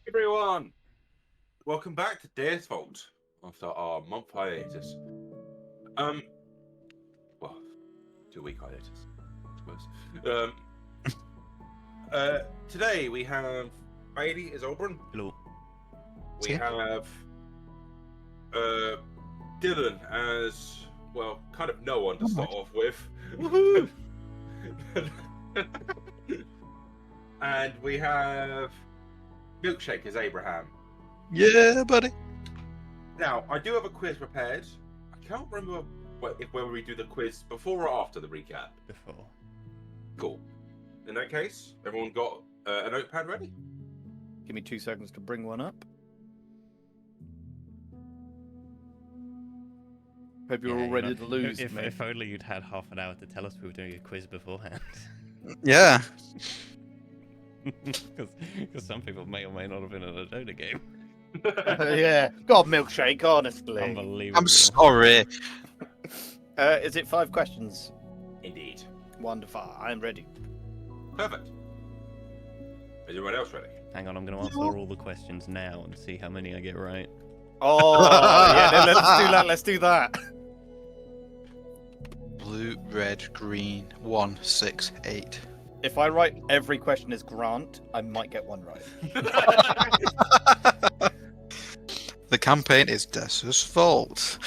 Everyone, welcome back to Deus Vault after our month hiatus. Well, 2-week hiatus, I suppose. Today we have Bailey as Oberon. Hello. We have Dylan as, well, kind of no one to start off with. Woohoo! And we have Milkshake as Abraham. Yeah, buddy. Now, I do have a quiz prepared. I can't remember whether we do the quiz before or after the recap. Before. Cool. In that case, everyone got a notepad ready? Give me 2 seconds to bring one up. Hope you're all ready to lose. If only you'd had half an hour to tell us we were doing a quiz beforehand. Yeah. Because some people may or may not have been in a Dota game. Yeah. God, Milkshake, honestly. Unbelievable. I'm sorry. Is it 5 questions? Indeed. Wonderful. I'm ready. Perfect. Is everyone else ready? Hang on, I'm going to answer all the questions now and see how many I get right. Oh, yeah, let's do that. Let's do that. Blue, red, green, 1, 6, 8. If I write every question as Grant, I might get one right. The campaign is Deus' fault.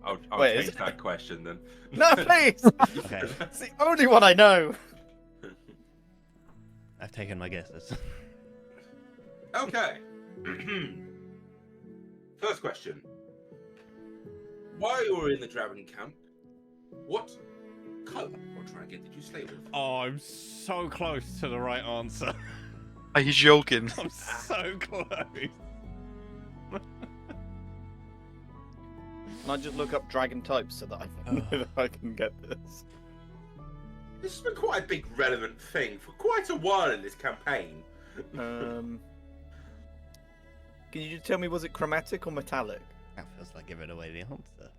I'll Wait, change that question then. No, please! Okay, It's the only one I know. I've taken my guesses. Okay. First question. While you were in the dragon camp, what colour or dragon did you slay with? Oh, I'm so close to the right answer. Are you joking? I'm so close. Can I just look up dragon types so that I know that I can get this? This has been quite a big relevant thing for quite a while in this campaign. Can you just tell me, was it chromatic or metallic? That feels like giving away the answer.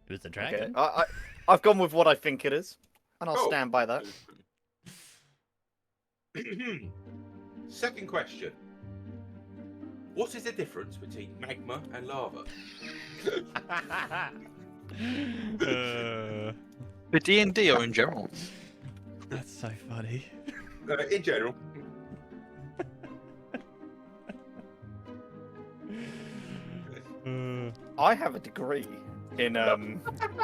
It was a dragon. Okay. I've gone with what I think it is, and I'll Oh. stand by that. Second question. What is the difference between magma and lava? For D&D or in general? That's so funny. In general. I have a degree in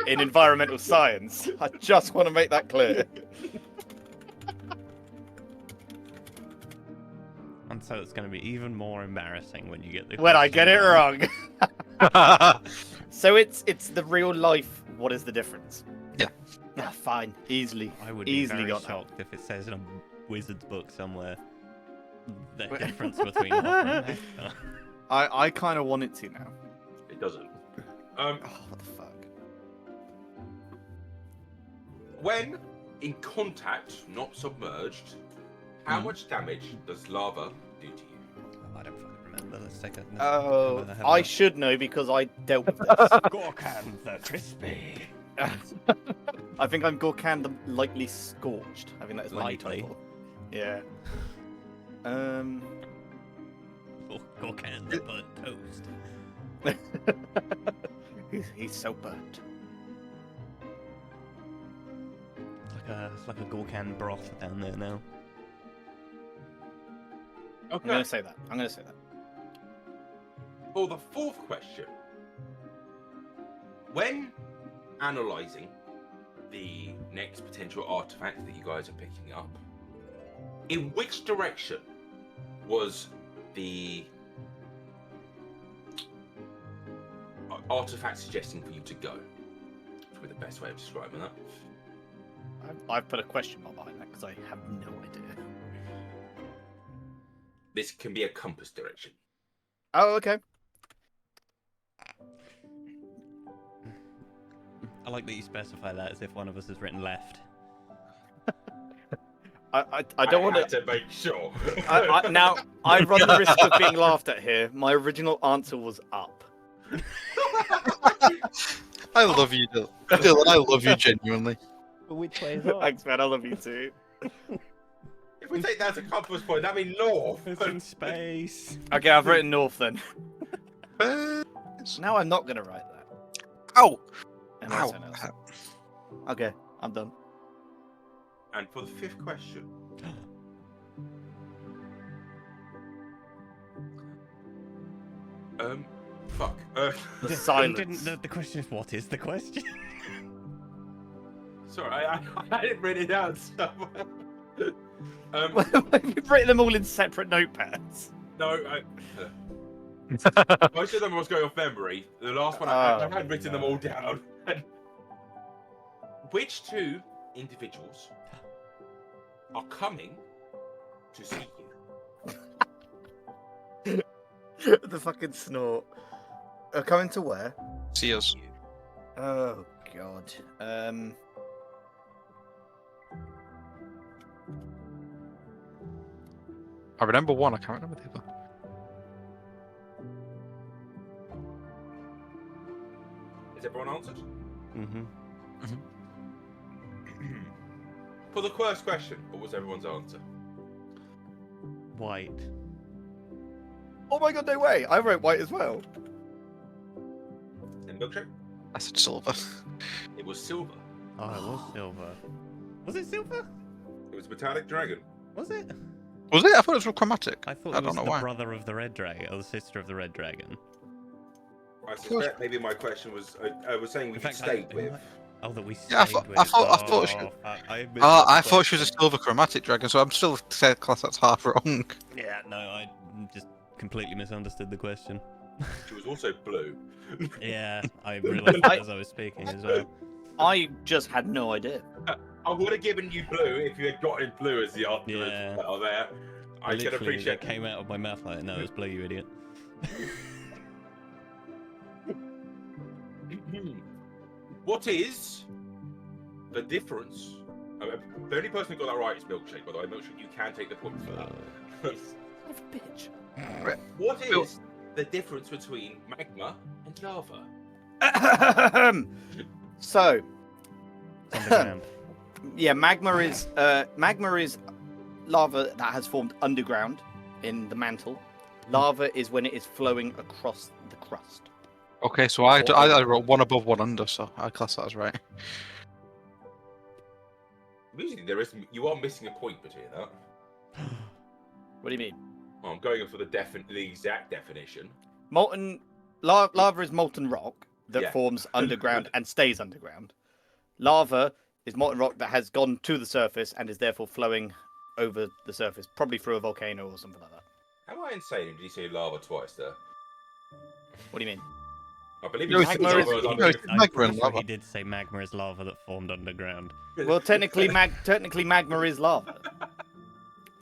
environmental science. I just want to make that clear. And so it's going to be even more embarrassing when you get the When I get it question wrong. So it's the real life. What is the difference? Yeah. Ah, fine. Easily. I would be Easily very got that. shocked if it says in a wizard's book somewhere the difference between Hoffer and Hector. I kind of want it to now. It doesn't. Oh, what the fuck? When in contact, not submerged, how much damage does lava do to you? Oh, I don't fucking remember. Let's take a. Oh, I should know because I dealt with this. Gorkhan the Crispy. I think I'm Gorkan the lightly scorched. I think that is my new Lightly? title. Yeah. Gorkan the burnt toast. He's so burnt. It's like a Gorkan broth down there now. I'm Okay. gonna say that. I'm gonna say that. For the fourth question, when analysing the next potential artifact that you guys are picking up, in which direction was the artifact suggesting for you to go? That's probably the best way of describing that. I've put a question mark behind that because I have no idea. This can be a compass direction. Oh, okay. I like that you specify that as if one of us has written left. I don't want had to. to make sure. Now I run the risk of being laughed at here. My original answer was up. I love you, Dylan. Dylan, I love you genuinely. But which way is up? Thanks, man. I love you too. If we take that as a compass point, that'd be north. It's in space. Okay, I've written north then. Uh, Now I'm not gonna write that. Ow! Am I Ow! saying else? Okay, I'm done. And for the fifth question, fuck. The silence. The question is, what is the question? Sorry, I didn't write it down somewhere. You've written them all in separate notepads. No, most of them was going off memory. The last one, I had written them all down. Which two individuals are coming to see you? The fucking snort. Coming to where? See us. Oh god. I remember one, I can't remember the other. Is everyone answered? Mm-hmm. For the first question, what was everyone's answer? White. Oh my god, no way! I wrote white as well. And milkshake? I said silver. It was silver. Oh, it was silver. Was it silver? It was a metallic dragon. Was it? Was it? I thought it was chromatic. I thought I it was don't know the why. brother of the red dragon, or the sister of the red dragon. I suspect maybe my question was, I was saying we In could fact, stay with. Oh, that we stayed Yeah, I thought- with. I thought she- I missed Ah, that I thought she was a question. silver chromatic dragon, so I'm still saying class that's half wrong. Yeah, no, I just completely misunderstood the question. She was also blue. Yeah, I realised that as I was speaking as well. I just had no idea. I would have given you blue if you had gotten blue as the answer Yeah. as well there. I can Literally, appreciate that came out of my mouth like, no, it's blue, you idiot. What is the difference? The only person who got that right is Milkshake, by the way. Milkshake, you can take the point for that. Son of a bitch. What is the difference between magma and lava? So, Underground. yeah, magma is lava that has formed underground in the mantle. Lava is when it is flowing across the crust. Okay, so I wrote one above, one under, so I class that as right. Usually you are missing a point between that. What do you mean? Well, I'm going for the exact definition. Molten lava is molten rock that Yeah. forms underground and stays underground. Lava is molten rock that has gone to the surface and is therefore flowing over the surface, probably through a volcano or something like that. Am I insane? Did you say lava twice there? What do you mean? I believe No, you said magma is- lava was no, under- it's I'm magma pretty and sure lava. he did say magma is lava that formed underground. Well, technically magma is lava.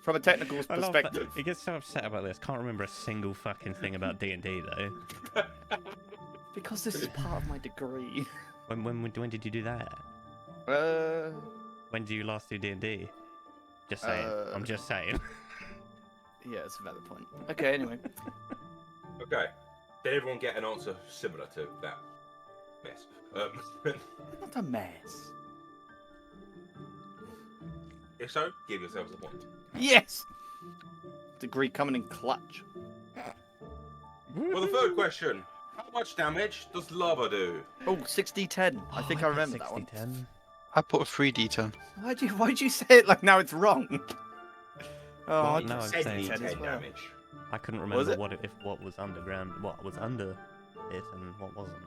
From a technical I love that. perspective. He gets so upset about this. Can't remember a single fucking thing about D&D though. Because this is part of my degree. When did you do that? When did you last do D&D? Just saying. I'm just saying. Yeah, it's a valid point. Okay, anyway. Okay. Did everyone get an answer similar to that? mess. Not a mess. If so, give yourselves a point. Yes! Degree coming in clutch. Well, the third question: how much damage does lava do? Oh, 6d10. I think I remember that one. 60-10. I put a 3d10. Why'd you say it like now it's wrong? Oh, Well, I no, just I'm said saying 10 as 10 well. damage. I couldn't Was remember it? what was underground, what was under it, and what wasn't.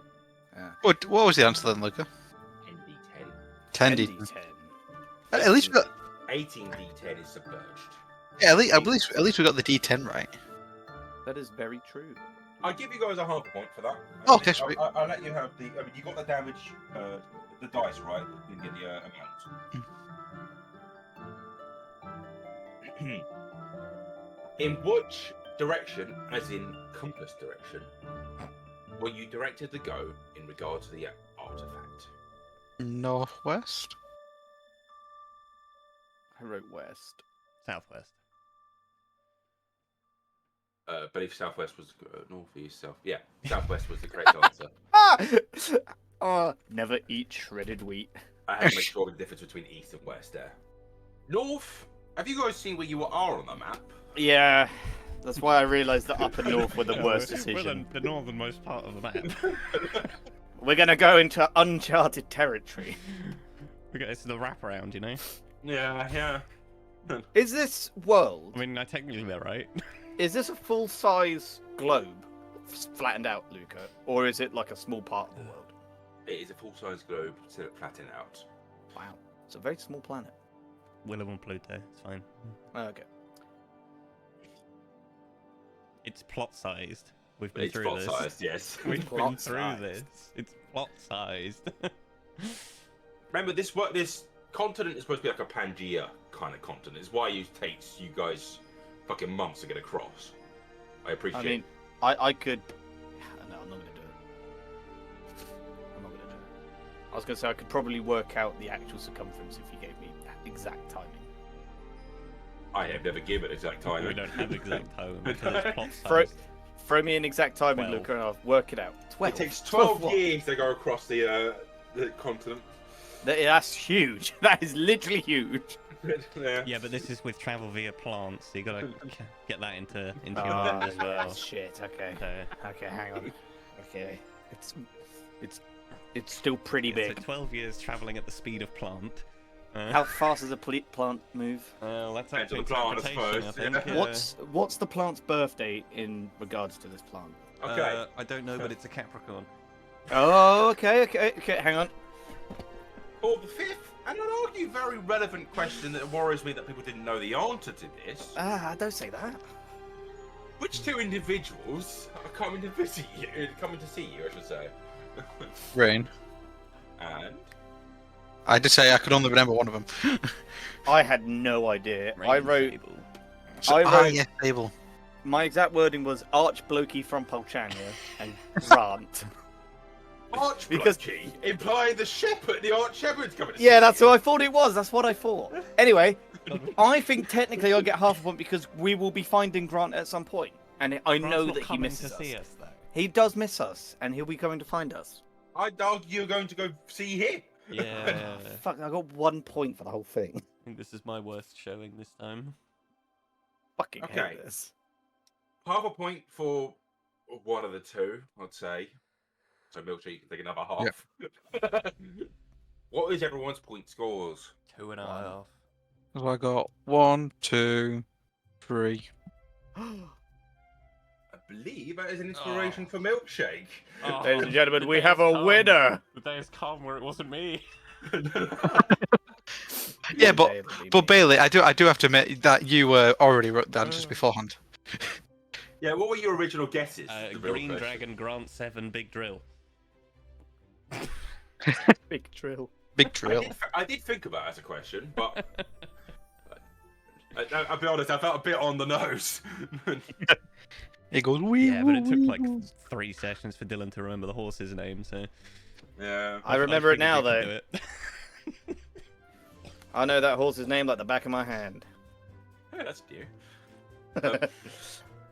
What was the answer then, Luca? 10d10. 10d10. 10d10. At least we got. 18d10 is submerged. Yeah, at least we got the d10 right. That is very true. I'll give you guys a half a point for that. Oh, okay, sweet. I'll let you have the. I mean, you got the damage, the dice right. You can get the amount. In which direction, as in compass direction, were you directed to go in regard to the artifact? Northwest? I wrote west. Southwest. But if southwest was north, east, south, yeah, southwest was the correct answer. Oh, never eat shredded wheat. I had to make sure the difference between east and west there. North. Have you guys seen where you are on the map? Yeah, that's why I realised that up and north were the worst We're decision. the northernmost part of the map. We're gonna go into uncharted territory. It's the wraparound, you know? Yeah. Is this world? I mean, technically they're right. Is this a full-size globe, flattened out, Luca, or is it like a small part of the world? It is a full-size globe to flatten out. Wow, it's a very small planet. Willow and Pluto, it's fine. Okay. It's plot-sized. We've been It's through this. plot-sized, yes. We've been through Plot-sized. this. It's plot-sized. Remember, this continent is supposed to be like a Pangea kind of continent. It's why it takes you guys fucking months to get across. I appreciate. I mean, I could. No, I'm not gonna do it. I'm not gonna do it. I was gonna say I could probably work out the actual circumference if you gave me exact timing. I have never given exact time. We don't have exact time because it's Throw, plot-sized. throw me an exact timing, 12. Luca, and I'll work it out. 12. It takes 12 what? years to go across the continent. That's huge. That is literally huge. Yeah, but this is with travel via plants, so you gotta get that into your Oh, mind as well. shit. Okay. So, Okay, hang on. Okay, it's still pretty so big. 12 years traveling at the speed of plant. How fast does a plant move? That's up Depends to on the plant, I interpretation, I suppose, think. yeah. What's the plant's birthday in regards to this plant? Okay. I don't know, but it's a Capricorn. Oh, okay. Hang on. For the fifth, and an argue very relevant question that worries me that people didn't know the answer to this. Don't say that. Which two individuals are coming to visit you? Coming to see you, I should say. Rain. And I did say I could only remember one of them. I had no idea. I wrote Yes, Fable. my exact wording was Archblokey from Polchania and Grant. Archblokey, implying the shepherd, the arch shepherd's coming to see Yeah, that's you. what I thought it was. That's what I thought. Anyway, I think technically I'll get half a point because we will be finding Grant at some point, and I know that he misses us. See us, though. He does miss us, and he'll be coming to find us. I'd argue you're going to go see him. Yeah. Fuck! I got 1 point for the whole thing. I think this is my worst showing this time. Fucking Okay. hate this. Half a point for one of the two, I'd say. So Milkshake, you can take another half. What is everyone's point scores? 2.5. So I got 1, 2, 3. I believe that is an inspiration for Milkshake. Ladies and gentlemen, we have a winner. The day has come where it wasn't me. Yeah, but Bailey, I do have to admit that you already wrote down just beforehand. Yeah, what were your original guesses? The real Green question. Dragon, Grant 7, Big Drill. Big drill. Big drill. I did think about it as a question, but I'll be honest, I felt a bit on the nose. It goes wee. Yeah, but it took wee, like wee. 3 sessions for Dylan to remember the horse's name, so... Yeah. I remember it figured now, you could though. do it. I know that horse's name like the back of my hand. Yeah, that's new.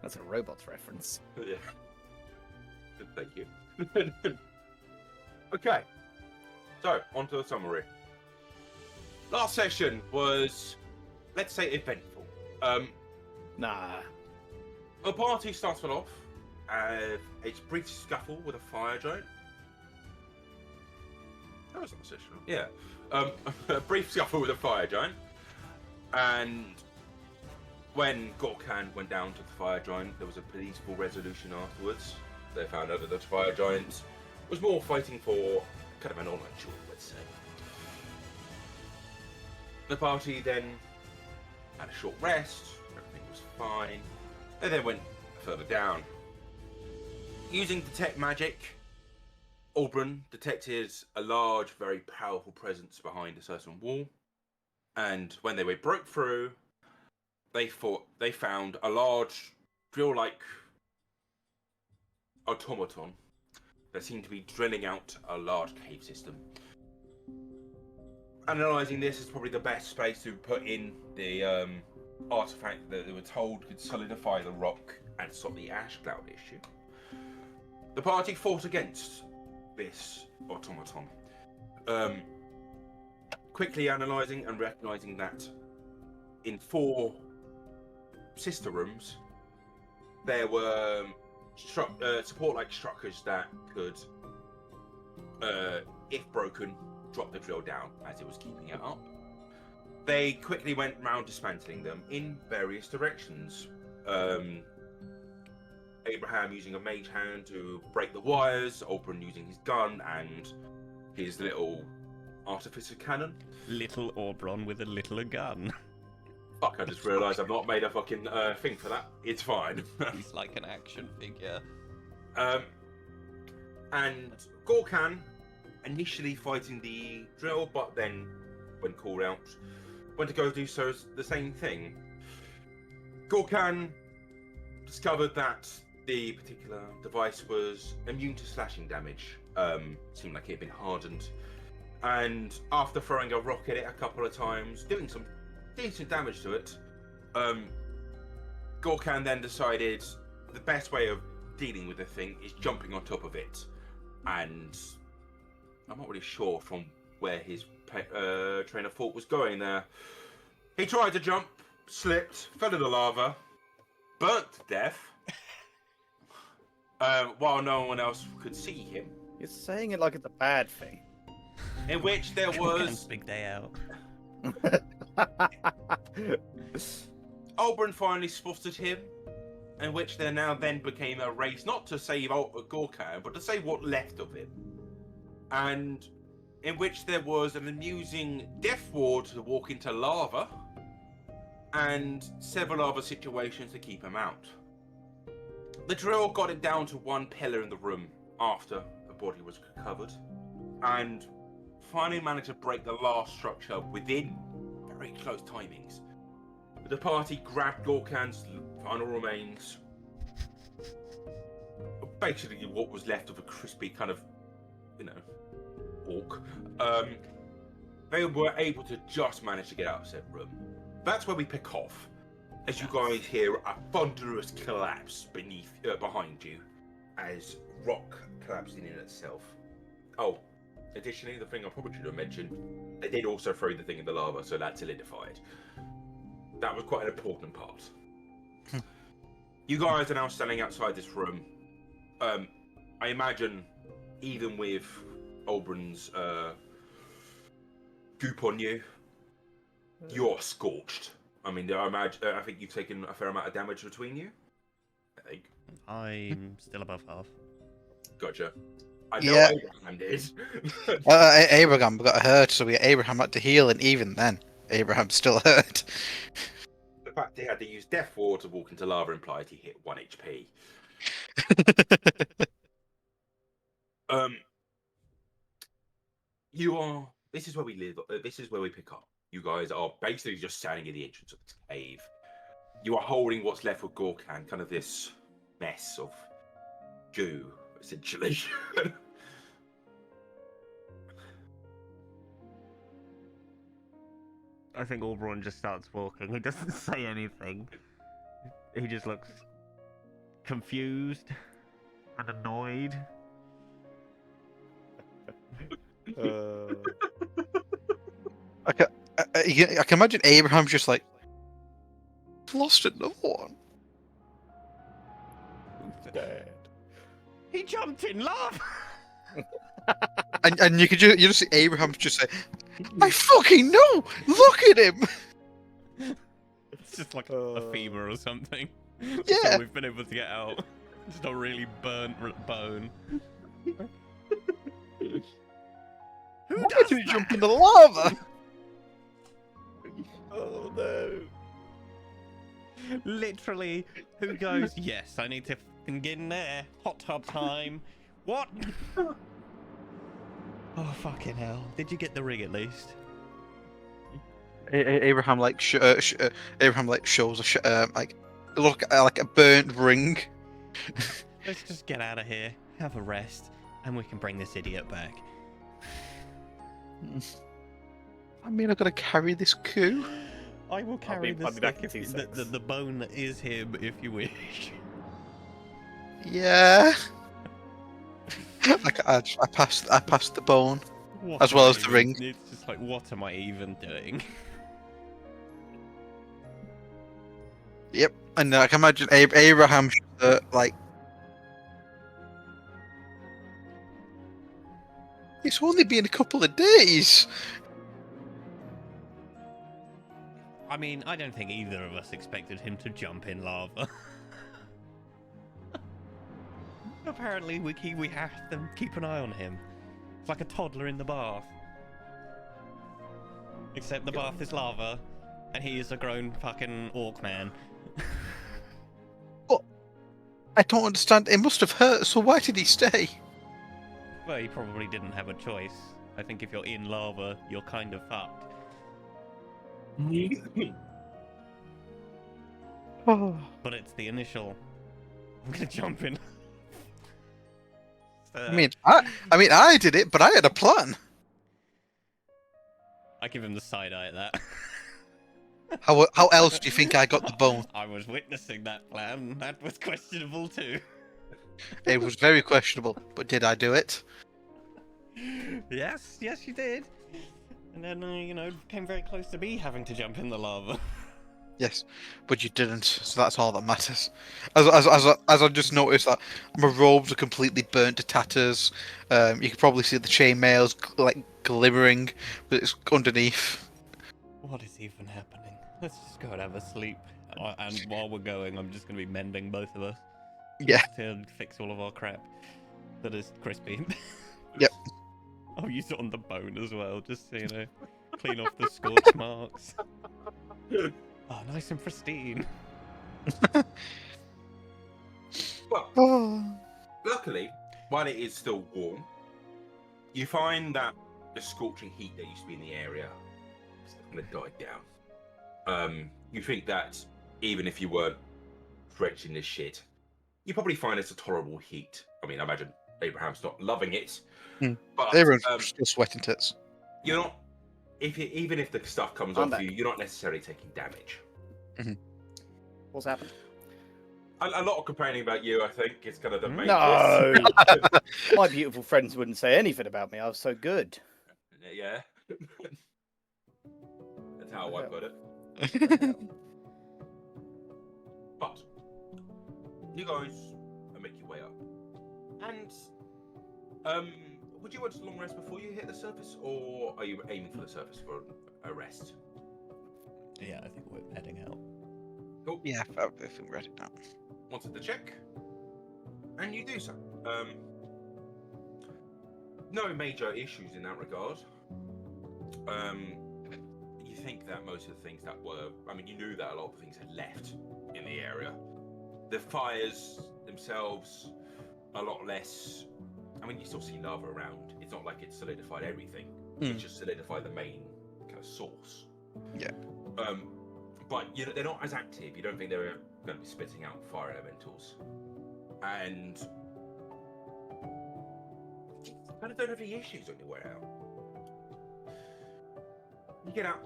That's a robots reference. Yeah. Thank you. Okay. So, on to the summary. Last session was, let's say, eventful. Nah. The party started off with a brief scuffle with a fire giant. That was last session. Yeah. A brief scuffle with a fire giant. And when Gorkan went down to the fire giant, there was a peaceful resolution afterwards. They found out that the fire giant was more fighting for kind of an online duel, let's say. The party then had a short rest, everything was fine. They then went further down. Using detect magic, Auburn detected a large, very powerful presence behind a certain wall. And when they broke through, they found a large drill-like automaton that seemed to be drilling out a large cave system. Analysing this is probably the best space to put in the artifact that they were told could solidify the rock and stop the ash cloud issue. The party fought against this automaton, quickly analysing and recognising that in 4 sister rooms there were support-like structures that could, if broken, drop the drill down as it was keeping it up. They quickly went round dismantling them in various directions. Abraham using a mage hand to break the wires, Oberon using his gun and his little artificer cannon. Little Oberon with a littler gun. Fuck, I just realised I've not made a fucking thing for that. It's fine. He's like an action figure. And Gorkan initially fighting the drill, but then when called out, went to go do so the same thing. Gorkan discovered that the particular device was immune to slashing damage. Seemed like it had been hardened. And after throwing a rock at it a couple of times, doing some decent damage to it, Gorkan then decided the best way of dealing with the thing is jumping on top of it. And I'm not really sure from where his train of thought was going there. He tried to jump, slipped, fell in the lava, burnt to death, while no one else could see him. You're saying it like it's a bad thing. In which there was Big day out. Oberon finally spotted him, in which there now then became a race not to save Gorkan, but to save what left of him. And in which there was an amusing death ward to walk into lava, and several other situations to keep him out. The drill got it down to one pillar in the room after the body was recovered, and finally managed to break the last structure within very close timings. The party grabbed Gorkan's final remains, basically what was left of a crispy kind of, orc. They were able to just manage to get out of said room. That's where we pick off, as you guys hear a thunderous collapse behind you, as rock collapsing in itself. Oh, additionally, the thing I probably should have mentioned, they did also throw the thing in the lava, so that solidified. That was quite an important part. You guys are now standing outside this room. I imagine, even with Oberon's goop on you, you're scorched. I mean, I think you've taken a fair amount of damage between you. I think. I'm still above half. Gotcha. I know Yeah. Abraham did. Abraham got hurt, so Abraham had to heal, and even then, Abraham's still hurt. The fact he had to use Death Ward to walk into lava implied he hit 1 HP. This is where we live. This is where we pick up. You guys are basically just standing in the entrance of this cave. You are holding what's left of Gorkan, kind of this mess of goo, essentially. I think Oberon just starts walking. He doesn't say anything. He just looks confused and annoyed. I can imagine Abraham's just like, lost another one. Dead. He jumped in lava. And you just see Abraham's just say, I fucking know! Look at him! It's just like a femur or something. Yeah. So we've been able to get out. Just a really burnt bone. Who Why does did he that? jump in the lava? Oh no. Literally, who goes, yes, I need to fucking get in there. Hot tub time. What? Oh, fucking hell. Did you get the rig at least? Abraham Abraham like shows like look like a burnt ring. Let's just get out of here, have a rest, and we can bring this idiot back. I mean, I've got to carry this coup. I will carry I'll be back in stick, 2 seconds. the bone that is him, if you wish. Yeah. I passed the bone. What As well am as I the even- ring. It's just like, what am I even doing? Yep. And I can imagine Abraham like. It's only been a couple of days. I mean, I don't think either of us expected him to jump in lava. Apparently, we have to keep an eye on him. It's like a toddler in the bath. Except the bath is lava, and he is a grown fucking orc man. I don't understand. It must have hurt. So why did he stay? Well, he probably didn't have a choice. I think if you're in lava, you're kind of fucked. Oh. But it's the initial. I'm gonna jump in. I mean, I did it, but I had a plan. I give him the side eye at that. How else do you think I got the bone? I was witnessing that plan. That was questionable too. It was very questionable, but did I do it? Yes, you did. And then, came very close to me having to jump in the lava. Yes, but you didn't, so that's all that matters. As I just noticed that my robes are completely burnt to tatters. You can probably see the chainmails like glimmering, but it's underneath. What is even happening? Let's just go and have a sleep. And while we're going, I'm just going to be mending both of us. Yeah. To fix all of our crap that is crispy. Yep. I'll use it on the bone as well, just so clean off the scorch marks. Oh, nice and pristine. Well, Oh. luckily, while it is still warm, you find that the scorching heat that used to be in the area is going to die down. You think that even if you were drenched in this shit, you probably find it's a tolerable heat. I mean, I imagine Abraham's not loving it, but Everyone's still sweating tits. you're not. Even if the stuff comes I'm off back. you, you're not necessarily taking damage. What's happened? A lot of complaining about you, I think, is kind of the main. No. gist. My beautiful friends wouldn't say anything about me. I was so good. Yeah. That's how I put it. But you guys make your way up, and would you want a long rest before you hit the surface, or are you aiming for the surface for a rest? Yeah, I think we're heading out. Cool. Yeah, I think we're ready now. Wanted to check, and you do so. No major issues in that regard. You think that most of the things that were, you knew that a lot of things had left in the area. The fires themselves, a lot less. You still see lava around. It's not like it's solidified everything. It's just solidified the main kind of source. Yeah. But they're not as active. You don't think they're going to be spitting out fire elementals, and you kind of don't have any issues on your way out. You get out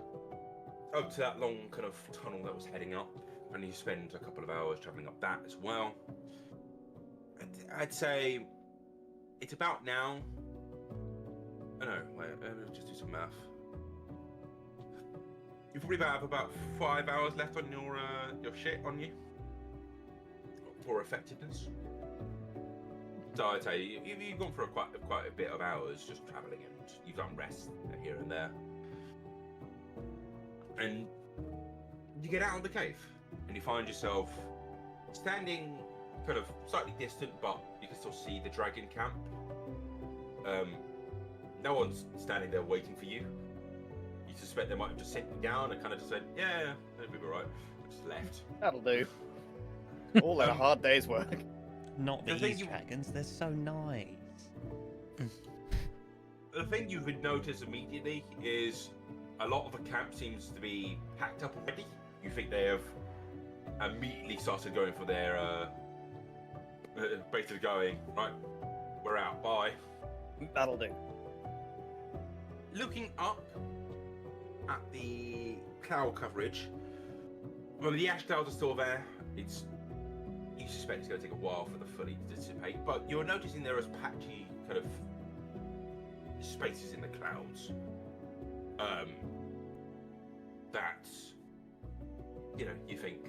to that long kind of tunnel that was heading up, and you spend a couple of hours traveling up that as well. I'd say it's about now No, wait, let's just do some math. You probably have about 5 hours left on your shit on you for effectiveness. So I'd say you've gone for quite a bit of hours just travelling, and you've done rest here and there. And you get out of the cave, and you find yourself standing kind of slightly distant, but you can still see the dragon camp. No one's standing there waiting for you. You suspect they might have just sat you down and kind of just said, yeah, that'll be alright. Just left. That'll do. All in a hard day's work. Not The thing these you- dragons, they're so nice. The thing you would notice immediately is a lot of the camp seems to be packed up already. You think they have immediately started going for their basically going, right, we're out, bye. That'll do. Looking up at the cloud coverage, well, the ash clouds are still there. You suspect it's going to take a while for the fully to dissipate, but you're noticing there is patchy kind of spaces in the clouds. That you think,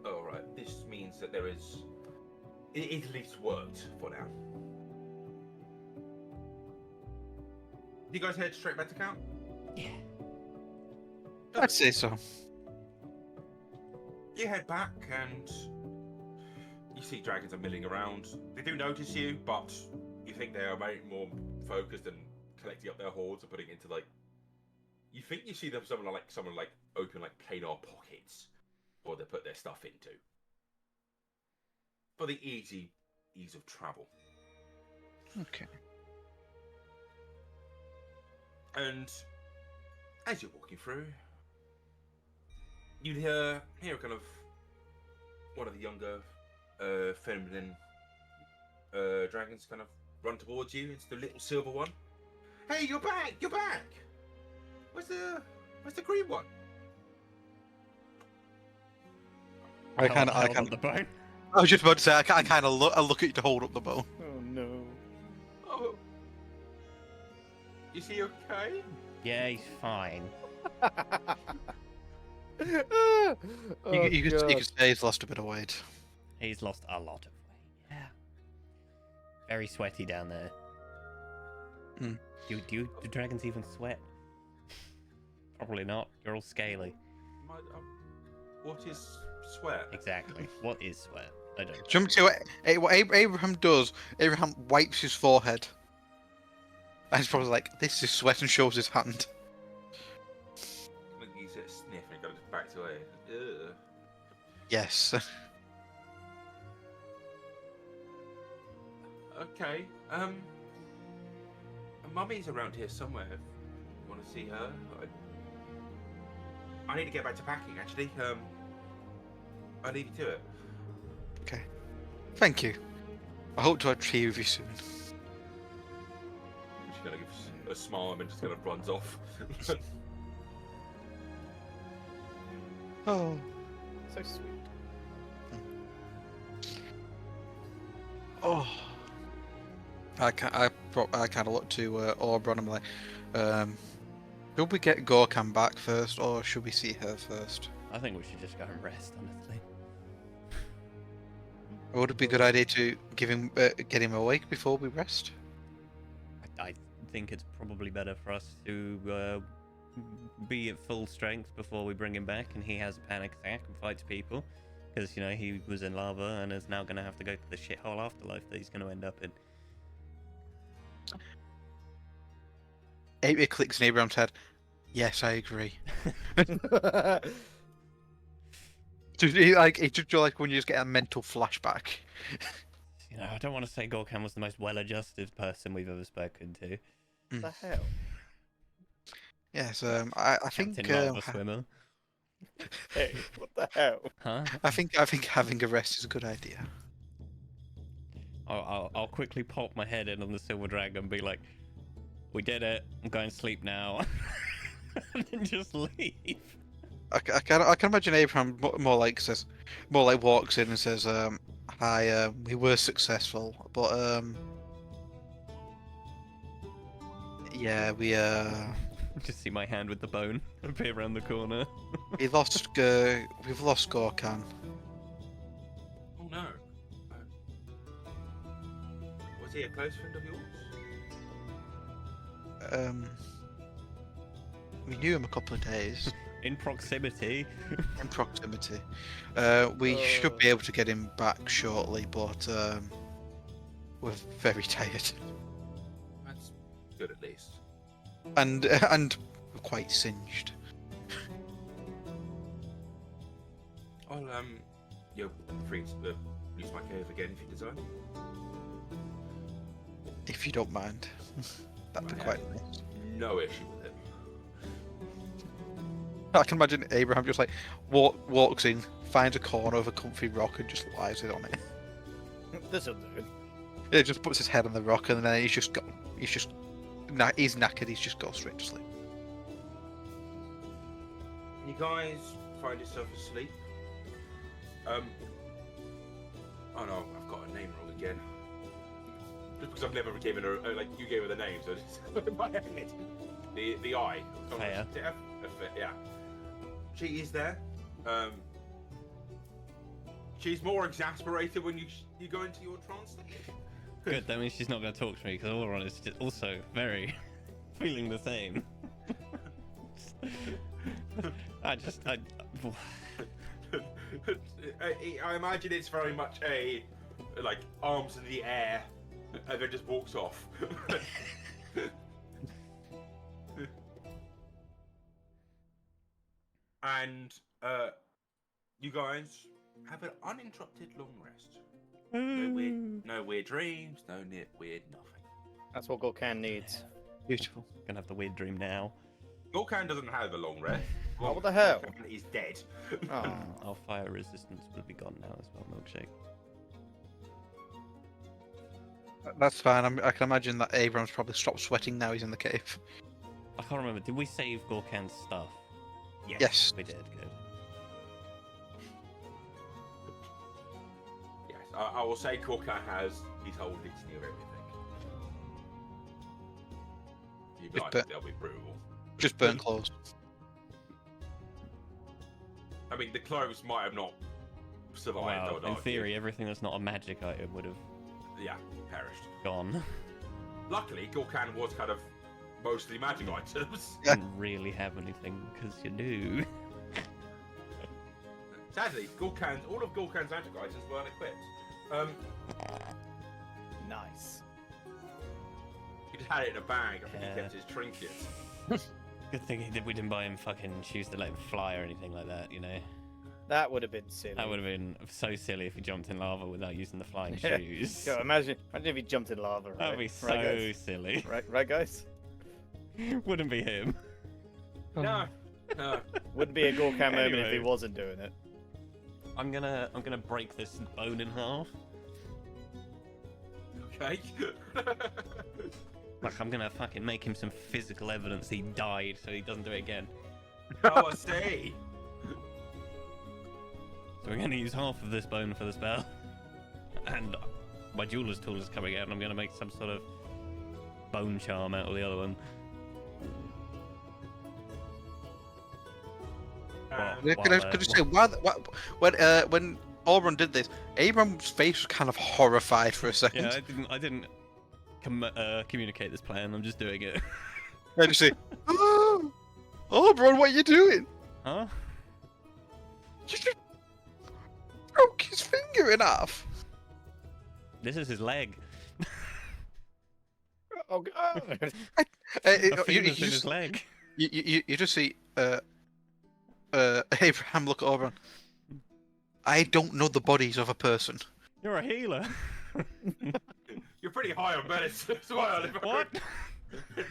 oh right, this means that it at least worked for now. You guys head straight back to camp? Yeah. I'd say so. You head back and you see dragons are milling around. They do notice you, but you think they are very more focused and collecting up their hoards and putting it into you think you see them someone open planar pockets or they put their stuff into. For the ease of travel. Okay. And as you're walking through, you'd hear kind of one of the younger feminine dragons kind of run towards you. It's the little silver one. Hey, you're back! You're back! Where's the green one? I kind Held of. up the bone. I was just about to say I kind of look at you to hold up the bow. Oh no. Oh, is he okay? Yeah, he's fine. Oh, You could God. say he's lost a bit of weight. He's lost a lot of weight. Yeah. Very sweaty down there. Hmm. Do dragons even sweat? Probably not. You're all scaly. What is sweat? Exactly. What is sweat? I don't. Jump to it. What Abraham does. Abraham wipes his forehead. And he's probably like, this is sweat, and shows his hand. You sit sniff and goes back to it. Ugh. Yes. Okay. Mummy's around here somewhere. If you want to see her, I need to get back to packing. Actually, I'll leave you to it. Okay. Thank you. I hope to achieve with you soon. She's gonna give a smile and then just kind of runs off. Oh. So sweet. Oh. I kind of look to Oberon and I'm like, should we get Gorkan back first, or should we see her first? I think we should just go and rest, honestly. Or would it be a good idea to get him awake before we rest? I think it's probably better for us to be at full strength before we bring him back and he has a panic attack and fights people. Because, he was in lava and is now going to have to go to the shithole afterlife that he's going to end up in. It clicks in Abraham's head. Yes, I agree. It's just like when you just get a mental flashback. I don't want to say Gorkan was the most well-adjusted person we've ever spoken to. What the hell? Yes, I think Captain Lava Swimmer. Hey, what the hell? Huh? I think having a rest is a good idea. I'll quickly pop my head in on the Silver Dragon and be like, we did it. I'm going to sleep now. And then just leave. I can imagine Abraham more like walks in and says, "Hi, we were successful, but Yeah, Just see my hand with the bone appear around the corner. we've lost Gorkan. Oh no. Was he a close friend of yours? We knew him a couple of days In proximity. in proximity. We should be able to get him back shortly, but we're very tired That's good at least. and we're quite singed. I'll you're free to use my cave again if you desire. If you don't mind, that'd be quite nice. No issue with it. I can imagine Abraham just like walks in, finds a corner of a comfy rock, and just lies it on it. This'll do. He just puts his head on the rock, and then he's knackered. He's just gone straight to sleep. You guys find yourself asleep. Oh no, I've got a name wrong again. Just because I've never given her like you gave her the name, so it's in my head. The eye. Fair. Yeah. She is there. She's more exasperated when you go into your trance state. Good, that means she's not going to talk to me because Auron is just also very feeling the same. I imagine it's very much a like arms in the air and then just walks off. And you guys have an uninterrupted long rest. No weird dreams, no weird nothing. That's what Gorkan needs. Beautiful. Gonna have the weird dream now. Gorkan doesn't have a long rest. Oh, what the hell? He's dead. Oh. Our fire resistance will be gone now as well, Milkshake. That's fine. I can imagine that Abraham's probably stopped sweating now he's in the cave. I can't remember. Did we save Gorkan's stuff? Yes. We did. Good. Yes, I will say Gorkan has his holdings near everything. You Just guys, burnt- they'll be brutal. Just burnt clothes. I mean, the clothes might have not survived. I Wow. would In argue. theory, everything that's not a magic item would have Yeah, perished. gone. Luckily, Gorkan was kind of mostly magic items. Yeah. Didn't really have anything because you do. Sadly, all of Gorkan's magic items weren't equipped. Nice. He just had it in a bag. I think Yeah. he kept his trinkets. Good thing we didn't buy him fucking shoes to let him fly or anything like that, you know? That would have been silly. That would have been so silly if he jumped in lava without using the flying Yeah. shoes. Go, imagine if he jumped in lava. Right? That'd be so right, guys? silly. Right, guys? Wouldn't be him. No, no. Wouldn't be a Gorkan moment if he Anyway. wasn't doing it. I'm gonna break this bone in half. Okay. Like I'm gonna fucking make him some physical evidence he died so he doesn't do it again. Oh, I see. So we're gonna use half of this bone for the spell. And my jeweler's tool is coming out and I'm gonna make some sort of bone charm out of the other one. Could I say when Auron did this, Abraham's face was kind of horrified for a second. Yeah, I didn't communicate this plan. I'm just doing it. I just say, "Oh, Auron, what are you doing? Huh? You just broke his finger in half." This is his leg. Oh god! A You femur's in his just- leg. you just see Abraham look at Auron. I don't know the bodies of a person. You're a healer. You're pretty high on medicine as well. if I What? could-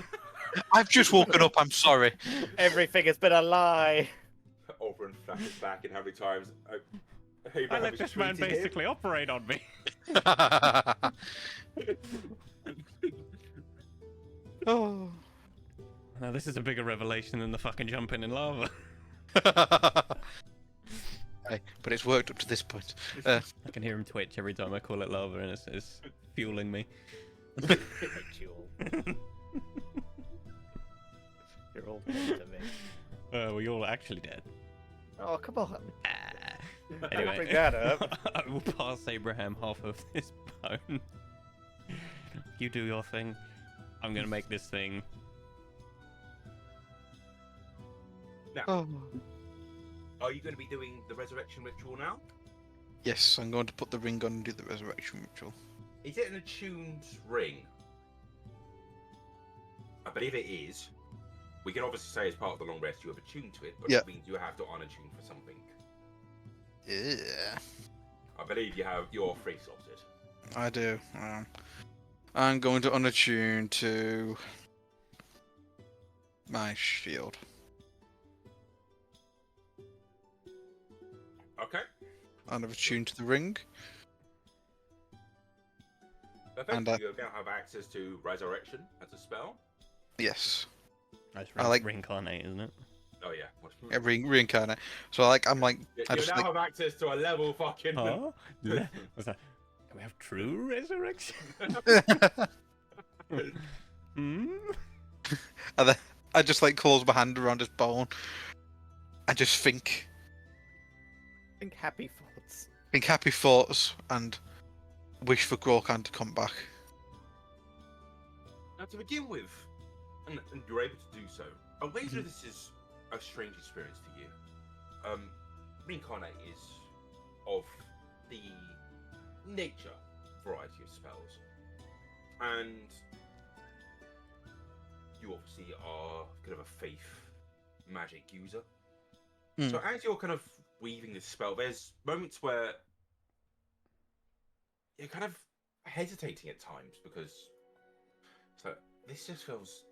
I've just woken up. I'm sorry. Everything has been a lie. Over and flashes back and how many times I Abraham let has this man treated him. basically operate on me. Oh. Now this is a bigger revelation than the fucking jumping in lava. Hey, but it's worked up to this point. I can hear him twitch every time I call it lava, and it's fueling me. You're all dead to me. Well, you're actually dead. Oh, come on. Anyway, bring that up. I will pass Abraham half of this bone. You do your thing. I'm gonna make this thing. Oh. Are you going to be doing the resurrection ritual now? Yes, I'm going to put the ring on and do the resurrection ritual. Is it an attuned ring? I believe it is. We can obviously say as part of the long rest you have attuned to it, but Yeah. it means you have to unattune for something. Yeah, I believe you have your free slotted. I do. I'm going to unattune to my shield. Okay. And I've attuned to the ring. Perfect. And, you now have access to resurrection as a spell. Yes. That's I like- reincarnate, isn't it? Oh yeah. Yeah, reincarnate. So I'm like, You I just now like, have access to a level fucking. Huh? What's that? Can we have true resurrection? Hmm? and then I just like close my hand around his bone. I just think Happy thoughts. happy thoughts and wish for Gorkan to come back. Now to begin with, and you're able to do so. A wager this is a strange experience to you. Reincarnate is of the nature variety of spells, and you obviously are kind of a faith magic user. So as you're kind of weaving this spell, there's moments where you're kind of hesitating at times because this just feels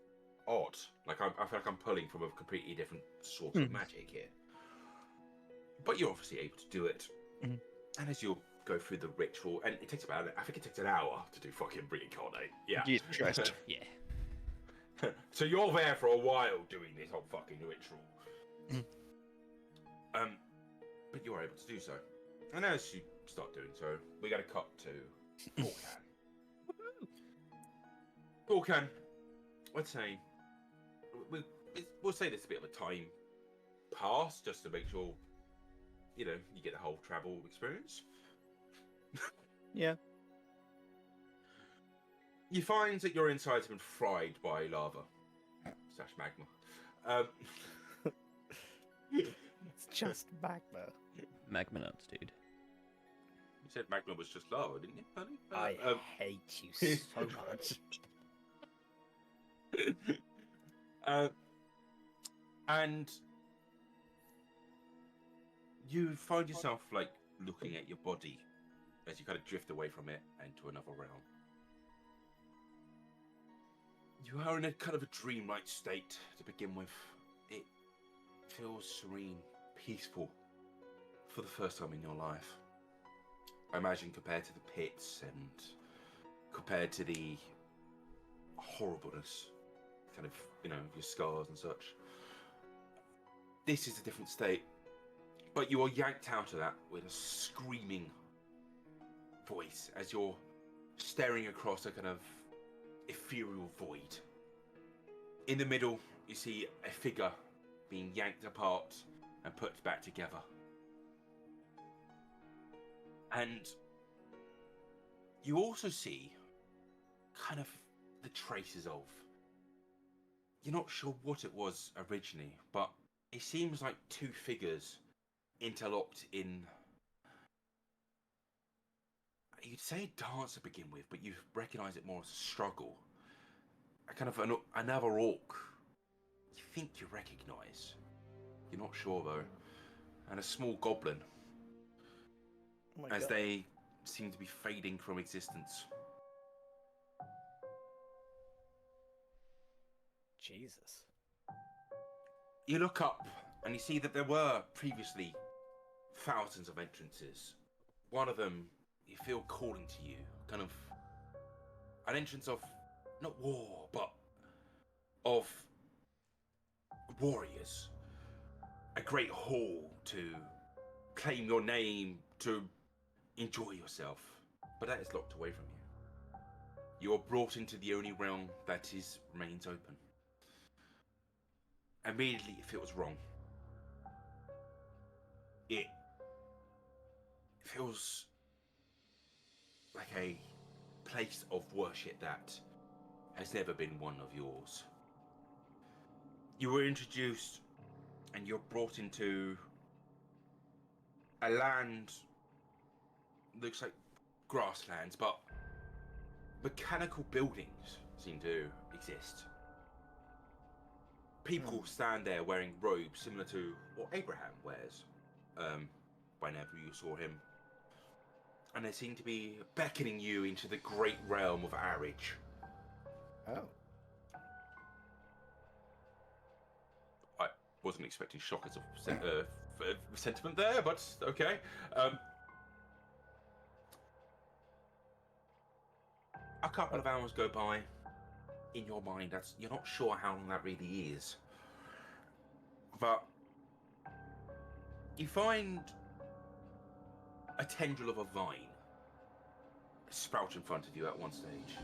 odd. Like I feel like I'm pulling from a completely different sort of magic here. But you're obviously able to do it. And as you go through the ritual, and it takes about, I think it takes an hour to do fucking reincarnate. Yeah. Jesus Christ. Yeah. So you're there for a while doing this whole fucking ritual. But you're able to do so. And as you start doing so, we got to cut to Gorkan. Gorkan, let's say we'll say there's a bit of a time pass just to make sure you get the whole travel experience. Yeah. You find that your insides have been fried by lava / magma. It's just magma. Magma nuts, dude. You said magma was just lava, didn't you, buddy? I hate you so much. And you find yourself like looking at your body as you kind of drift away from it and to another realm. You are in a kind of a dreamlike state to begin with. It feels serene, peaceful for the first time in your life. I imagine compared to the pits and compared to the horribleness, kind of, your scars and such. This is a different state. But you are yanked out of that with a screaming voice as you're staring across a kind of ethereal void. In the middle, you see a figure being yanked apart and put back together. And you also see kind of the traces of, you're not sure what it was originally, but it seems like two figures interlocked in, you'd say dance to begin with, but you recognise it more as a struggle. A kind of another orc you think you recognise. You're not sure though. And a small goblin. Oh my as God. they seem to be fading from existence. Jesus. You look up and you see that there were previously thousands of entrances. One of them you feel calling to you, kind of an entrance of not war, but of warriors. A great hall to claim your name, to enjoy yourself, but that is locked away from you. You are brought into the only realm that remains open. immediately it feels wrong. It feels like a place of worship that has never been one of yours. You were introduced and you're brought into a land, looks like grasslands, but mechanical buildings seem to exist. People stand there wearing robes similar to what Abraham wears whenever you saw him. And they seem to be beckoning you into the great realm of Arridge. Oh. I wasn't expecting shockers of sentiment there, but okay. A couple of hours go by. In your mind, you're not sure how long that really is. But you find a tendril of a vine sprout in front of you at one stage.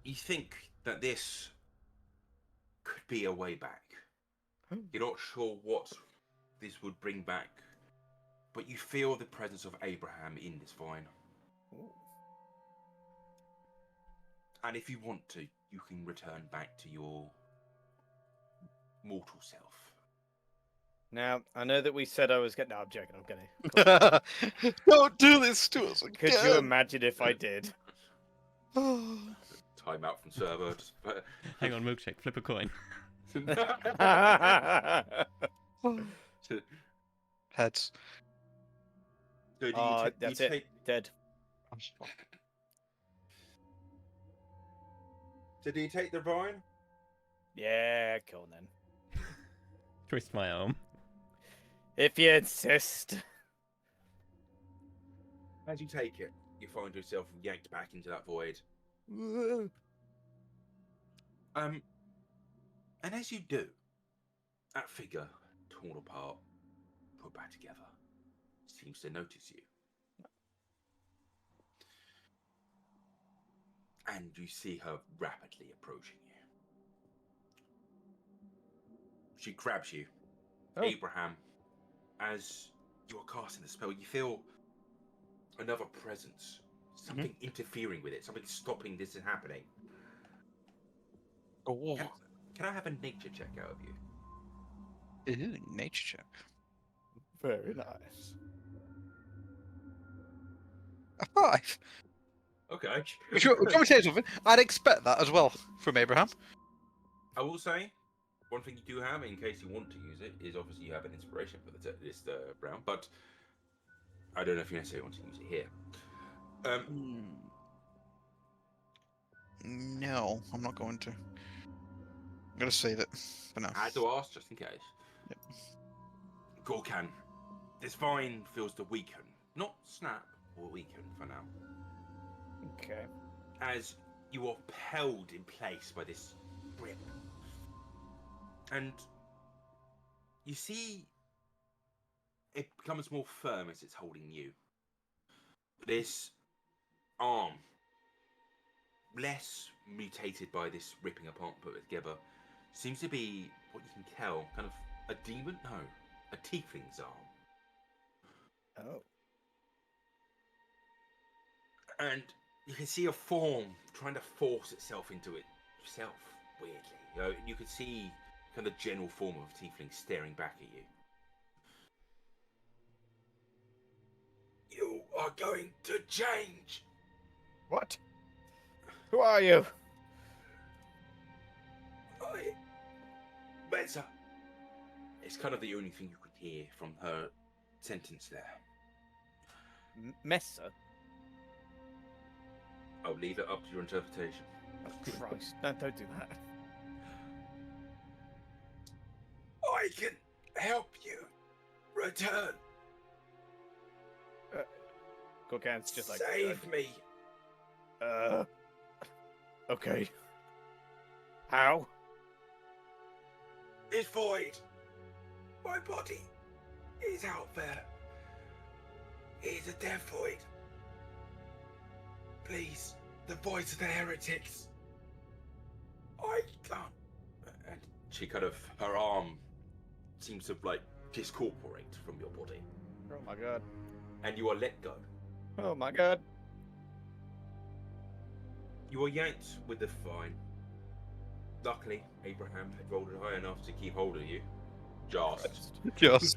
You think that this could be a way back. You're not sure what this would bring back, but you feel the presence of Abraham in this vine. Ooh. And if you want to, you can return back to your mortal self. Now, I know that we said I was getting... No, I'm joking, I'm gonna... Don't do this to us again. Could you imagine if I did? Time out from server. Hang on, milkshake. Flip a coin. Heads. So that's it. Dead. So do you take the vine? Yeah, cool then. Twist my arm. If you insist. As you take it, you find yourself yanked back into that void. And as you do, that figure, torn apart, put back together, seems to notice you. And you see her rapidly approaching you. She grabs you. Oh. Abraham, as you are casting the spell, you feel another presence. Something interfering with it. Something stopping this from happening. Oh. Can I have a nature check out of you? Ooh, nature check. Very nice. A 5. Okay. Can we say something? I'd expect that as well from Abraham. I will say, one thing you do have, in case you want to use it, is obviously you have an inspiration for this round, but I don't know if you necessarily want to use it here. No, I'm not going to. I'm going to save it for now. I had to ask just in case. Yep. Gorkan, this vine feels to weaken, not snap, or weaken for now. Okay. As you are held in place by this grip. And you see it becomes more firm as it's holding you. This arm, less mutated by this ripping apart put it together, seems to be, what you can tell, kind of a demon? No, a tiefling's arm. Oh. And you can see a form trying to force itself into itself, weirdly. You could see kind of the general form of a tiefling staring back at you. You are going to change! What? Who are you? Mesa. It's kind of the only thing you could hear from her sentence there. Mesa? I'll leave it up to your interpretation. Oh, Christ. No, don't do that. I can help you return. Gorkan's just like... Save me. Okay. How? It's void. My body is out there. It's a death void. Please, the voice of the heretics. I can't. And she kind of, her arm seems to like discorporate from your body, Oh my god. and you are let go. Oh my god. You are yanked with the vine. Luckily, Abraham had rolled it high enough to keep hold of you. Just. Just.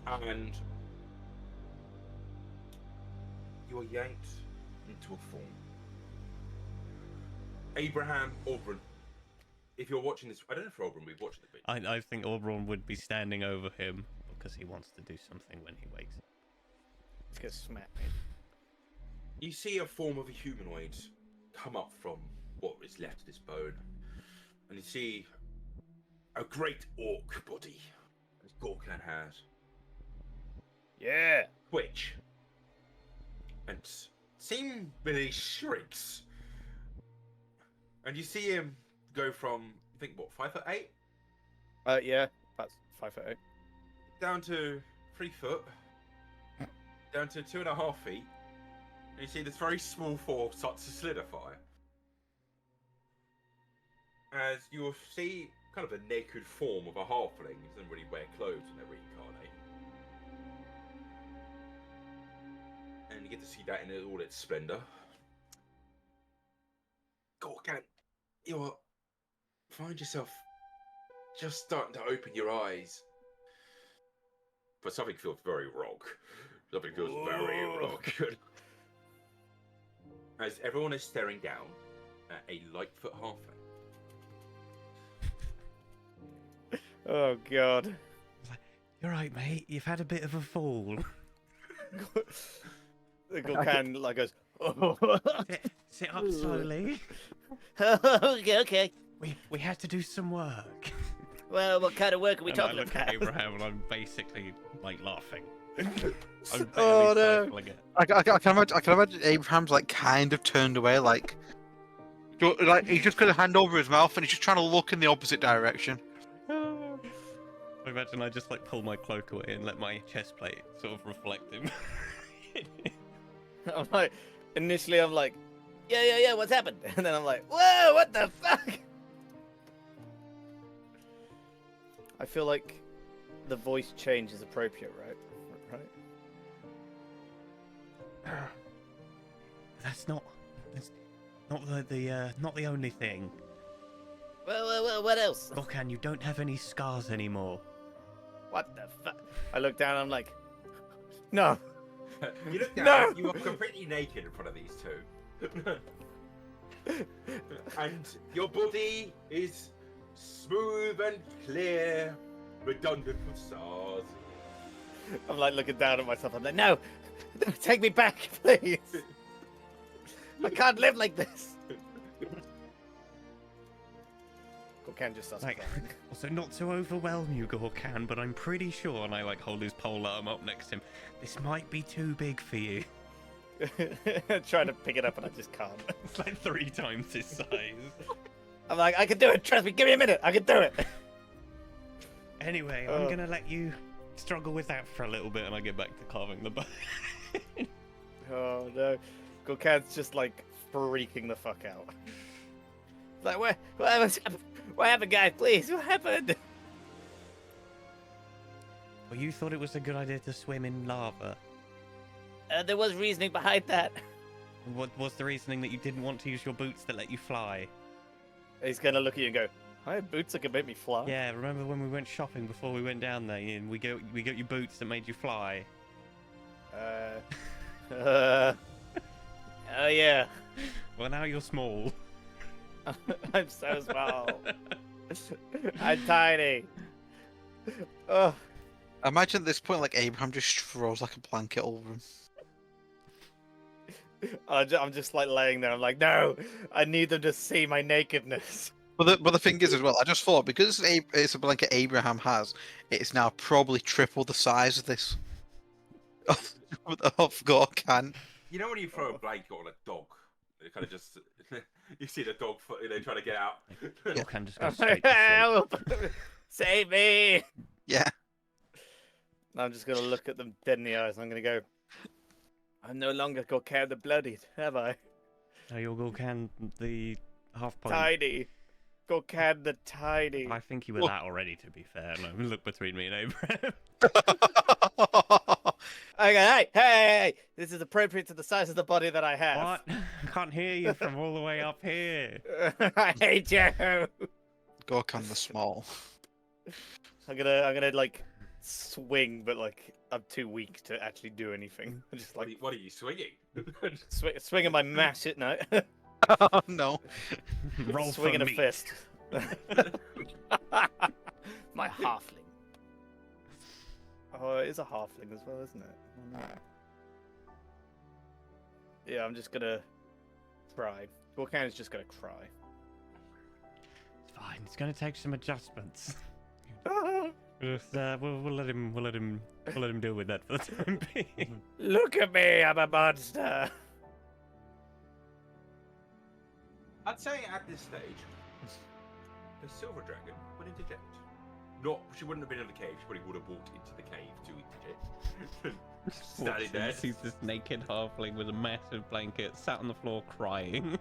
And you are yanked into a form. Abraham, Aubryn, if you're watching this, I don't know if Aubryn we've watched the video. I think Aubryn would be standing over him because he wants to do something when he wakes up. Let's get smacked. You see a form of a humanoid come up from what is left of this bone, and you see a great orc body, as Gorkan has, Yeah. twitch, and seemingly shrinks. And you see him go from, I think, what, 5'8", Yeah. That's 5'8". down to 3 foot, down to 2.5 feet. And you see this very small form start to solidify. As you'll see kind of a naked form of a halfling who doesn't really wear clothes when they reincarnate. And you get to see that in all its splendor. Gorkan, you find yourself just starting to open your eyes. But something feels very wrong. Something feels very wrong. As everyone is staring down at a Lightfoot halfling. Oh god. You're right, mate. You've had a bit of a fall. The Gorkan like goes, oh. Sit up slowly. Okay. We had to do some work. Well, what kind of work are we And I talking look about? at Abraham and I'm basically like laughing. I'm Oh, barely no. stifling it. I can imagine Abraham's like kind of turned away, like he's just got a hand over his mouth and he's just trying to look in the opposite direction. I imagine I just like pull my cloak away and let my chest plate sort of reflect him. I'm like, initially I'm like, yeah, what's happened? And then I'm like, whoa, what the fuck? I feel like the voice change is appropriate, right? That's not the only thing. Well, what else? Gorkan, you don't have any scars anymore. What the fuck? I look down and I'm like, no. You look down, No! you are completely naked in front of these two. And your body is smooth and clear, redundant with stars. I'm like looking down at myself. I'm like, no, take me back, please. I can't live like this. Gorkan just starts Like, crying. also not to overwhelm you, Gorkan, but I'm pretty sure, and I like hold his pole arm up next to him. This might be too big for you. Trying to pick it up and I just can't. It's like 3 times his size. I'm like, I can do it. Trust me. Give me a minute. I can do it. Anyway, I'm gonna let you struggle with that for a little bit, and I get back to carving the bone. Oh no, Gorkan's just like freaking the fuck out. Like, what happened? What happened, guys? Please, what happened? Well, you thought it was a good idea to swim in lava. There was reasoning behind that. What was the reasoning that you didn't want to use your boots that let you fly? He's gonna look at you and go, I have boots that can make me fly. Yeah, remember when we went shopping before we went down there, and we got you boots that made you fly? Oh yeah. Well, now you're small. I'm so small. I'm tiny. Oh, Imagine at this point, like Abraham just throws like a blanket over him. I'm just like laying there. I'm like, no, I need them to see my nakedness. But the thing is as well, I just thought because it's a blanket Abraham has, it's now probably triple the size of this of Gorkan. You know when you throw a blanket on a dog, it kind of just you see the dog, trying to get out. Gorkan just I'm goes like, straight to sleep. help! Save me! Yeah. I'm just gonna look at them dead in the eyes. I'm gonna go. I'm no longer Gorkan the Bloodied, have I? Oh, you're Gorkan the half pint. Tiny. Gorkan the Tiny. I think you were that already, to be fair. No, look between me and Abraham. Okay, hey! This is appropriate to the size of the body that I have. What? I can't hear you from all the way up here. I hate you. Gorkan the Small. I'm gonna like swing, but like I'm too weak to actually do anything. I'm just like What are you swinging? swinging my massive no, Oh no. Roll swinging for a meat. fist. My halfling. Oh, it is a halfling as well, isn't it? Oh, no. Yeah, I'm just gonna cry. Gorkan is just gonna cry. It's fine. It's going to take some adjustments. Just, we'll let him deal with that for the time being. Look at me, I'm a monster. I'd say at this stage, the silver dragon would interject. Not, she wouldn't have been in the cave. She probably would have walked into the cave to interject. Standing there. Sees this naked halfling with a massive blanket, sat on the floor crying.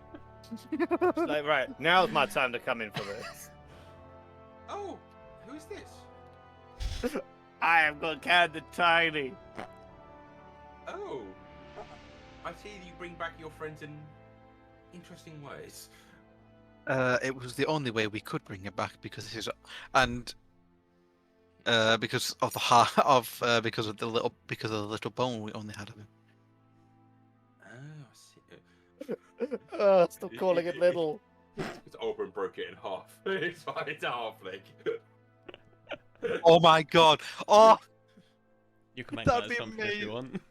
It's like, right, now's my time to come in for this. Oh, who is this? I am Gorkan the Tiny. Oh, I see you bring back your friends in interesting ways. It was the only way we could bring it back because his and because of the because of the little bone we only had of him. Oh, I see. Oh, stop calling it little. It's open, broke it in half. It's fine, it's a halfling. Oh my god! Oh, You can make That'd that be assumption if you want.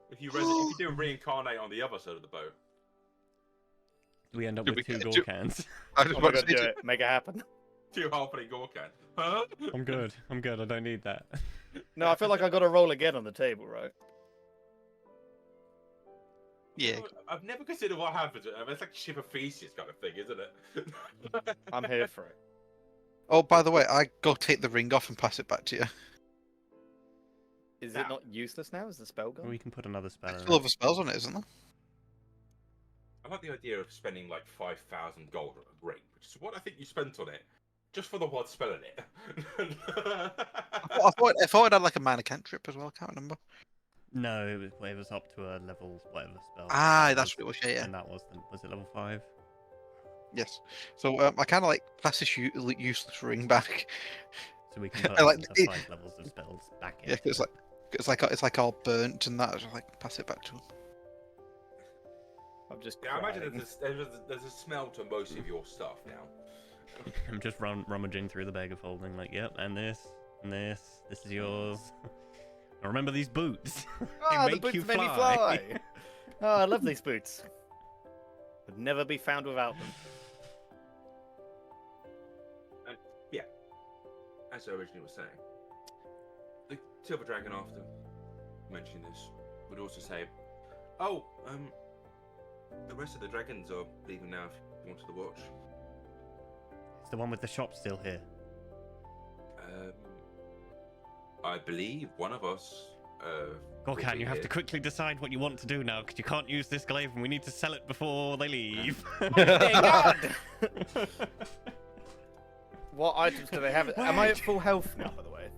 If you do reincarnate on the other side of the boat, We end up Did with we two get- Gorkans. I just Oh my want to god, say do to- it. Make it happen. 2 halfling Gorkan. Huh? I'm good. I don't need that. No, I feel like I got to roll again on the table, right? Yeah. I've never considered what happens. I mean, it's like ship of Theseus kind of thing, isn't it? I'm here for it. Oh, by the way, I go take the ring off and pass it back to you. Is Now- it not useless now? Is the spell gone? We can put another spell in. There's still other spells on it, isn't there? I like the idea of spending like 5,000 gold on a ring, which is what I think you spent on it, just for the one spell in it. I thought it had like a minor cantrip as well. I can't remember. No, it was up to a level whatever spell. Ah, that that's what it was. Yeah. And that was it level 5? Yes. So I kind of like pass this useless ring back. So we can put I like up it- to 5 levels of spells back in. Yeah, 'cause it's like all burnt and that. I just like pass it back to him. I'm just Yeah, I imagine crying. there's a smell to most of your stuff now. I'm just rummaging through the bag of holding, like, yep, and this is yours. Now remember these boots. They Oh, the make boots you made me fly. Oh, I love these boots. Would never be found without them. As I originally was saying, the silver dragon, after mentioning this, would also say, "Oh, the rest of the dragons are leaving now. If you wanted to watch, It's the one with the shop still here. I believe one of us." Gorkan, you have to here. quickly decide what you want to do now, because you can't use this glaive, and we need to sell it before they leave. Thank God! What items do they have? Am I at full health now, by the way?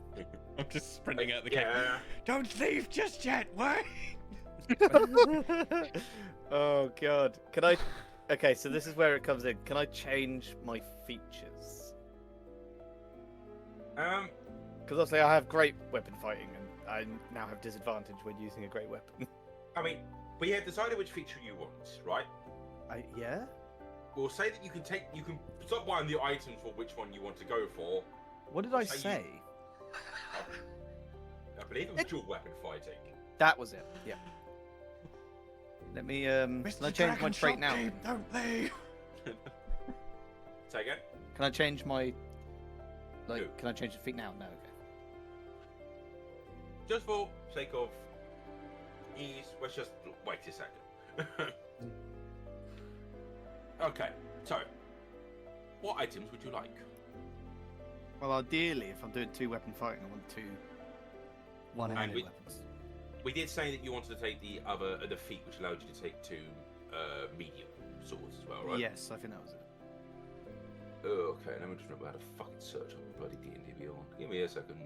I'm just sprinting out the cave. Yeah. Don't leave just yet, wait! Oh god. Can I... Okay, so this is where it comes in. Can I change my features? Because obviously I have great weapon fighting, and I now have disadvantage when using a great weapon. I mean, we have decided which feature you want, right? Yeah? We'll say that you can stop buying the items for which one you want to go for. What did I So you- say? I believe it was dual weapon fighting. That was it, yeah. Let me, can I change my trait now? Don't leave! Say again? Can I change my... Like, Who? can I change the feet now? No, okay. Just for sake of ease, let's just wait a second. Okay, so what items would you like? Well, ideally, if I'm doing 2 weapon fighting, I want 2 one-handed we- weapons. We did say that you wanted to take the feat, which allowed you to take 2 mediums. swords as well, right? Yes, I think that was it. Oh, okay, let me just remember how to fucking search on the bloody D&D Beyond. Give me a second.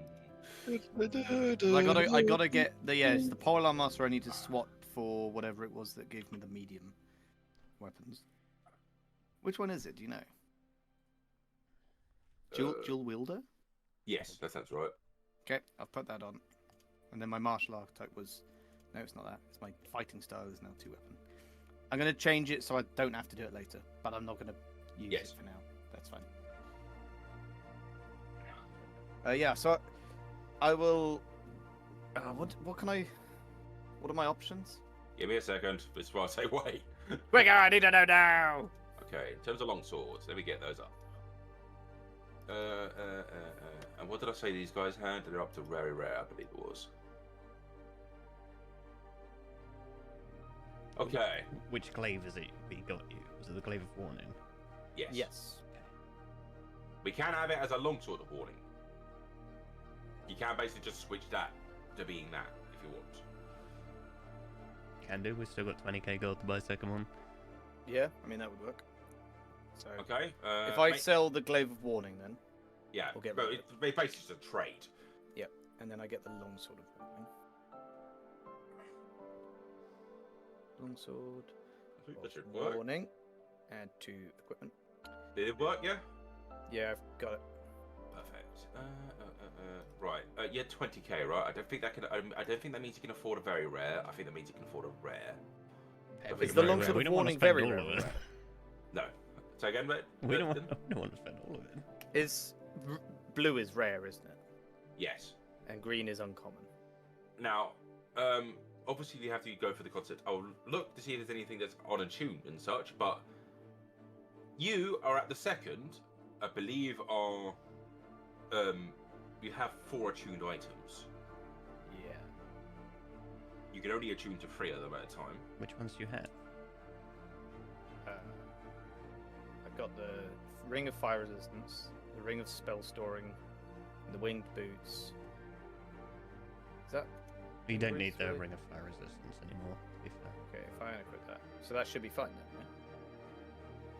I gotta get it's the Polearm Master I need to swap for whatever it was that gave me the medium weapons. Which one is it? Do you know? Dual wielder? Yes, that sounds right. Okay, I've put that on. And then my martial archetype was... No, it's not that. It's my fighting style is now 2-weapon. I'm going to change it so I don't have to do it later. But I'm not going to use it for now. That's fine. Yeah, so I will... what can I... What are my options? Give me a second. This is why I say wait. Quicker, I need to know now! Okay, in terms of long swords, let me get those up. And what did I say these guys had? They're up to very rare, I believe it was. Okay. Which glaive is it we got you? Was it the glaive of warning? Yes. Yes. We can have it as a longsword of warning. You can basically just switch that to being that if you want. Can do. We've still got 20k gold to buy a second one. Yeah, I mean, that would work. So, Okay. if I sell the glaive of warning, then yeah, we'll get but rid of it's basically just a trade. Yep, and then I get the longsword of warning. Longsword I think that of should work. warning. Add to equipment. Did it work? Yeah. Yeah, I've got it. Perfect. Right. Yeah, 20k. Right. I don't think that can. I don't think that means you can afford a very rare. I think that means you can afford a rare. Is the longsword We of don't want to warning spend very all rare? of it. No. So again, mate. We don't want to spend all of it. Is blue is rare, isn't it? Yes. And green is uncommon. Now, obviously you have to go for the concept. I'll look to see if there's anything that's unattuned and such, but you are at the second, I believe, are you have 4 attuned items. Yeah. You can only attune to 3 of them at a time. Which ones do you have? I've got the ring of fire resistance, the ring of spell storing, and the winged boots. Is that You don't need the Three. ring of fire resistance anymore, to be fair. okay? If I unequip that, so that should be fine then.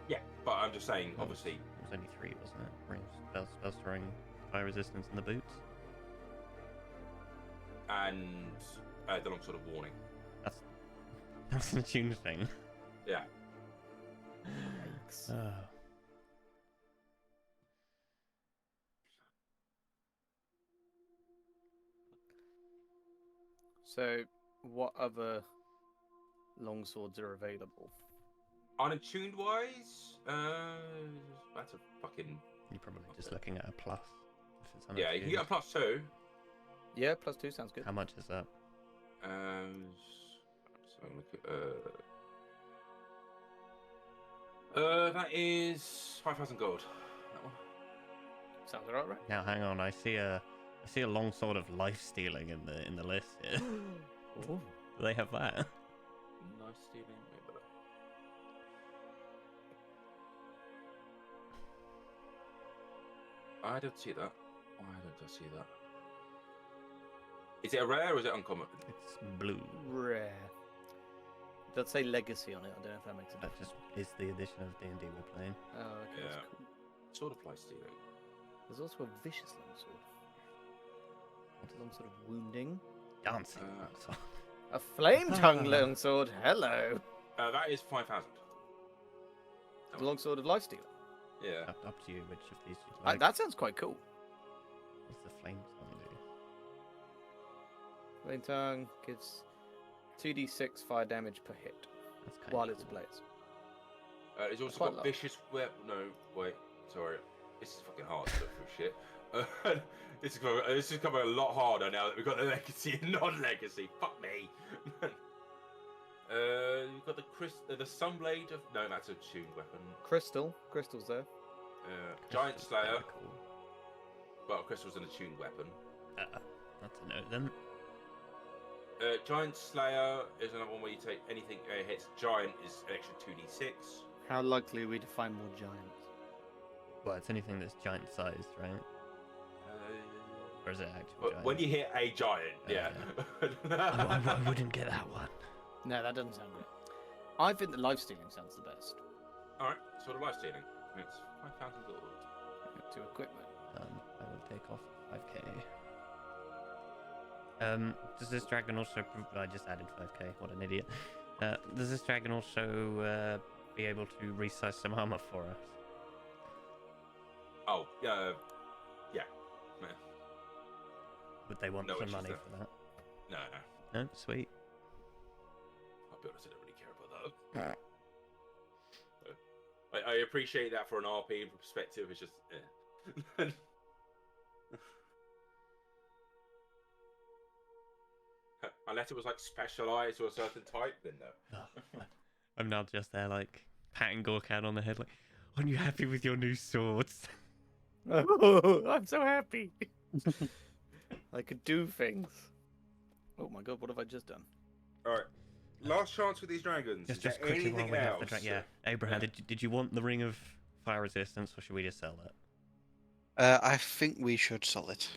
Yeah, but I'm just saying, obviously. It was only 3, wasn't it? Ring of spell storing, fire resistance, and the boots. And the long sort of warning. That's an attuned thing. Yeah. Yikes. Oh. So, what other longswords are available? Unattuned wise, that's a fucking. You're probably just looking at a plus. If it's Yeah, you can get a unattuned. +2. Yeah, +2 sounds good. How much is that? So look at that is 5,000 gold. That one. Sounds about right. Now, hang on. I see a long sword of life stealing in the list here. Ooh. Do they have that? Nice stealing. Wait, but- I don't see that. Why don't I see that? Is it a rare or is it uncommon? It's blue. Rare. Does say legacy on it? I don't know if that makes a That difference. just is the edition of D&D we're playing. Oh, okay, Yeah. that's cool. Sort of life stealing. There's also a vicious longsword. What's a longsword of wounding? Dancing. Uh, A flame tongue longsword. Hello. That is 5,000. The longsword of lifesteal. Yeah. Up to you which of these you'd like. That sounds quite cool. What's the flame tongue do? Flame tongue gives 2d6 fire damage per hit That's kind while of it's ablaze. It's also Quite got low. vicious weapon. No, wait. Sorry. This is fucking hard to look through shit. This is coming a lot harder now that we've got the legacy and non-legacy. Fuck me. You've got the sunblade of no, that's a tuned weapon. Crystal's there. Giant That's Slayer. kinda cool. Well, crystal's an attuned weapon. That's a note then. Giant Slayer is another one where you take anything hits giant is an extra 2d6. How likely are we to find more giants? Well, it's anything that's giant sized, right? Or is it actual But giant? when you hit a giant, yeah. I wouldn't get that one. No, that doesn't sound good. I think that life stealing sounds the best. All right. Sort of life stealing. It's 5,000 gold. To equipment. I will take off 5k. Does this dragon also... I just added 5k, what an idiot. Does this dragon also be able to resize some armor for us? Oh, yeah. Yeah. Would they want No some issues money there. for that? No. No? Sweet. I'll be honest, I don't really care about that. I appreciate that for an RP perspective. It's just, unless it was like specialized to a certain type, then no. I'm now just there, like, patting Gorkat on the head, like, aren't you happy with your new swords? Oh, I'm so happy. I could do things. Oh my god, what have I just done? All right, last chance with these dragons. Just Is there quickly while anything we have else? the yeah. Abraham, Yeah. did you want the ring of fire resistance, or should we just sell that? I think we should sell it.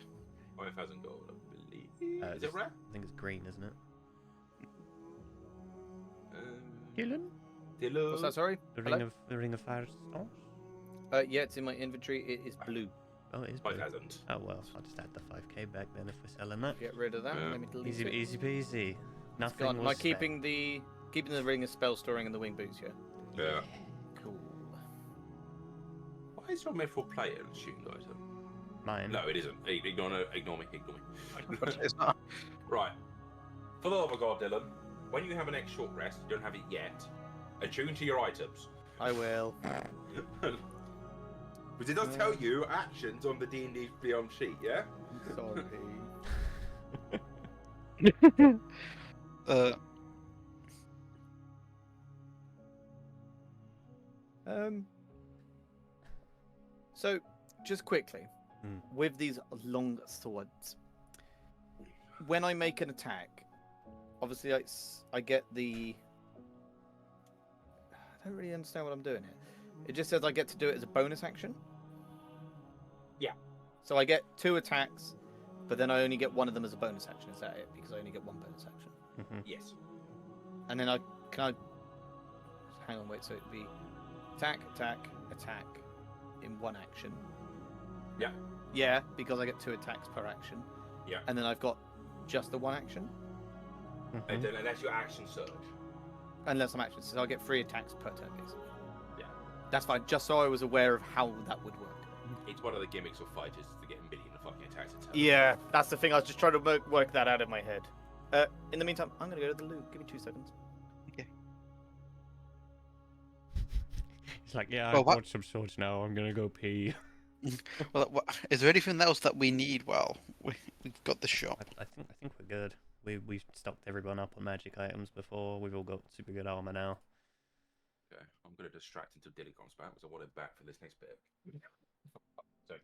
5,000 gold, I believe. Is It's- it rare? I think it's green, isn't it? Dylan. What's that, sorry? The Hello? ring of fire stars? Yeah, it's in my inventory. It is blue. Oh, it is blue. 5,000. Oh well, I'll just add the 5k back then if we're selling that. Get rid of that. Yeah. Let me delete Easy, it. easy peasy. Nothing Gone. Am I was spent. keeping the ring of spell storing and the wing boots? Yeah. Yeah. Cool. Why is your mithril plate a shooting item? Mine. No, it isn't. Ignore me. It's not. Right. For the love of God, Dylan, when you have an X short rest, you don't have it yet. Attune to your items. I will. Because it does tell you actions on the D&D Beyond sheet, yeah? Sorry. Uh, So, just quickly, Hmm. with these long swords, when I make an attack, obviously I get the. I don't really understand what I'm doing here. It just says I get to do it as a bonus action. Yeah. So I get 2 attacks, but then I only get one of them as a bonus action. Is that it? Because I only get 1 bonus action. Yes. And then hang on, wait. So it'd be attack, attack, attack in 1 action. Yeah. Yeah, because I get 2 attacks per action. Yeah. And then I've got just the 1 action, And then unless your action surge. unless I'm action. So I get 3 attacks per turn, basically. Yeah. That's fine. Just so I was aware of how that would work. It's one of the gimmicks of fighters to get a million fucking attacks a turn. Yeah, that's the thing. I was just trying to work that out in my head. In the meantime, I'm gonna go to the loo. Give me 2 seconds. It's like, yeah, Well, I've what- bought some swords now. I'm gonna go pee. well, is there anything else that we need? Well, we've got the shop. I think we're good. We've stocked everyone up on magic items before. We've all got super good armor now. Okay, I'm going to distract until Dylan comes back because I want it back for this next bit. So,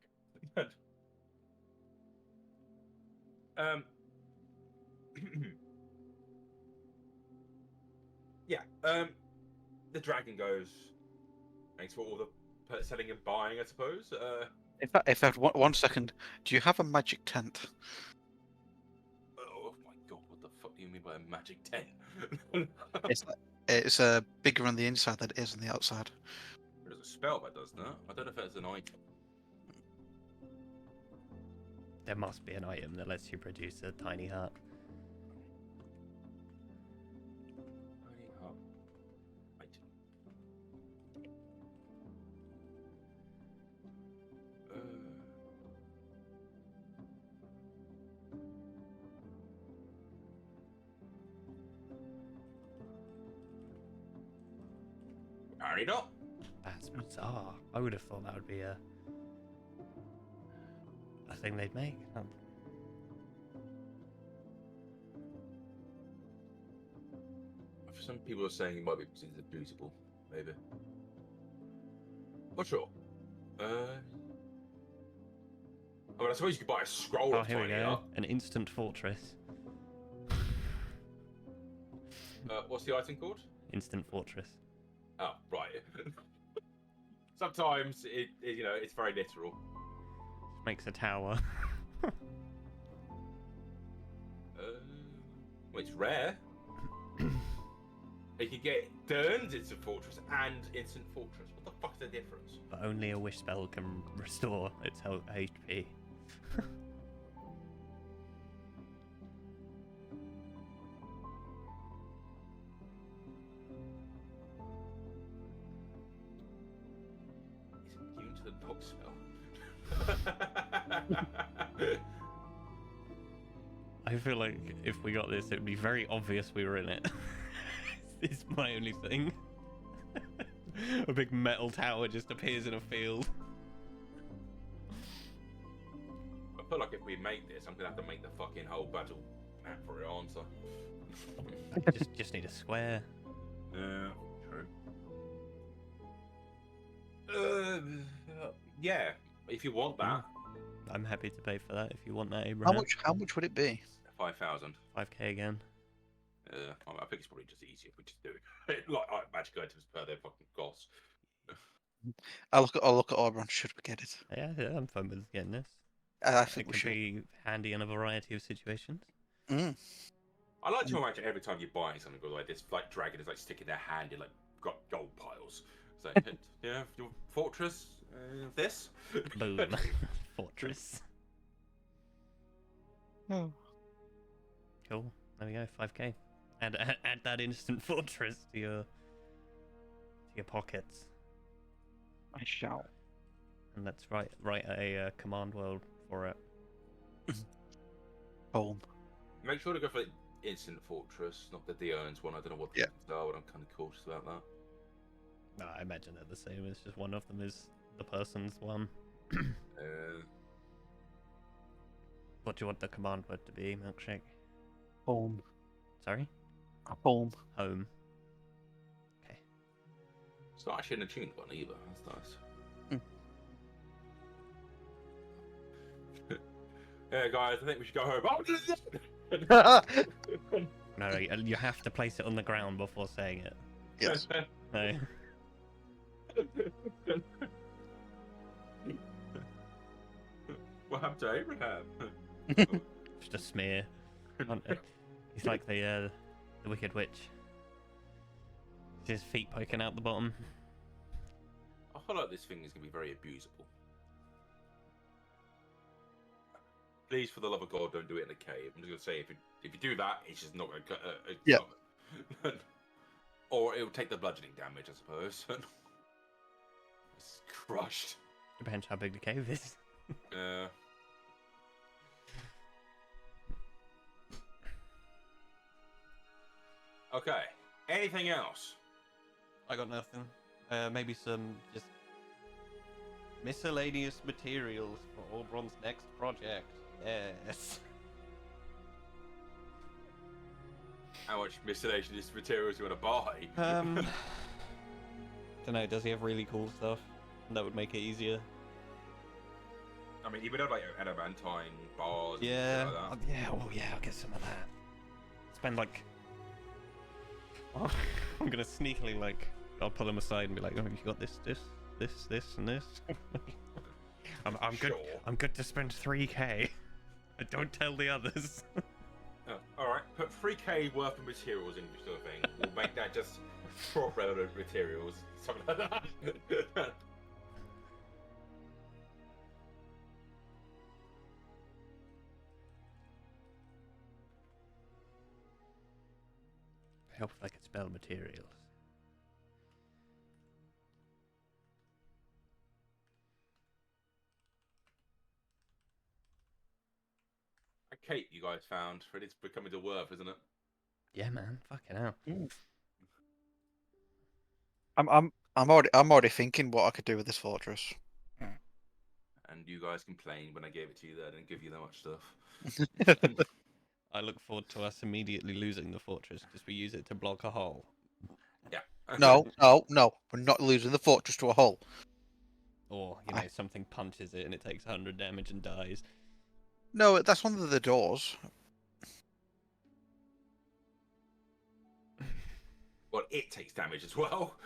yeah, the dragon goes. Thanks for all the selling and buying, I suppose. If I have one second, do you have a magic tent? Oh my god, what the fuck do you mean by a magic 10? It's bigger on the inside than it is on the outside. There's a spell that does that. I don't know if it's an item. There must be an item that lets you produce a tiny heart. Item. Apparently not. That's bizarre. I would have thought that would be a thing they'd make. Some people are saying it might be because it's abusable, maybe. Not sure. I mean, I suppose you could buy a scroll Oh, of here we tiny go. art. An instant fortress. What's the item called? Instant fortress. Oh, right. Sometimes it's very literal. Makes a tower. Well, it's rare. You can get Dern's Instant Fortress and Instant Fortress. What the fuck's the difference? But only a wish spell can restore its HP. Is it immune to the knock spell? I feel like if we got this, it would be very obvious we were in it. It's my only thing. A big metal tower just appears in a field. I feel like if we make this, I'm gonna have to make the fucking whole battle map for it answer. just need a square. Yeah, true. Yeah, if you want that, I'm happy to pay for that if you want that, Abraham. How much would it be? 5,000. 5k again. I think it's probably just easier if we just do it like magic items per their fucking cost. I'll look at Auburn. Should we get it? Yeah, I'm fine with getting this. I It think we could should. be handy in a variety of situations. Mm. I like to imagine every time you buy something like this, like dragon is like sticking their hand in like got gold piles. So yeah, your fortress, this. Boom. Fortress. Oh. Cool. There we go. 5k. And add that instant fortress to your pockets. I shall. And let's write a command world for it. Home. Make sure to go for the instant fortress, not the Deus one. I don't know what the others are, but I'm kind of cautious about that. No, I imagine they're the same. It's just one of them is the person's one. What do you want the command word to be, Milkshake? Home. Sorry? Home. Home. Okay. It's not actually an attuned one either. That's nice. Yeah, guys, I think we should go home. No, you have to place it on the ground before saying it. Yes. No. What happened to Abraham? Just a smear. He's like the Wicked Witch. His feet poking out the bottom. I feel like this thing is going to be very abusable. Please, for the love of God, don't do it in a cave. I'm just going to say, if you do that, it's just not going to... Yeah. Or it'll take the bludgeoning damage, I suppose. It's crushed. Depends how big the cave is. Okay. Anything else? I got nothing. Maybe some just miscellaneous materials for Oberon's next project. Yes. How much miscellaneous materials you want to buy? Don't know. Does he have really cool stuff? That would make it easier. I mean, you would have like adamantine bars. Yeah. And like that. Yeah, oh yeah, I'll get some of that. Spend like... Oh, I'm gonna sneakily I'll pull them aside and be like, oh, you got this, and this. I'm good. Sure. I'm good to spend 3k. Don't tell the others. Oh, alright, put 3k worth of materials in your sort of thing. We'll make that just crop relevant materials. Something like that. Help if I could spell materials. A cape you guys found. It's becoming to worth, isn't it? Yeah, man. Fucking hell. I'm already thinking what I could do with this fortress. And you guys complained when I gave it to you that I didn't give you that much stuff. I look forward to us immediately losing the fortress because we use it to block a hole. Yeah. No. We're not losing the fortress to a hole. Or, something punches it and it takes 100 damage and dies. No, that's one of the doors. Well, it takes damage as well.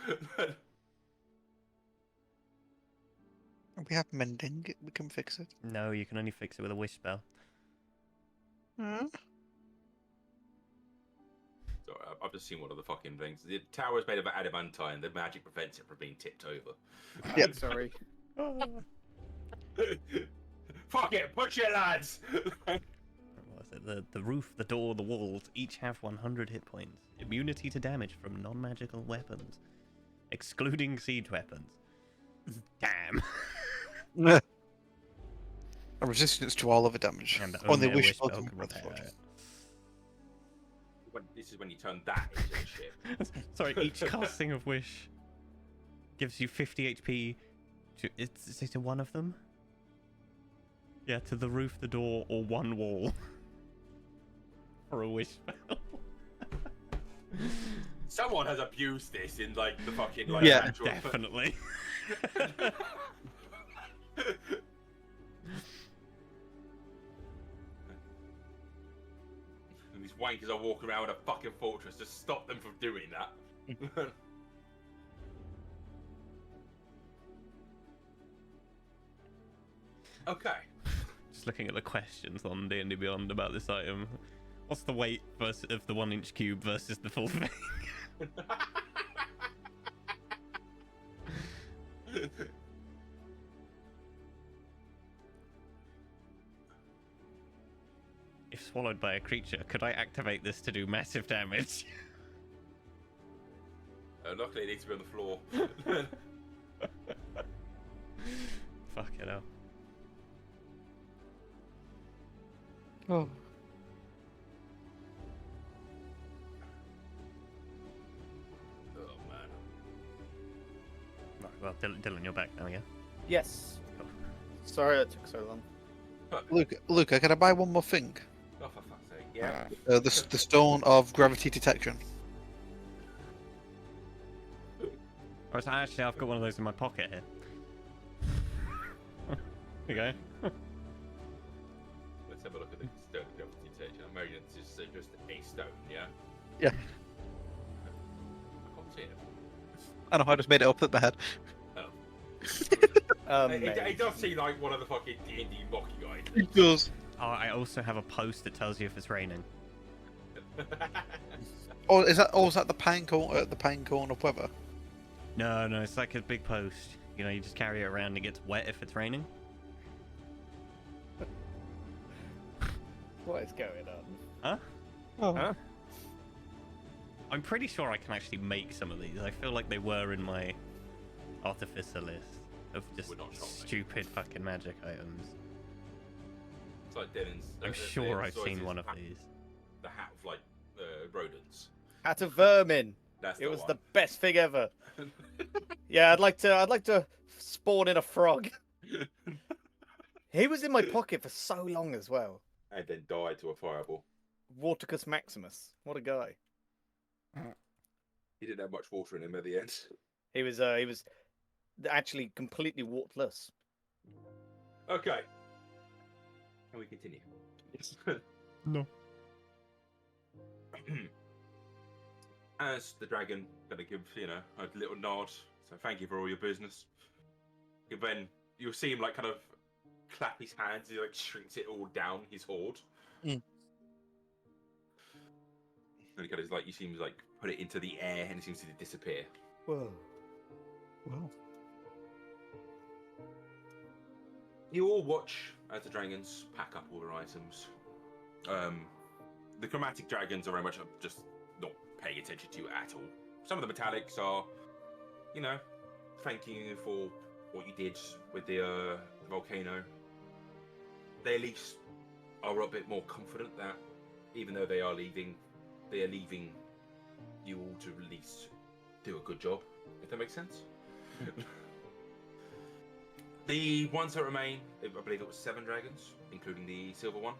We have mending. We can fix it. No, you can only fix it with a wish spell. Hmm? Sorry, I've just seen one of the fucking things. The tower is made of adamantine. The magic prevents it from being tipped over. Yep. Sorry. Fuck it, push it, lads! What was it? The roof, the door, the walls each have 100 hit points. Immunity to damage from non-magical weapons, excluding siege weapons. Damn. A resistance to all other damage. And Only only a wish wish spell spell can can repair the repair fortress. This is when you turn that into a ship. Sorry, each casting of wish gives you 50 HP to is it to one of them? Yeah, to the roof, the door, or one wall. For a wish spell. Someone has abused this in like the fucking Yeah, actual... Definitely. And these wankers are walking around with a fucking fortress to stop them from doing that. Okay. Just looking at the questions on D&D Beyond about this item. What's the weight of the 1-inch cube versus the full thing? If swallowed by a creature, could I activate this to do massive damage? Luckily, it needs to be on the floor. Fuck it up. Oh. Oh man. Right, well, Dylan, you're back now, yeah? Yes. Sorry it took so long. Luca, can I buy one more thing? Oh, for fuck's sake. Yeah. The stone of gravity detection. Or so actually, I've got one of those in my pocket here. Here you go. Let's have a look at the stone gravity detection. I'm imagining it's just a stone, yeah? Yeah. I can't see it. I know, I just made it up in my head. It does seem like one of the fucking D&D mocky guys. It does. Oh, I also have a post that tells you if it's raining. Oh, is that the pine cone? The pine cone of weather? No, it's like a big post. You know, you just carry it around and it gets wet if it's raining. What is going on? Huh? Oh. Huh? I'm pretty sure I can actually make some of these. I feel like they were in my artificer list of just We're not shocked, mate. stupid fucking magic items. It's like Dylan's. I'm sure I've seen one of these. The hat of like rodents. Hat of vermin. That's It was one. the best thing ever. Yeah, I'd like to spawn in a frog. He was in my pocket for so long as well. And then died to a fireball. Watercus Maximus. What a guy. He didn't have much water in him at the end. He was actually completely wartless. Okay. Can we continue? Yes. No. As the dragon gonna give, a little nod. So thank you for all your business. And then you'll see him like kind of clap his hands, he like shrinks it all down, his hoard. Mm. And he kind of like, you see him like put it into the air and it seems to disappear. Whoa. Wow. You all watch as the dragons pack up all their items. The chromatic dragons are very much just not paying attention to you at all. Some of the metallics are, thanking you for what you did with the volcano. They at least are a bit more confident that even though they are leaving you all to at least do a good job, if that makes sense. The ones that remain, I believe it was 7 dragons, including the silver one,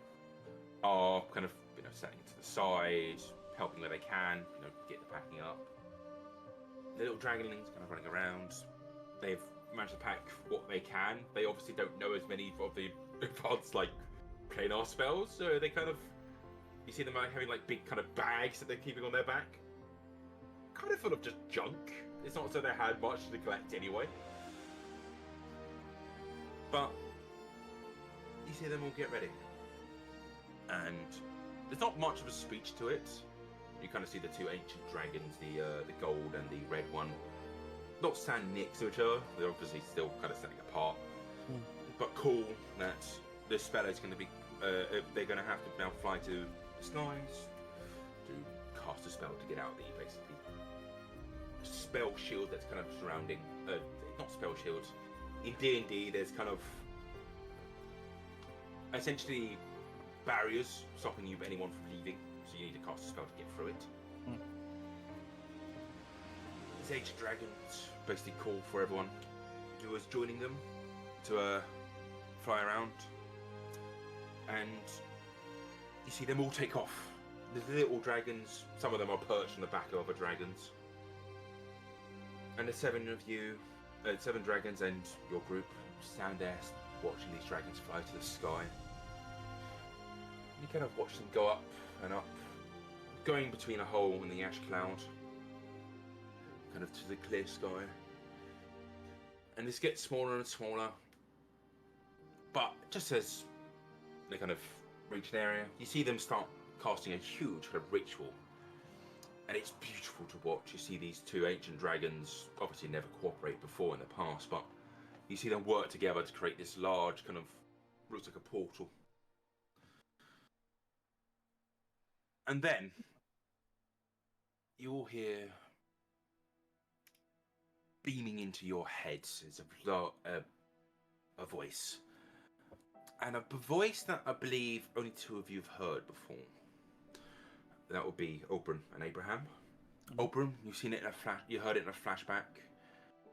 are kind of standing to the side, helping where they can, get the packing up. The little dragonlings kind of running around. They've managed to pack what they can. They obviously don't know as many of the advanced planar spells, so they kind of, you see them having big kind of bags that they're keeping on their back, kind of full of just junk. It's not so they had much to collect anyway. But you see them all get ready, and there's not much of a speech to it. You kind of see the two ancient dragons, the gold and the red one, not standing next to each other. They're obviously still kind of standing apart. But cool that the spell is going to be. They're going to have to now fly to the skies to cast a spell to get out the basically spell shield that's kind of surrounding. Not spell shields. In D&D, there's kind of essentially barriers stopping you anyone from leaving, so you need to cast a spell to get through it. These ancient dragons basically call for everyone who is joining them to fly around, and you see them all take off. The little dragons, some of them are perched on the back of other dragons, and the seven dragons and your group stand there watching these dragons fly to the sky. You kind of watch them go up and up, going between a hole in the ash cloud, kind of to the clear sky. And this gets smaller and smaller, but just as they kind of reach an area, you see them start casting a huge kind of ritual, and it's beautiful to watch. You see these two ancient dragons, obviously never cooperated before in the past, but you see them work together to create this large kind of, looks like a portal. And then you all hear beaming into your heads is a voice. And a voice that I believe only two of you have heard before. That would be Oberon and Abraham. Oberon, you've seen it in a flash. You heard it in a flashback.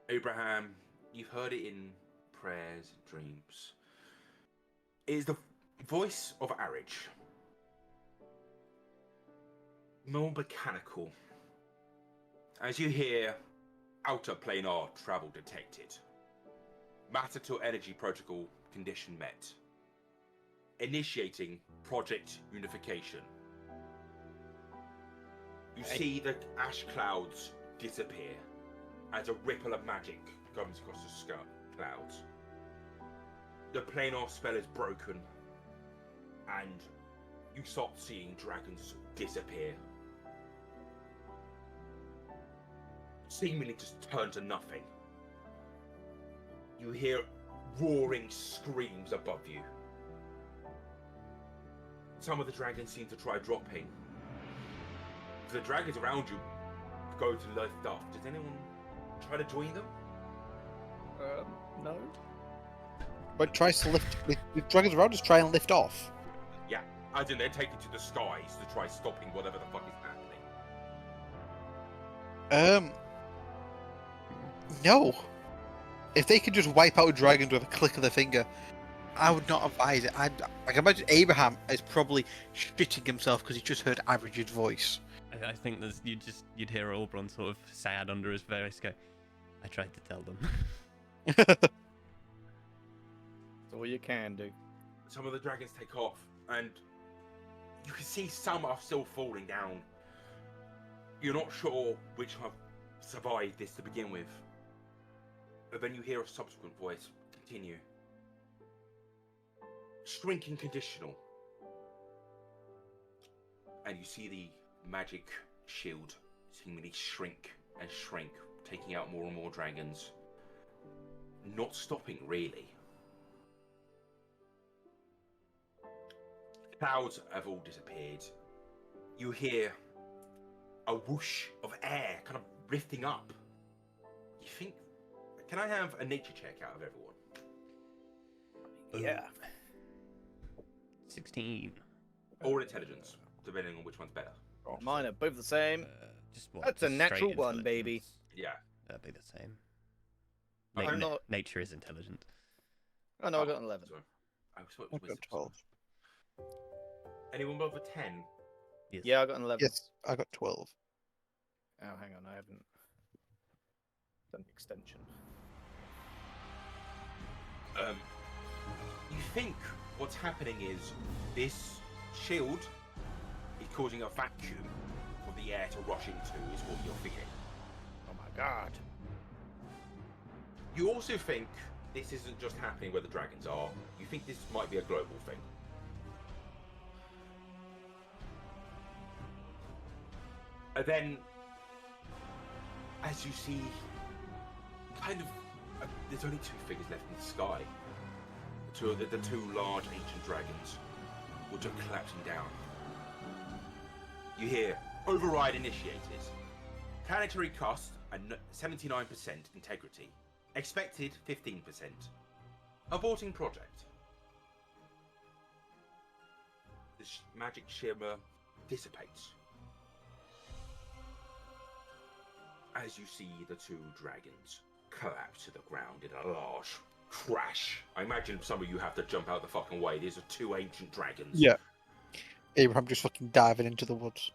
Abraham, you've heard it in prayers and dreams. It is the voice of Arich. More mechanical. As you hear, outer planar travel detected. Matter to energy protocol condition met. Initiating project unification. You see the ash clouds disappear as a ripple of magic comes across the clouds. The planar spell is broken, and you start seeing dragons disappear. Seemingly just turn to nothing. You hear roaring screams above you. Some of the dragons seem to try dropping. The dragons around you go to lift off. Does anyone try to join them? No. But tries to lift. The dragons around us try and lift off. Yeah, as in they're taken to the skies to try stopping whatever the fuck is happening. No. If they could just wipe out dragons with a click of the finger, I would not advise it. I can imagine Abraham is probably shitting himself because he just heard Average's voice. I think you'd hear Oberon sort of sad under his voice go, I tried to tell them. That's all you can do. Some of the dragons take off, and you can see some are still falling down. You're not sure which have survived this to begin with. But then you hear a subsequent voice continue. Shrinking conditional. And you see the magic shield seemingly shrink and shrink, taking out more and more dragons. Not stopping, really. Clouds have all disappeared. You hear a whoosh of air kind of lifting up. You think, can I have a nature check out of everyone? Yeah. 16. Or intelligence, depending on which one's better. Mine are both the same. Just what? That's a just natural straight one, baby. intelligence? Yeah. That'd be the same. I'm not- Nature is intelligent. Oh no, I got an 11. Sorry. I was I've got 12. Anyone above a 10? Yes. Yeah, I got an 11. Yes, I got 12. Oh, hang on, I haven't done the extension. You think what's happening is this shield is causing a vacuum for the air to rush into, is what you're thinking. Oh my god. You also think this isn't just happening where the dragons are. You think this might be a global thing. And then, as you see, there's only two figures left in the sky. The two large ancient dragons, which are collapsing down. You hear, override initiated. Planetary cost, 79% integrity. Expected, 15%. Aborting project. The magic shimmer dissipates. As you see the two dragons collapse to the ground in a large crash. I imagine some of you have to jump out the fucking way. These are two ancient dragons. Yeah. Abraham just fucking diving into the woods.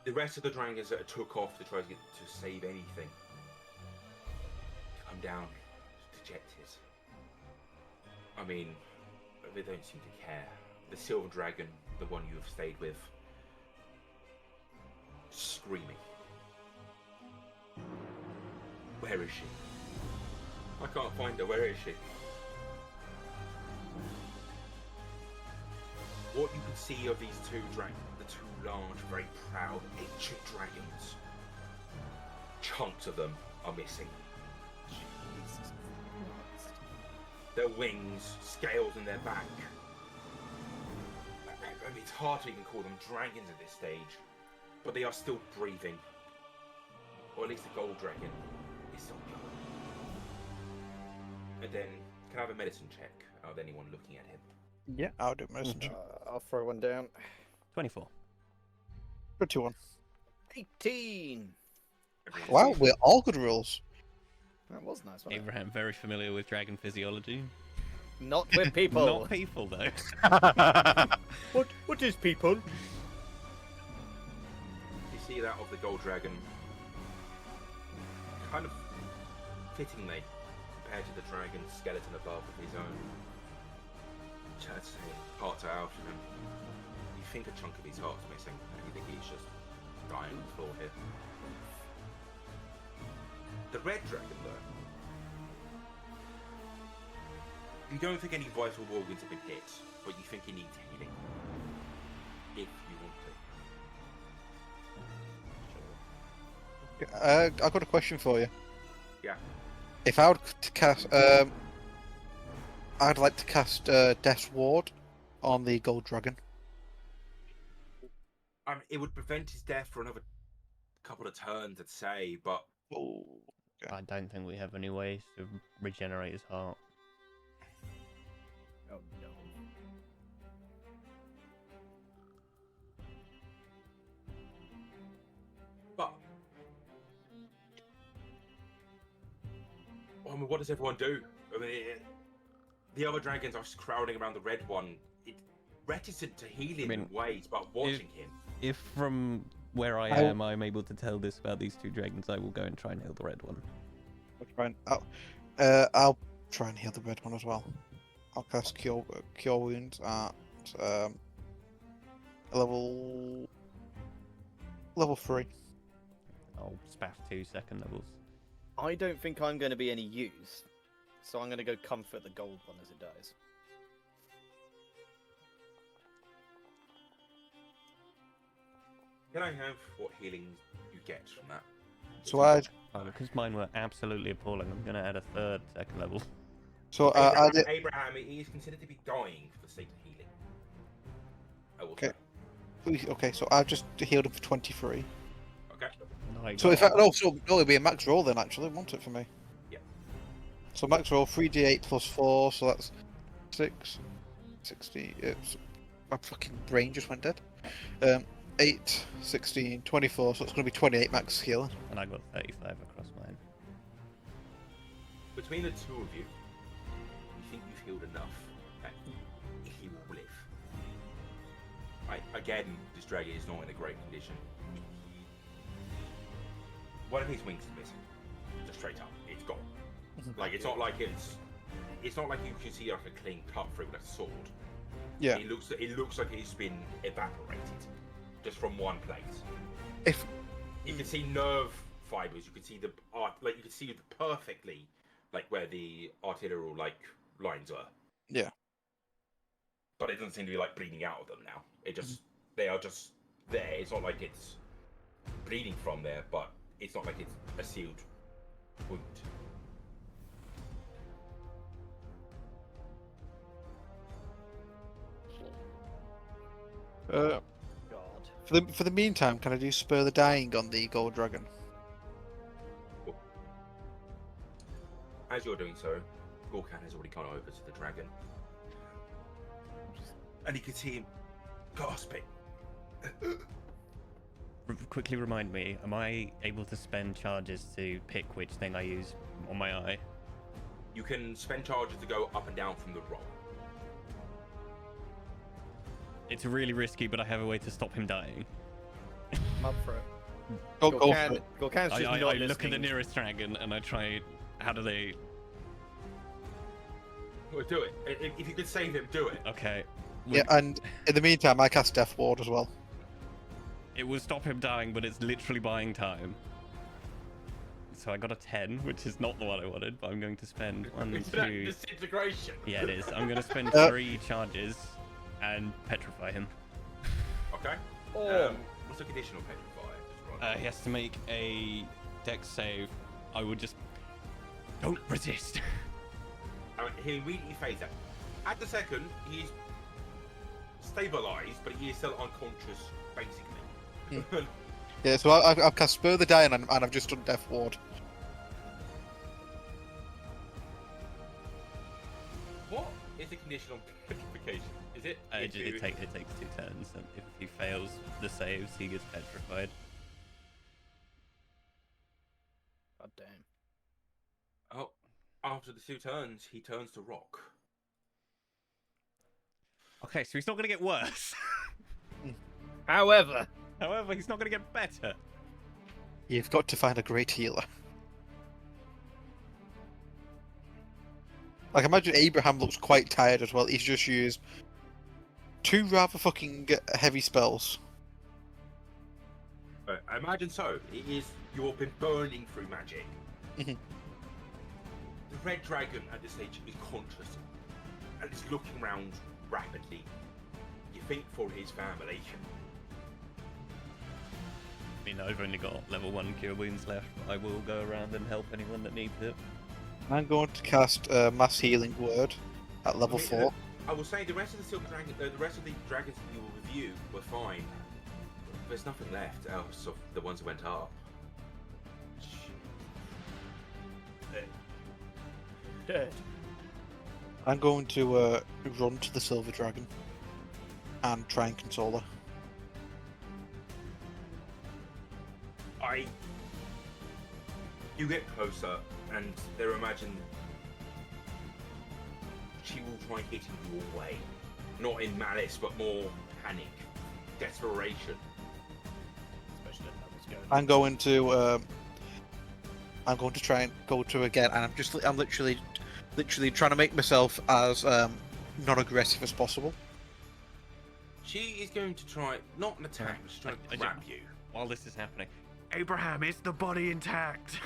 The rest of the dragons that took off to try to save anything come down dejected. I mean, they don't seem to care. The silver dragon, the one you have stayed with, screaming. Where is she? I can't find her. Where is she? What you can see of these two dragons, the two large, very proud, ancient dragons, chunks of them are missing. Jesus Christ. Their wings, scales in their back. I mean, it's hard to even call them dragons at this stage, but they are still breathing. Or at least the gold dragon is still going. And then, can I have a medicine check of anyone looking at him? Yeah, I'll do medicine check. I'll throw one down. 24. 21. 18. Everyone's Wow, safe? we're all good rolls. That was nice, wasn't it? Abraham, very familiar with dragon physiology. Not with people. Not people, though. What is people? You see that of the gold dragon, kind of fittingly compared to the dragon's skeleton above with his own parts out, and you think a chunk of his heart's missing, and you think he's just dying on the floor here. The red dragon, though, you don't think any vital organs have been hit, but you think he needs healing. If you want to. I've got a question for you. Yeah. If I were to cast, I'd like to cast Death's Ward on the gold dragon. It would prevent his death for another couple of turns, I'd say, but Oh. I don't think we have any ways to regenerate his heart. Oh no. I mean, what does everyone do? I mean, the other dragons are crowding around the red one, reticent to heal him in ways, but watching him. If from where I am, I'm able to tell this about these two dragons, I will go and try and heal the red one. I'll try and heal the red one as well. I'll cast Cure Wounds at level 3. I'll spaff 2 second levels. I don't think I'm going to be any use, so I'm going to go comfort the gold one as it dies. Can I have what healing you get from that? So I'd Because mine were absolutely appalling, I'm going to add a third second level. so I did. Abraham, he is considered to be dying for the sake of healing. I will Okay. say. Okay, so I've just healed him for 23. Okay. So if it'll be a max roll then actually, won't it for me? Yeah. So max roll 3d8 plus 4, so that's 6, 60. My fucking brain just went dead. 8, 16, 24. So it's going to be 28 max healing. And I got 35 across mine. Between the two of you, you think you've healed enough that he will live. Again, this dragon is not in a great condition. One of his wings is missing. Just straight up, it's gone. Like it's not like you can see like a clean cut through with a sword. Yeah. It looks like it's been evaporated just from one place. If You can see nerve fibers. You can see you can see perfectly like where the arterial lines are. Yeah. But it doesn't seem to be like bleeding out of them now. They are just there. It's not like it's bleeding from there, but it's not like it's a sealed wound. God. For the meantime, can I do Spur the Dying on the Gold Dragon? As you're doing so, Gorkan has already gone over to the dragon. And you can see him gasping. Quickly remind me, am I able to spend charges to pick which thing I use on my eye? You can spend charges to go up and down from the rock. It's really risky, but I have a way to stop him dying. I'm up for it. Go for it. Gorkan's just I not look at the listening. nearest dragon and I try. How do they? Well, do it. If you could save him, do it. Okay. Yeah, and in the meantime, I cast Death Ward as well. It will stop him dying, but it's literally buying time. So I got a 10, which is not the one I wanted, but I'm going to spend one, Is that two. disintegration? Yeah, it is. I'm going to spend 3 charges and petrify him. Okay. Oh. What's the conditional petrify? He has to make a dex save. I would just. Don't resist. He immediately fades out. At the second, he's stabilized, but he is still unconscious, basically. Yeah, so I've cast Spur the Dying and I've just done Death Ward. What is the conditional petrification? Is it? It takes 2 turns, and if he fails the saves, he gets petrified. God damn. Oh, after the 2 turns, he turns to rock. Okay, so he's not going to get worse. However, He's not going to get better. You've got to find a great healer. Like, imagine Abraham looks quite tired as well. He's just used 2 rather fucking heavy spells. I imagine so. It is, you've been burning through magic. Mhm. The red dragon at this stage is conscious and is looking around rapidly. You think for his family. I mean, I've only got level 1 cure wounds left, but I will go around and help anyone that needs it. I'm going to cast Mass Healing Word at level 4. I will say the rest of the silver dragon, the rest of the dragons that you will review were fine. There's nothing left else of the ones that went up. dead. I'm going to run to the Silver Dragon and try and console her. You get closer, and there imagine she will try hitting you away. Not in malice, but more panic, desperation. Especially if that was going. I'm going to try and go to her again, and I'm literally trying to make myself as non-aggressive as possible. She is going to try, not an attack, she's trying to grab you. While this is happening, Abraham, is the body intact?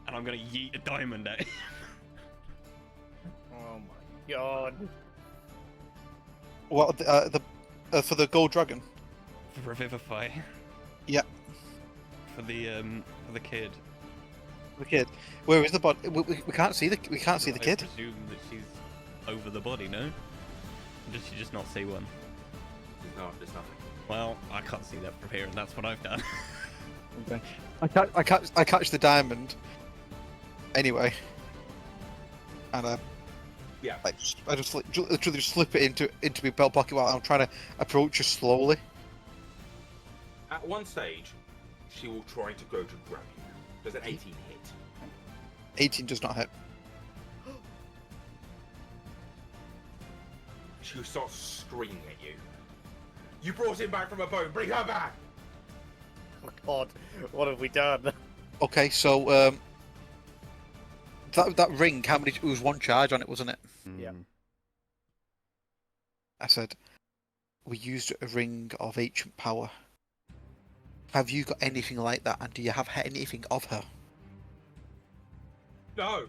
And I'm going to yeet a diamond at him. Oh my god. What for the Gold Dragon? For Revivify. Yeah. For the kid. The kid. Where is the body? We can't see the kid. I presume that she's over the body, no? Or does she just not see one? There's nothing. Well, I can't see that from here, and that's what I've done. Okay. I catch the diamond. Anyway. And Yeah. I just literally just slip it into my belt pocket while I'm trying to approach her slowly. At one stage, she will try to go to grab you. Does an 18 hit? 18 does not hit. She will start screaming at you. You brought him back from a bone. Bring her back. Oh god, what have we done? Okay, so that ring, how many? It was 1 charge on it, wasn't it? Yeah. I said we used a ring of ancient power. Have you got anything like that, and do you have anything of her? No.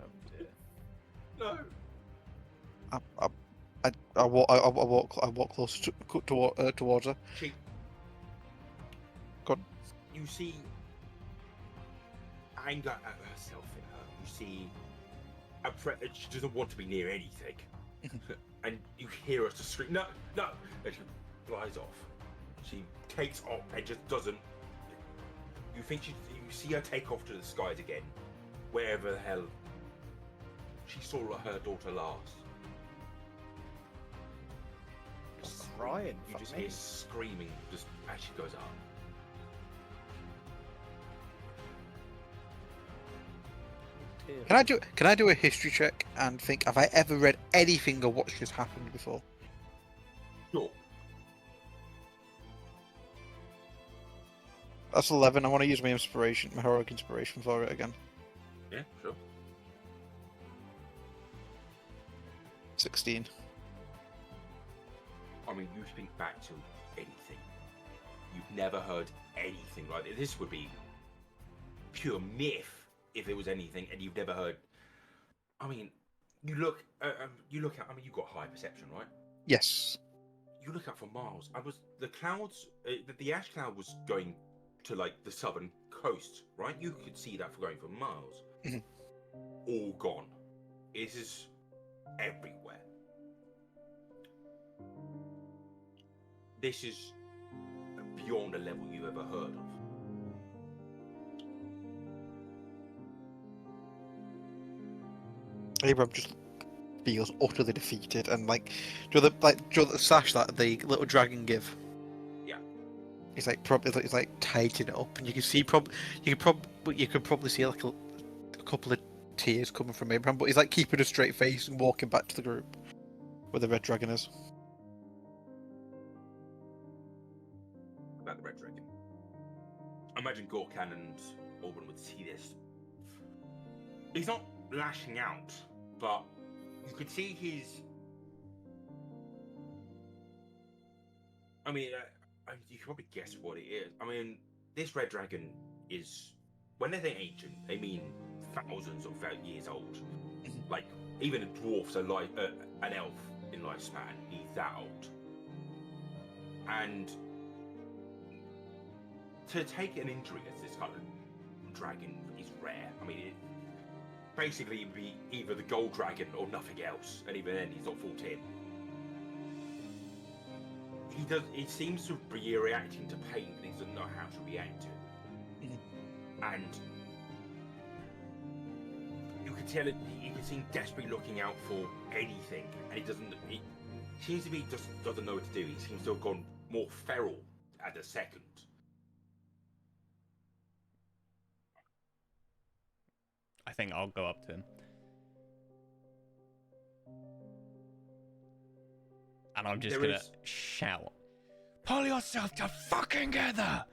Oh dear. No. I walk closer towards her. She. Go on. You see anger at herself in her. You see she doesn't want to be near anything. And you hear her just scream, no, no! And she flies off. She takes off and just doesn't. You see her take off to the skies again, wherever the hell she saw her daughter last. Crying. You just hear screaming just as she goes up. Can I do a history check and think, have I ever read anything or watched this happen before? Sure. That's 11. I want to use my inspiration, my heroic inspiration for it again. Yeah, sure. 16. I mean, you think back to anything. You've never heard anything like this. This would be pure myth if there was anything, and you've never heard. I mean, you look out. I mean, you've got high perception, right? Yes. You look out for miles. The clouds. The ash cloud was going to like the southern coast, right? You could see that for going for miles. Mhm. All gone. It is everywhere. This is beyond a level you've ever heard of. Abraham just feels utterly defeated and do you know the sash that the little dragon give? Yeah. He's like tightening it up, and you can see you could probably see like a couple of tears coming from Abraham, but he's like keeping a straight face and walking back to the group where the red dragon is. About the red dragon. I imagine Gorkan and Auburn would see this. He's not lashing out, but you could see his. I mean, you can probably guess what it is. I mean, this red dragon is, when they say ancient, they mean thousands of years old. Like, even a dwarf's an elf in lifespan. He's that old. And to take an injury as this kind of dragon is rare. I mean, basically it'd be either the gold dragon or nothing else, and even then he's not full 10. He seems to be reacting to pain, but he doesn't know how to react to it. And you can tell you can see him desperately looking out for anything, and he seems to be just doesn't know what to do. He seems to have gone more feral at the second. I think I'll go up to him. And I'm just gonna shout, pull yourself together!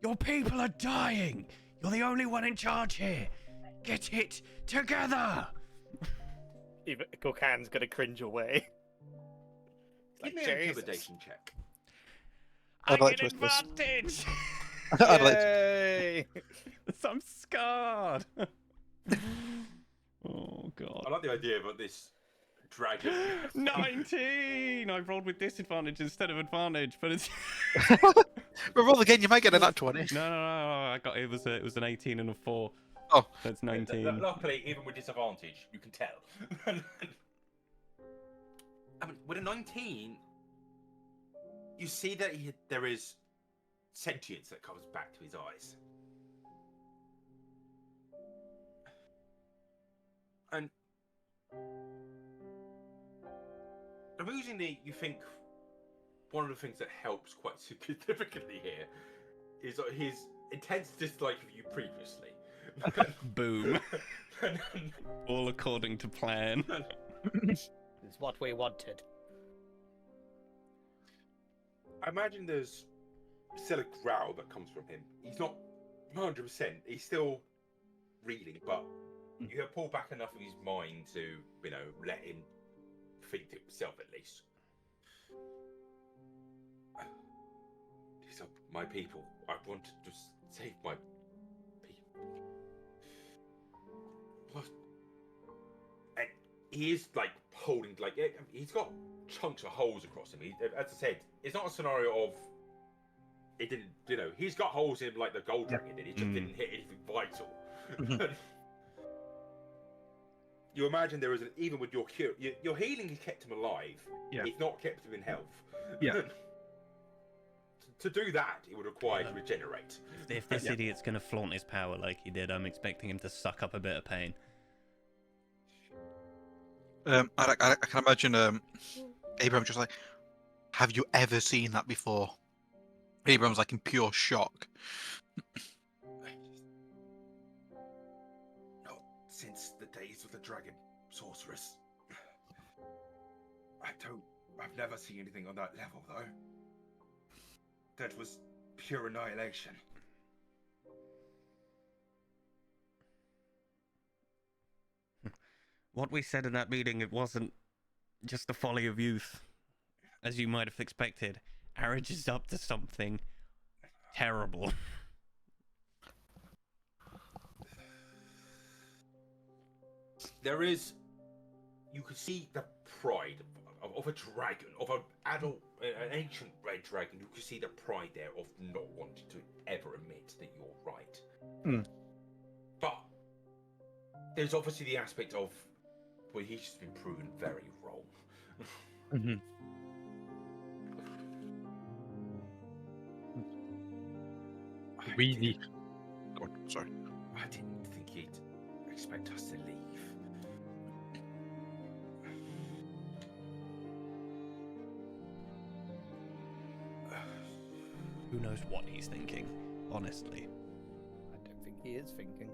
Your people are dying! You're the only one in charge here! Get it together! Even Gorkan's gonna cringe away. Give me an intimidation check. I'd I like get to assist. advantage! I'd like to... Yay! I'm scarred! Oh god. I like the idea about this dragon. 19! I rolled with disadvantage instead of advantage, but it's But roll again, you might get a nat 20. no. I got it was an 18 and a 4. Oh. That's 19. Luckily, even with disadvantage, you can tell. I mean, with a 19, you see that there is sentience that comes back to his eyes. And amusingly, you think one of the things that helps quite significantly here is his intense dislike of you previously. Boom. All according to plan. It's what we wanted. I imagine there's still a growl that comes from him. He's not 100%. He's still reading, but you have pulled back enough of his mind to, let him think to himself at least. These are my people. I want to just save my people. What? And he is holding he's got chunks of holes across him. As I said, it's not a scenario of it didn't. He's got holes in him like the gold dragon did. It just didn't hit anything vital. Mhm. You imagine there is even with your cure, your healing has kept him alive. Yeah. It's not kept him in health. Yeah. To do that, it would require to regenerate. If this idiot's gonna flaunt his power like he did, I'm expecting him to suck up a bit of pain. I can imagine Abraham just like, have you ever seen that before? Abraham's like in pure shock. Not since the days of the dragon sorceress. I've never seen anything on that level, though. That was pure annihilation. What we said in that meeting, it wasn't just the folly of youth, as you might have expected. Arage is up to something terrible. There is, you can see the pride of a dragon, of an adult, an ancient red dragon. You can see the pride there of not wanting to ever admit that you're right. Mm. But there's obviously the aspect of, well, he's just been proven very wrong. Mm-hmm. Really? God, sorry. I didn't think he'd expect us to leave. Who knows what he's thinking, honestly. I don't think he is thinking.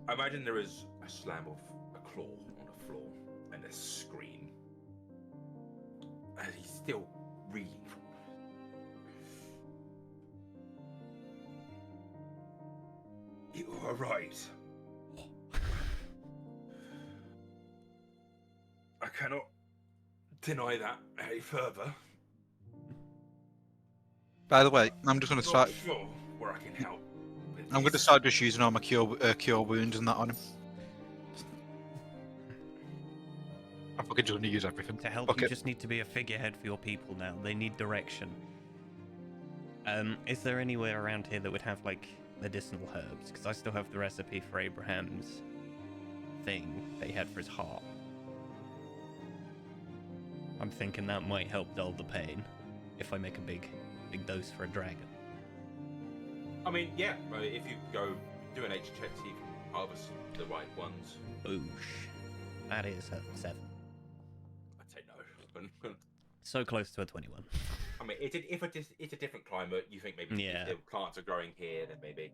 I imagine there is a slam of a claw on the floor and a scream. And he's still reeling from it. You are right. I cannot deny that any further. By the way, I'm just going to start. Not sure where I can help. I'm going to start just using all my cure wounds and that on him. I'm fucking just going to use everything. To help, Okay. you just need to be a figurehead for your people now. They need direction. Is there anywhere around here that would have, like, medicinal herbs? Because I still have the recipe for Abraham's thing that he had for his heart. I'm thinking that might help dull the pain if I make a big dose for a dragon. I mean, yeah, if you go do an nature check, see if you can harvest the right ones. Boosh. That is a 7. I'd say no. So close to a 21. I mean, if it's a different climate, you think maybe Yeah. if the plants are growing here, then maybe,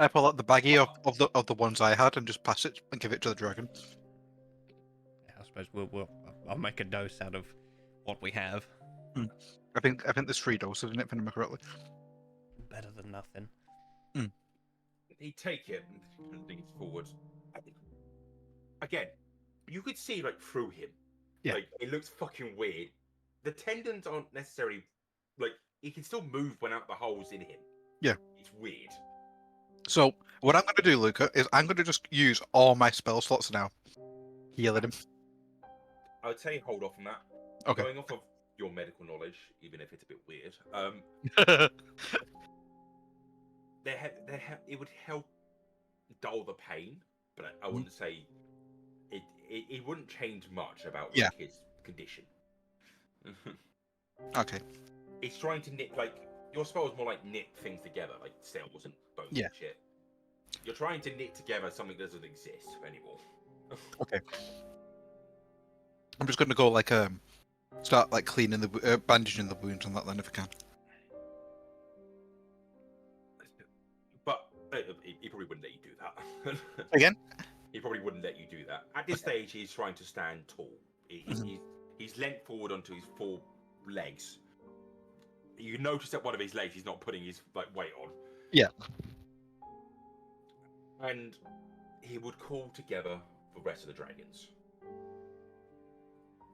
I pull out the baggie of the ones I had and just pass it and give it to the dragon. Yeah, I suppose I'll make a dose out of what we have. I think there's 3 doses in it, if I remember correctly. Better than nothing. He'd take it and leans forward. Again, you could see through him. Yeah. It looks fucking weird. The tendons aren't necessarily he can still move when out the holes in him. Yeah. It's weird. So what I'm going to do, Luca, is I'm going to just use all my spell slots now, healing him. I would say hold off on that. Okay. Going off of your medical knowledge, even if it's a bit weird, it would help dull the pain, but I wouldn't say it wouldn't change much about his condition. Okay. It's trying to knit your spell is more like knit things together, like cells and bones and shit. You're trying to knit together something that doesn't exist anymore. Okay. I'm just going to go start cleaning the bandaging the wounds and that then if I can. But he probably wouldn't let you do that. Again? He probably wouldn't let you do that. At this stage, he's trying to stand tall. He's leant forward onto his 4 legs. You notice that one of his legs he's not putting his weight on. Yeah. And he would call together the rest of the dragons,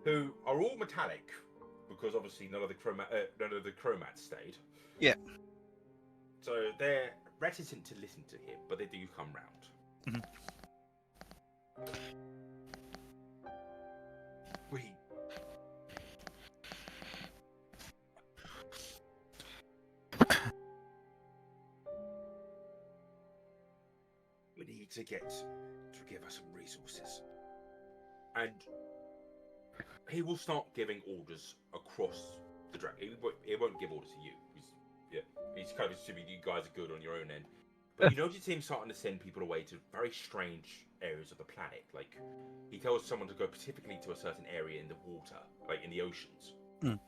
who are all metallic, because obviously none of the chromats stayed. Yeah. So they're reticent to listen to him, but they do come round. We need to give us some resources, and he will start giving orders across the dragon. He won't give orders to you. He's kind of assuming you guys are good on your own end. But you notice him starting to send people away to very strange areas of the planet. Like, he tells someone to go specifically to a certain area in the water, like in the oceans. Hmm.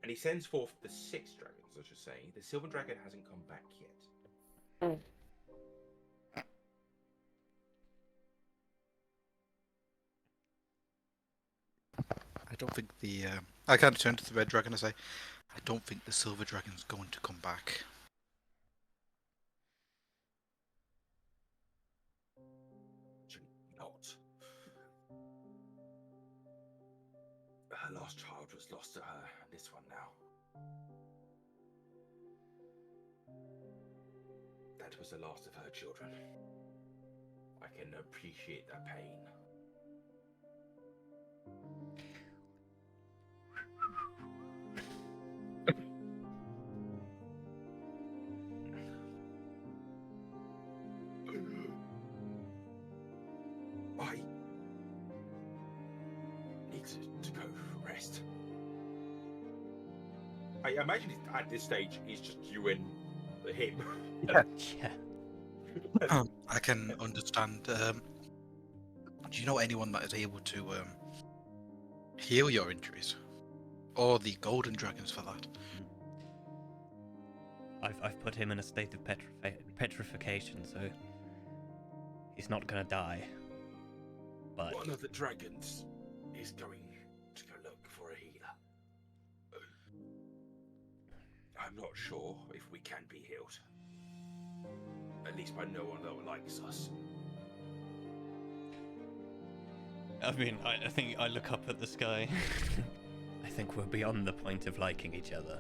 And he sends forth the 6 dragons, I should say. The silver dragon hasn't come back yet. I don't think the. I kind of turn to the red dragon and say, I don't think the silver dragon's going to come back. Not. Her last child was lost to her, and this one now. That was the last of her children. I can appreciate that pain. I need to go rest. I imagine at this stage it's just you and him. Yeah. I can understand. Do you know anyone that is able to heal your injuries? Or the golden dragons for that? I've put him in a state of petrification, so he's not gonna die. But One of the dragons is going to go look for a healer. I'm not sure if we can be healed. At least by no one that likes us. I mean, I think I look up at the sky. I think we're beyond the point of liking each other.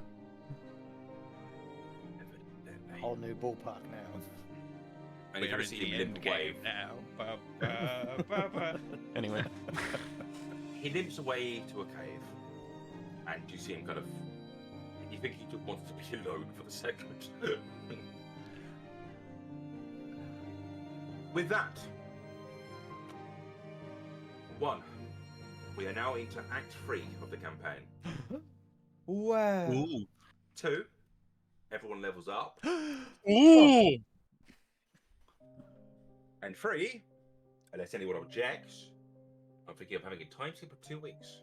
Whole new ballpark now. And you kind of see him limp away. now. Anyway. He limps away to a cave, and you see him kind of. You think he just wants to be alone for the second. With that, 1, we are now into Act 3 of the campaign. Wow. Ooh. 2, everyone levels up. Ooh! And 3, unless anyone objects, I'm thinking of having a time skip of 2 weeks.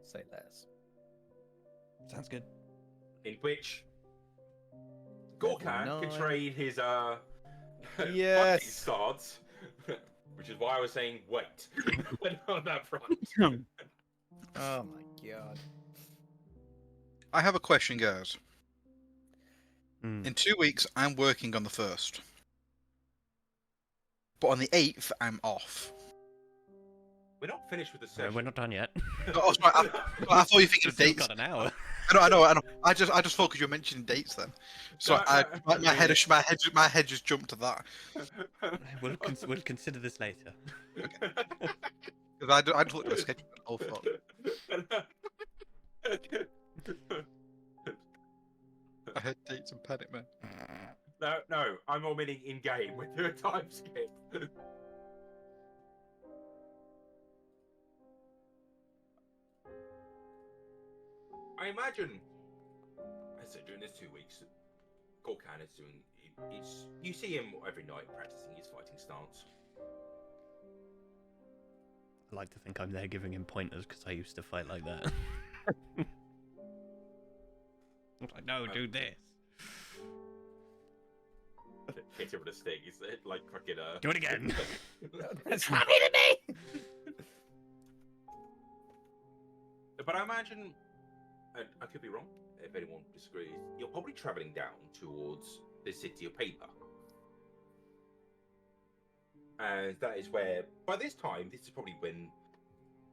Say less. Sounds good. In which Gorkan can Level 9. trade his Yes. fighting swords, which is why I was saying wait on that front. Oh my god. I have a question, guys. Mm. In 2 weeks, I'm working on the 1st. But on the 8th, I'm off. We're not finished with the No, session. we're not done yet. Oh, sorry, I thought you were thinking of Still dates. got an hour. I know. I just thought because you were mentioning dates then. So my head just jumped to that. We'll consider this later. Because I just looked at the schedule and all thought. I had dates and panic, man. No, I'm more meaning in game with your time skip. I imagine, I said during this 2 weeks, Gorkan is doing. You see him every night practicing his fighting stance. I like to think I'm there giving him pointers because I used to fight like that. I'm like, no, do this. Hit him with a stick. He's like fucking. Do it again. Stop hitting me! But I imagine, and I could be wrong if anyone disagrees, you're probably travelling down towards the city of paper. And that is where, by this time, this is probably when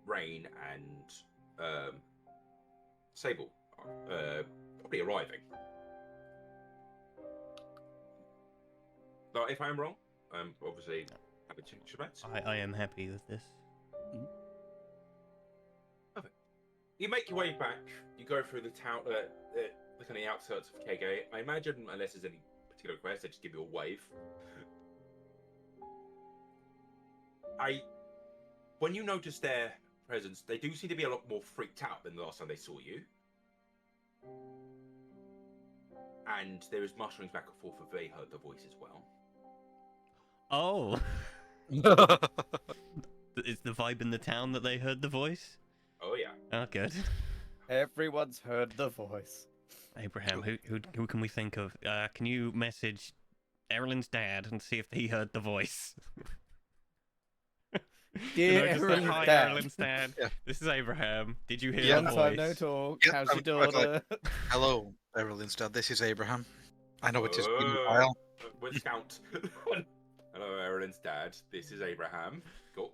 Rain and Sable probably arriving. But if I'm wrong, obviously have a change of that. I am happy with this. You make your way back. You go through the town, the kind of outskirts of Kege. I imagine, unless there's any particular request, they just give you a wave. When you notice their presence, they do seem to be a lot more freaked out than the last time they saw you. And there is mushrooms back and forth if they heard the voice as well. Oh. Is the vibe in the town that they heard the voice? Oh yeah. Oh, good. Everyone's heard the voice. Abraham, who can we think of? Can you message Erlen's dad and see if he heard the voice? Dear Just say, Erlen's hi, dad. Erlen's dad. Yeah. This is Abraham. Did you hear Yeah. the Long voice? time no talk. Yeah, How's I'm your daughter? Hello, Erlen's dad. This is Abraham. I know it has been a Oh. while. With Scout. Hello, Erlen's dad. This is Abraham. Cool.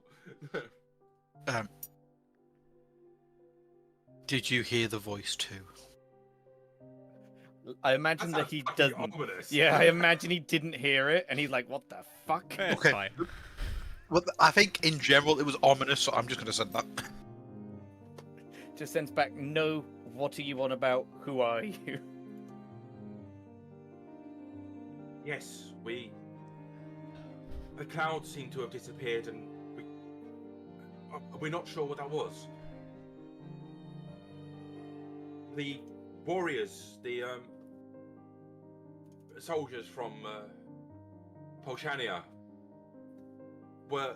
Did you hear the voice too? I imagine that sounds he fucking doesn't. ominous. Yeah, I imagine he didn't hear it, and he's like, "What the fuck?" Eh, it's Okay. fine. Well, I think in general it was ominous, so I'm just going to send that. Just sends back, "No, what are you on about? Who are you?" Yes, the clouds seem to have disappeared, and we're not sure what that was. The warriors, the soldiers from Polchania were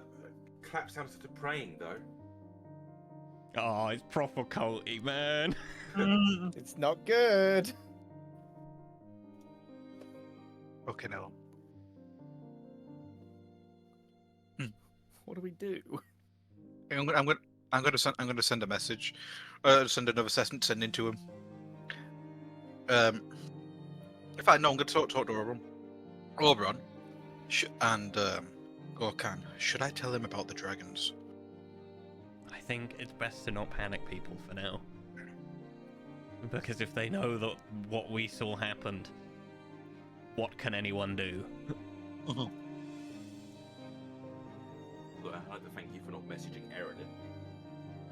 clapped down to praying, though. Oh, it's proper culty, man. It's not good. Okay, no. What do we do? I'm going to send a message. Send another sending to him. In fact, no, I'm going to talk to Oberon, and Gorkan. Should I tell him about the dragons? I think it's best to not panic people for now. Because if they know that what we saw happened, what can anyone do? Look, I'd like to thank you for not messaging Erin.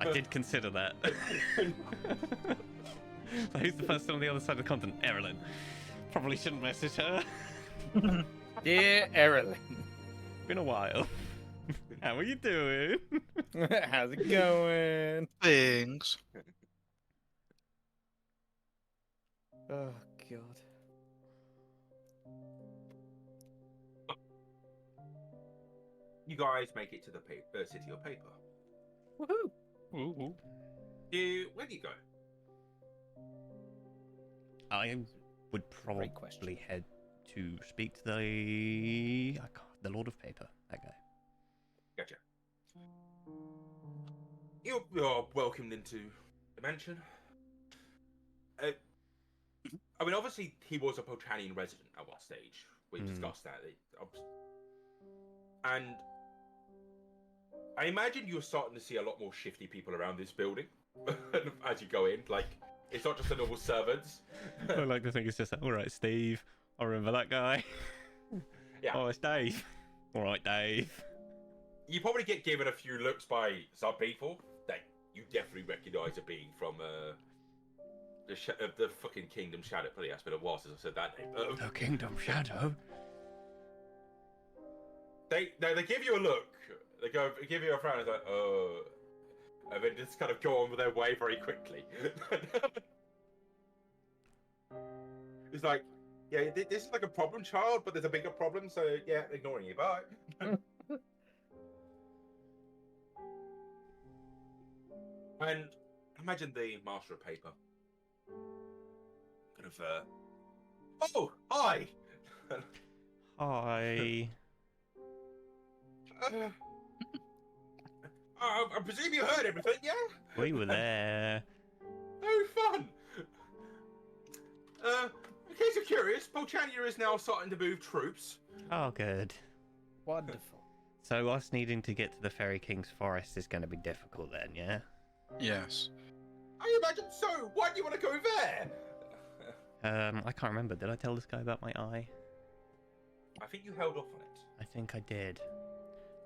I did consider that. But who's the person on the other side of the continent? Erilyn. Probably shouldn't message her. Dear Erlen, Been a while. How are you doing? how's it going? Things. Oh God. You guys make it to the city of paper. Woohoo! Where do you go? I would Great question. probably head to speak to the Lord of Paper, that guy. Gotcha. You're welcomed into the mansion. I mean, obviously, he was a Pochanian resident at one stage. We discussed that. And I imagine you're starting to see a lot more shifty people around this building as you go in. Like, it's not just the normal servants. I like to think it's just, all right, Steve. I remember that guy. Yeah. Oh, it's Dave. All right, Dave. You probably get given a few looks by some people that you definitely recognise as being from the fucking Kingdom Shadow. Bloody, it's been a while since I said that name. The Kingdom Shadow. They give you a look. They give you a frown. It's like, oh, and then just kind of go on with their way very quickly. It's like, yeah, this is like a problem child, but there's a bigger problem. So yeah, ignoring you. Bye. And imagine the Master of Paper. Kind of, oh, hi! Hi. I presume you heard everything, yeah? We were there. Oh, fun! In case you're curious, Polchania is now starting to move troops. Oh, good. Wonderful. So us needing to get to the Fairy King's forest is going to be difficult then, yeah? Yes. I imagine so. Why do you want to go there? I can't remember. Did I tell this guy about my eye? I think you held off on it. I think I did.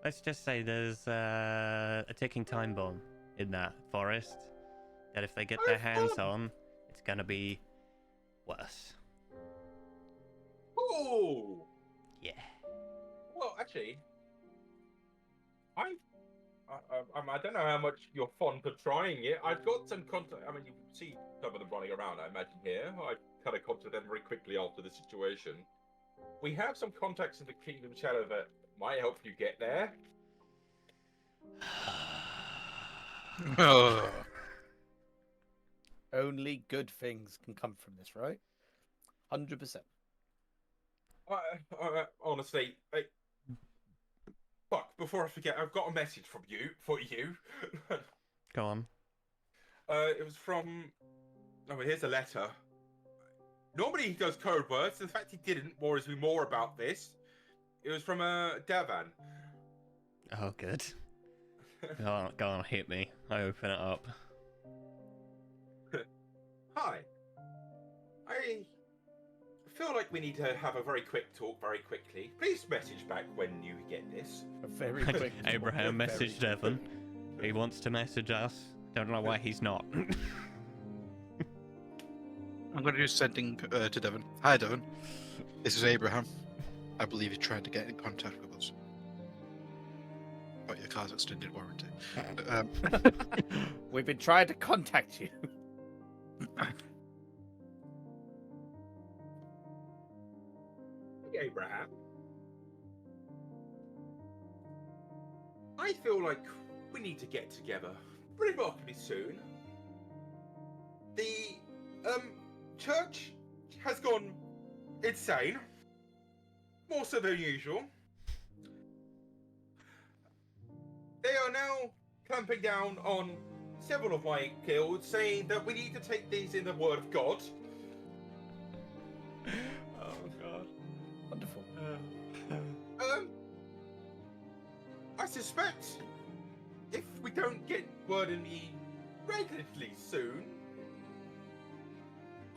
Let's just say there's a ticking time bomb in that forest. That if they get their hands on, it's gonna be worse. Oh. Yeah. Well, actually, I don't know how much you're fond of trying it. I've got some contact. I mean, you see some of them running around, I imagine, here. I kind of contacted them very quickly after the situation. We have some contacts in the Kingdom Shadow that might help you get there. Only good things can come from this, right? 100%. Honestly, fuck, before I forget, I've got a message from you, for you. Go on. It was from... Oh, here's a letter. Normally he does code words, the fact he didn't worries me more about this. It was from, Davan. Oh, good. Go on, hit me. I open it up. Hi. I feel like we need to have a very quick talk very quickly. Please message back when you get this. A very quick. Abraham messaged Devon. He wants to message us. Don't know why he's not. I'm going to do sending to Devon. Hi, Devon. This is Abraham. I believe you're trying to get in contact with us. About your car's extended warranty. We've been trying to contact you. Abraham. I feel like we need to get together remarkably soon. The church has gone insane, more so than usual. They are now clamping down on several of my guilds, saying that we need to take these in the word of God. Oh god. Wonderful. I suspect if we don't get word in me relatively soon,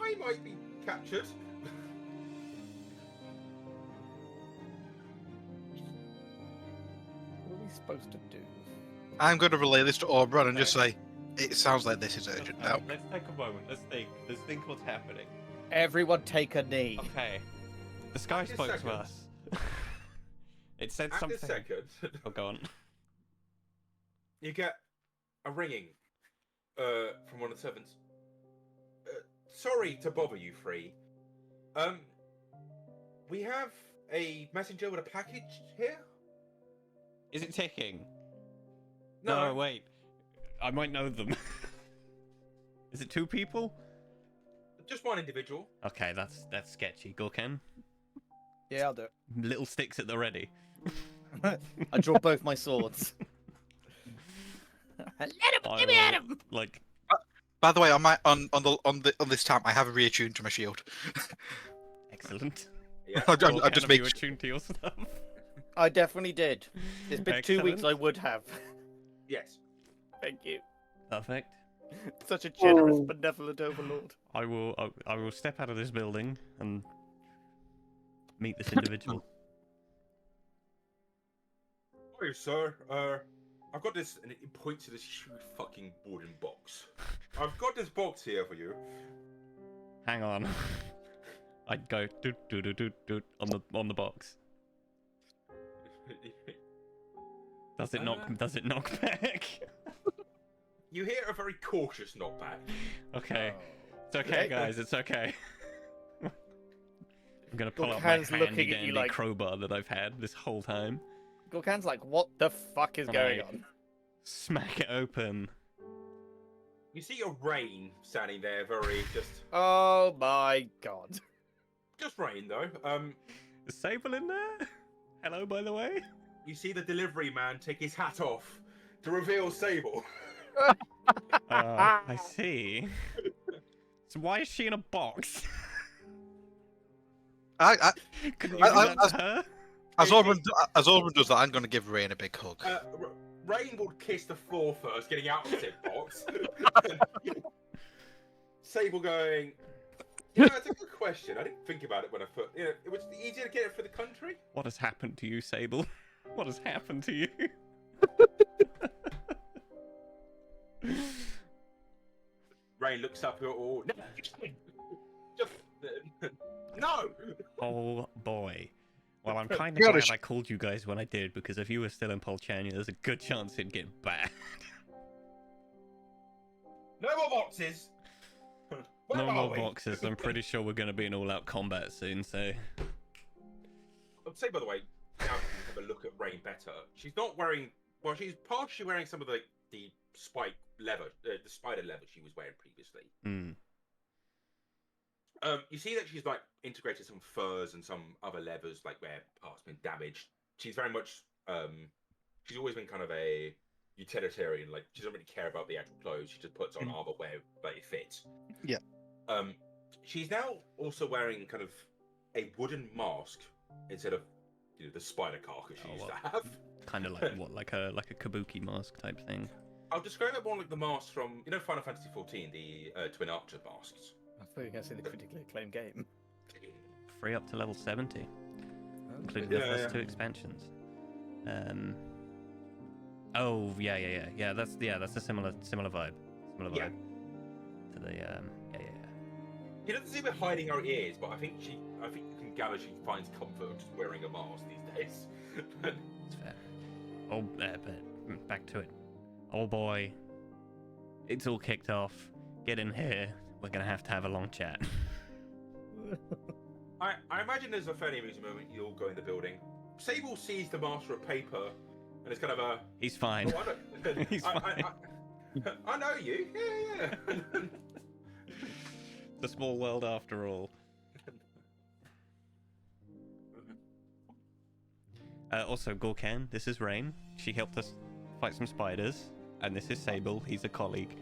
I might be captured. What are we supposed to do? I'm going to relay this to Oberon and just say, it sounds like this is urgent now. Let's take a moment. Let's think what's happening. Everyone take a knee. Okay. The sky After spoke to second. us. It said At something. this second, Oh, go on. you get a ringing from one of the servants. Sorry to bother you three. We have a messenger with a package here. Is it ticking? No. No, wait. I might know them. Is it two people? Just one individual. Okay, that's sketchy. Gorken, Yeah, I'll do it. little sticks at the ready. I draw both my swords. Let him! Give me at him! Like, By the way, on this time, I have reattuned to my shield. excellent. Yeah. I'm Gorken, just have making you attuned to your stuff? I definitely did. It's been 2 weeks. Excellent. I would have. Yes. Thank you. Perfect. Such a generous, benevolent overlord. I will step out of this building and meet this individual. Hey, sir. I've got this, and it points to this huge fucking wooden box. I've got this box here for you. Hang on. I'd go doot doot doot doot doot on the box. Does it knock back? You hear a very cautious knockback. Okay. Oh. It's okay, guys. It's okay. I'm gonna pull out my Gorkan's looking handy at you dandy like- crowbar that I've had this whole time. Gorkan's like, what the fuck is And going I- on? Smack it open. You see a Rain standing there, very Oh my god. just Rain though. Is Sable in there? Hello, by the way. You see the delivery man take his hat off to reveal Sable. I see. So why is she in a box? Couldn't you do that to her? As Oberon does that, I'm going to give Rain a big hug. Rain will kiss the floor first, getting out of the box. Sable going, yeah, it's a good question. I didn't think about it when I put, it was easier to get it for the country. What has happened to you, Sable? What has happened to you? Rain looks up at all. No, just no. Oh boy. Well, I'm kind of Gotta glad sh- I called you guys when I did, because if you were still in Polchania, there's a good chance it'd get bad. No more boxes. Where No are more we? boxes. I'm pretty sure we're going to be in all-out combat soon, so... I'd say, by the way, now that you have a look at Rain better, she's not wearing. Well, she's partially wearing some of the spike leather, the spider leather she was wearing previously. Hmm. You see that she's like integrated some furs and some other leathers, like where parts been damaged. She's very much. She's always been kind of a utilitarian. Like she doesn't really care about the actual clothes. She just puts on armor where it fits. Yeah. She's now also wearing kind of a wooden mask instead of the spider carcass she used to have. Kind of like what, like a kabuki mask type thing. I'll describe it more like the mask from Final Fantasy XIV, the Twin Archer masks. I thought you were going to say the critically acclaimed game. Free up to level 70, including Yeah, the first yeah. 2 expansions. Oh yeah. That's a similar vibe. Similar vibe Yeah. to the yeah. He doesn't seem to be hiding her ears, but I think you can gather she finds comfort just wearing a mask these days. It's fair. Oh, but back to it. Oh boy, it's all kicked off. Get in here. We're gonna have to have a long chat. I imagine there's a fairly amusing moment. You all go in the building. Sable sees the master of paper, and it's kind of a. He's fine. Oh, I know. He's fine. I know you. Yeah. It's a small world after all. Also, Gorkan, this is Rain. She helped us fight some spiders. And this is Sable. He's a colleague.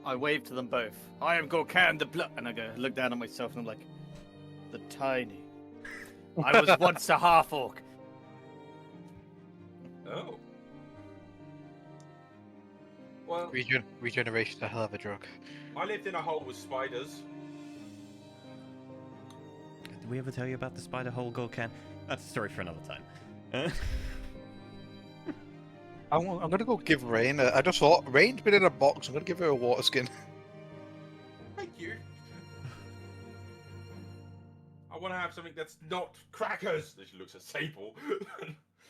I wave to them both. I am Gorkan the Blood. And I go, look down at myself and I'm like, the tiny. I was once a half-orc. Oh. Well, Regeneration's a hell of a drug. I lived in a hole with spiders. Did we ever tell you about the spider hole, Gorkan? That's a story for another time. I'm gonna go give Rain. I just thought Rain's been in a box. I'm gonna give her a water skin. Thank you. I want to have something that's not crackers. She looks at Sable.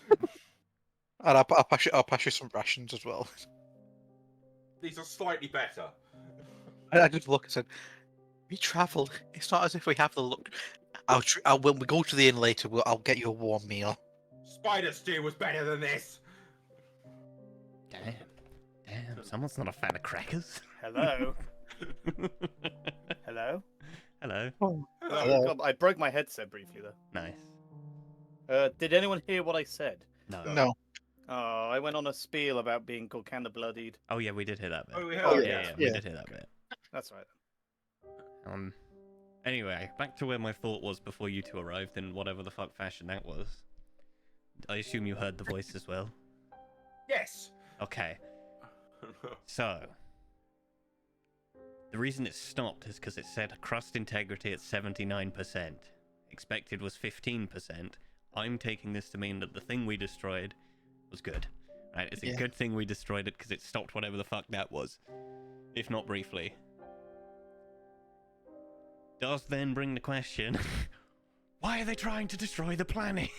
And I'll pass you some rations as well. These are slightly better. I just look and said, "We travelled. It's not as if we have the look. When we go to the inn later, I'll get you a warm meal." Spider stew was better than this. Damn, someone's not a fan of crackers. Hello? Hello? Hello. Oh, Hello. God, I broke my headset briefly, Nice. though. Did anyone hear what I said? No. No. Oh, I went on a spiel about being Gorkan the Bloodied. Oh yeah, we did hear that bit. Oh, we Oh, heard yeah, that. we yeah. did hear that bit. That's right. Anyway, back to where my thought was before you two arrived in whatever the fuck fashion that was. I assume you heard the voice as well. Yes. Okay, so the reason it stopped is because it said crust integrity at 79%. Expected was 15%. I'm taking this to mean that the thing we destroyed was good. Right? It's a Yeah. good thing we destroyed it because it stopped whatever the fuck that was. If not briefly. Does then bring the question, why are they trying to destroy the planet?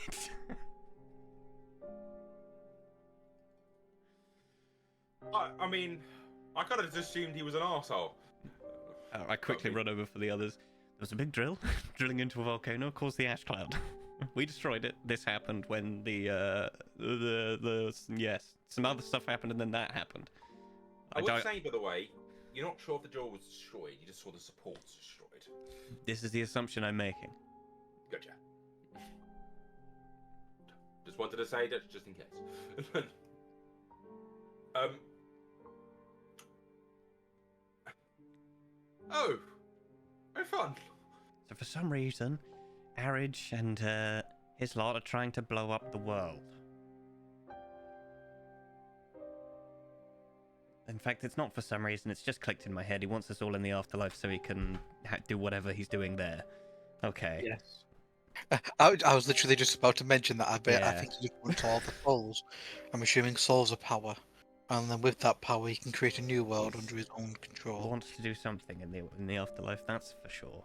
I mean, I kind of just assumed he was an arsehole. I quickly run over for the others. There was a big drill. Drilling into a volcano caused the ash cloud. We destroyed it. This happened when yes, some other stuff happened and then that happened. I would say, by the way, you're not sure if the drill was destroyed. You just saw the supports destroyed. This is the assumption I'm making. Gotcha. Just wanted to say that just in case. Oh, very fun. So for some reason, Arridge and his lot are trying to blow up the world. And fact, it's not for some reason. It's just clicked in my head. He wants us all in the afterlife so he can do whatever he's doing there. Okay. Yes. I was literally just about to mention that. I Yeah. think he just wants all the souls. I'm assuming souls are power, and then with that power, he can create a new world under his own He control. wants to do something in the afterlife. That's for sure.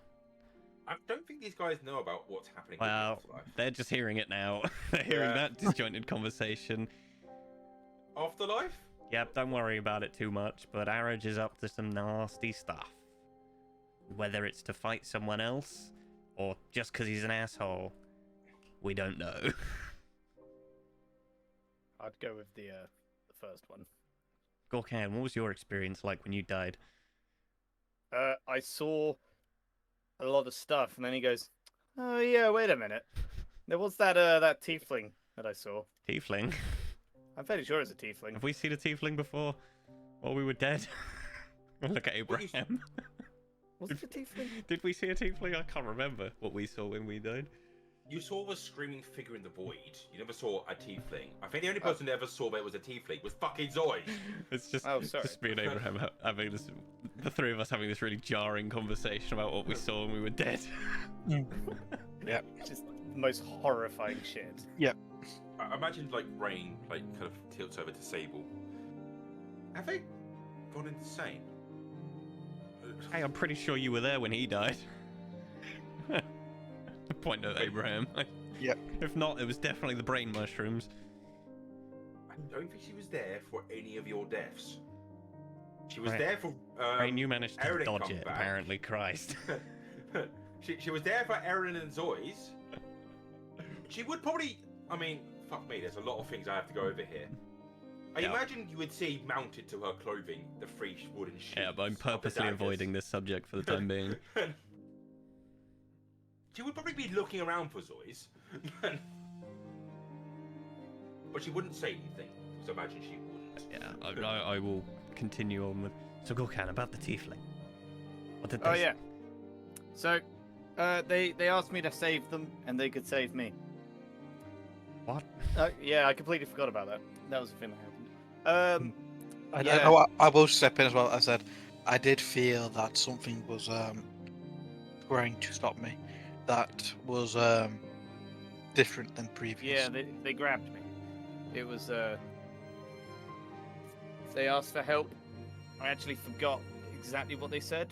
I don't think these guys know about what's happening Well, in the afterlife. they're just hearing it now. They're hearing Yeah. that disjointed conversation. Afterlife? Yep, don't worry about it too much, but Araj is up to some nasty stuff. Whether it's to fight someone else, or just because he's an asshole, we don't know. I'd go with the first one. Gorkan, what was your experience like when you died? I saw a lot of stuff, and then he goes, "Oh yeah, wait a minute. There was that tiefling that I saw. Tiefling? I'm fairly sure it's a tiefling. Have we seen a tiefling before? While we were dead? Look at Abraham. Was it a tiefling? Did we see a tiefling? I can't remember what we saw when we died. You saw a screaming figure in the void. You never saw a tiefling. I think the only person who ever saw that was a tiefling was fucking Zoid. It's just, Oh, sorry. just me and Abraham having this, the three of us having this really jarring conversation about what we saw when we were dead. Yeah. Just the most horrifying shit. I imagine like Rain like kind of tilts over to Sable. Have they gone insane? Hey, I'm pretty sure you were there when he died. Point at Abraham. Yep. If not, it was definitely the brain mushrooms. I don't think she was there for any of your deaths. She was Right. there for. Rain, you managed to Eric dodge come it, back. apparently. Christ. she was there for Erin and Zoy's. She would probably. I mean, fuck me. There's a lot of things I have to go over here. I Yeah. imagine you would see mounted to her clothing the three wooden sheets. Yeah, but I'm of the purposely daggers. avoiding this subject for the time being. She would probably be looking around for Zoy's. But she wouldn't say anything. So imagine she wouldn't. Yeah, I will continue on with. So, Gorkan, about the tiefling. What did they Oh say? yeah. So, they asked me to save them, and they could save me. What? Yeah, I completely forgot about that. That was the thing that happened. I will step in as well. I said I did feel that something was trying to stop me. That was different than previous. Yeah, they grabbed me. It was they asked for help. I actually forgot exactly what they said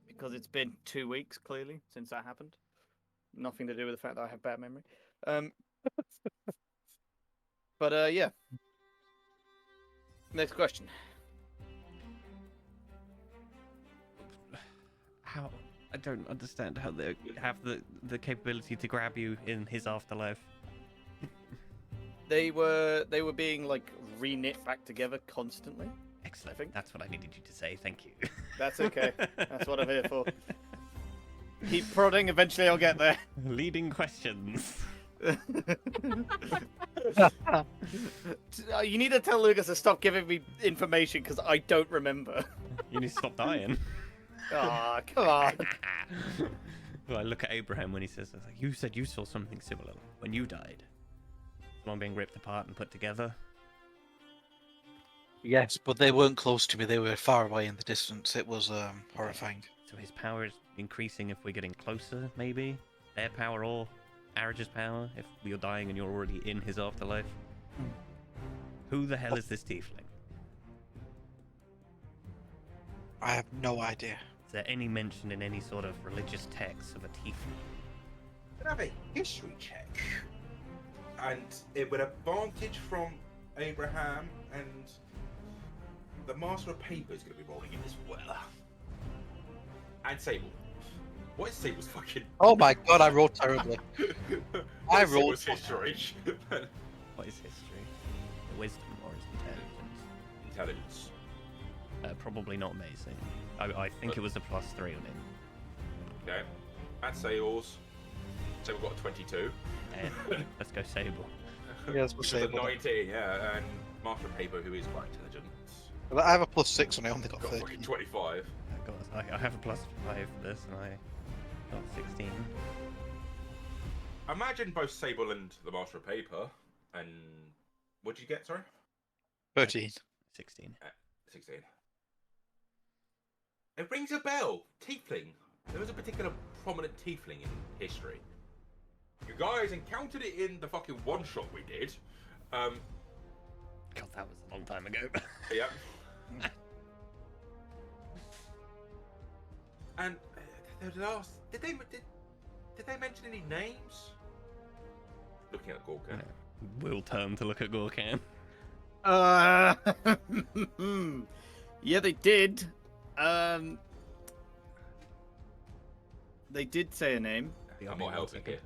because it's been 2 weeks clearly since that happened. Nothing to do with the fact that I have bad memory. But yeah. Next question. How? I don't understand how they have the capability to grab you in his afterlife. They were being like re-knit back together constantly. Excellent. I think- That's what I needed you to say. Thank you. That's okay. That's what I'm here for. Keep prodding. Eventually, I'll get there. Leading questions. You need to tell Lucas to stop giving me information because I don't remember. You need to stop dying. Ah, come on. Well, I look at Abraham when he says, this, like, "You said you saw something similar when you died. Someone being ripped apart and put together." Yes, but they weren't close to me. They were far away in the distance. It was horrifying. So his power is increasing if we're getting closer, maybe? Their power or Araj's power, if you're dying and you're already in his afterlife? Who the hell is this tiefling? I have no idea. Is there any mention in any sort of religious text of a tiefling? Could have a history check. And it would advantage from Abraham, and the Master of Paper is going to be rolling in as well. And Sable. What is Sable's fucking... Oh my god, I rolled terribly. What I is rolled Sable's history? What is history? Wisdom or is intelligence? Intelligence. Probably not amazing. I think it was a +3 on it. Okay. At Sales. Sable got a 22. Let's go Sable. Yes, Which is a 19, yeah. And Master of Paper, who is quite intelligent. I have a +6 and I only got Got 13. fucking 25. I have a +5 for this, and I got 16. Imagine both Sable and the Master of Paper. And what did you get, sorry? 13. 16. 16. It rings a bell. Tiefling. There was a particular prominent tiefling in history. You guys encountered it in the fucking one-shot we did. God, that was a long time ago. Yeah. And the last... Did they mention any names? Looking at Gorka. We'll turn to look at Gorkan. Yeah, they did. They did say a name. I'm not helping here.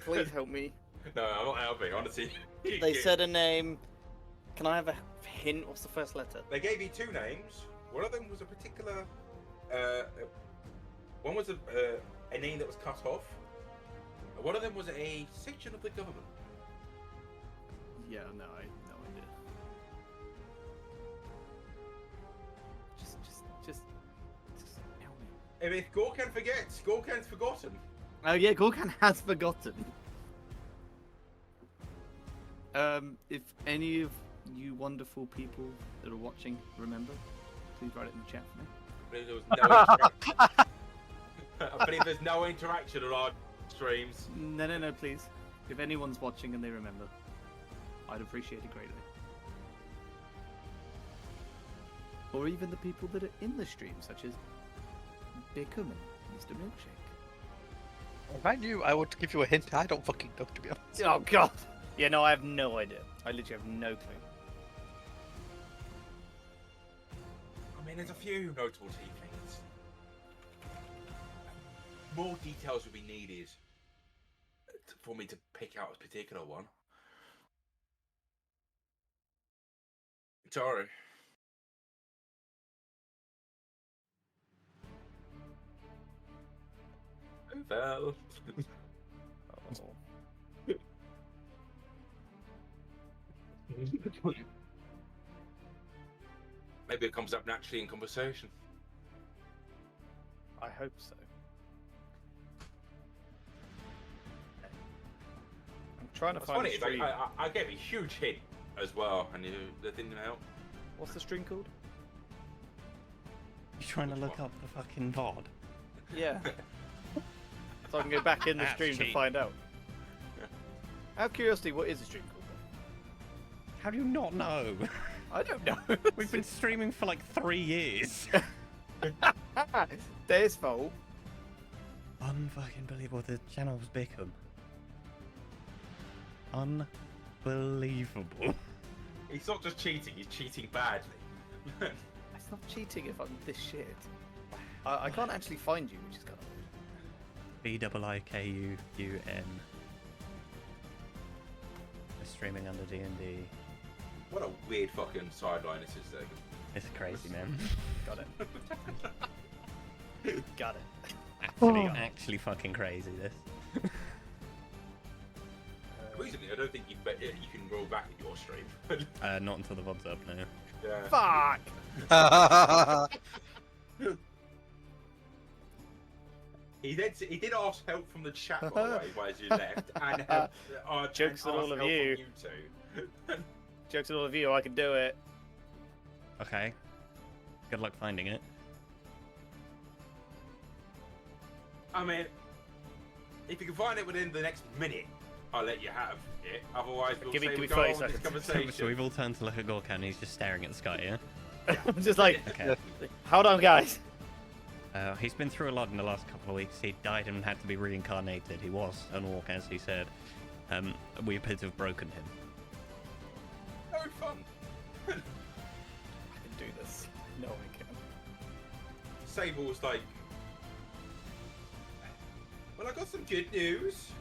Please help me. No, I'm not helping, honestly. They said a name. Can I have a hint? What's the first letter? They gave you two names. One of them was a particular... one was a name that was cut off. And one of them was a section of the government. Yeah, no, I have no idea. Just help me. If Gorkan forgets, Gorkan's forgotten. Oh yeah, Gorkan has forgotten. If any of you wonderful people that are watching remember, please write it in the chat for me. There was no interaction. I believe there's no interaction on our streams. No, please. If anyone's watching and they remember, I'd appreciate it greatly. Or even the people that are in the stream, such as Bickham and Mr. Milkshake. If I knew, I would give you a hint. I don't fucking know, to be honest. Oh god! Yeah, no, I have no idea. I literally have no clue. I mean, there's a few notable tieflings. More details would be needed for me to pick out a particular one. Sorry. Well. Maybe it comes up naturally in conversation. I hope so. I'm trying to What's find funny a is, like, stream. I gave a huge hint as well, and that didn't help. What's the stream called? You trying to Which look one? up the fucking VOD? Yeah. So I can go back in the That's stream to cheap. find out. Out of curiosity, what is the stream called? How do you not know? I don't know. We've been streaming for like 3 years. There's fault. Unfucking believable. The channel's Bickham. Unbelievable. He's not just cheating, he's cheating badly. It's not cheating if I'm this shit. I can't actually find you, which is kind of weird. BIIKUUN. We're streaming under D&D. What a weird fucking sideline this is, though. It's crazy, man. Got it. Got it. Actually fucking crazy, this. Recently, I don't think you can roll back in your stream. Not until the VOD's up now. Yeah. Fuck! He did ask help from the chat, by the way, as you left, and Jokes and on all asked of help you. from you two. Jokes on all of you, I can do it. Okay. Good luck finding it. I mean, if you can find it within the next minute, I'll let you have it. Otherwise, we'll Give me say we 30 go on with this seconds. conversation. So we've all turned to look at Gorkan, he's just staring at the sky, yeah? I'm just like, Okay. hold on, guys. He's been through a lot in the last couple of weeks. He died and had to be reincarnated. He was an orc, as he said. We appear to have broken him. No fun. I can do this. No, I can. Sable's like, well, I got some good news.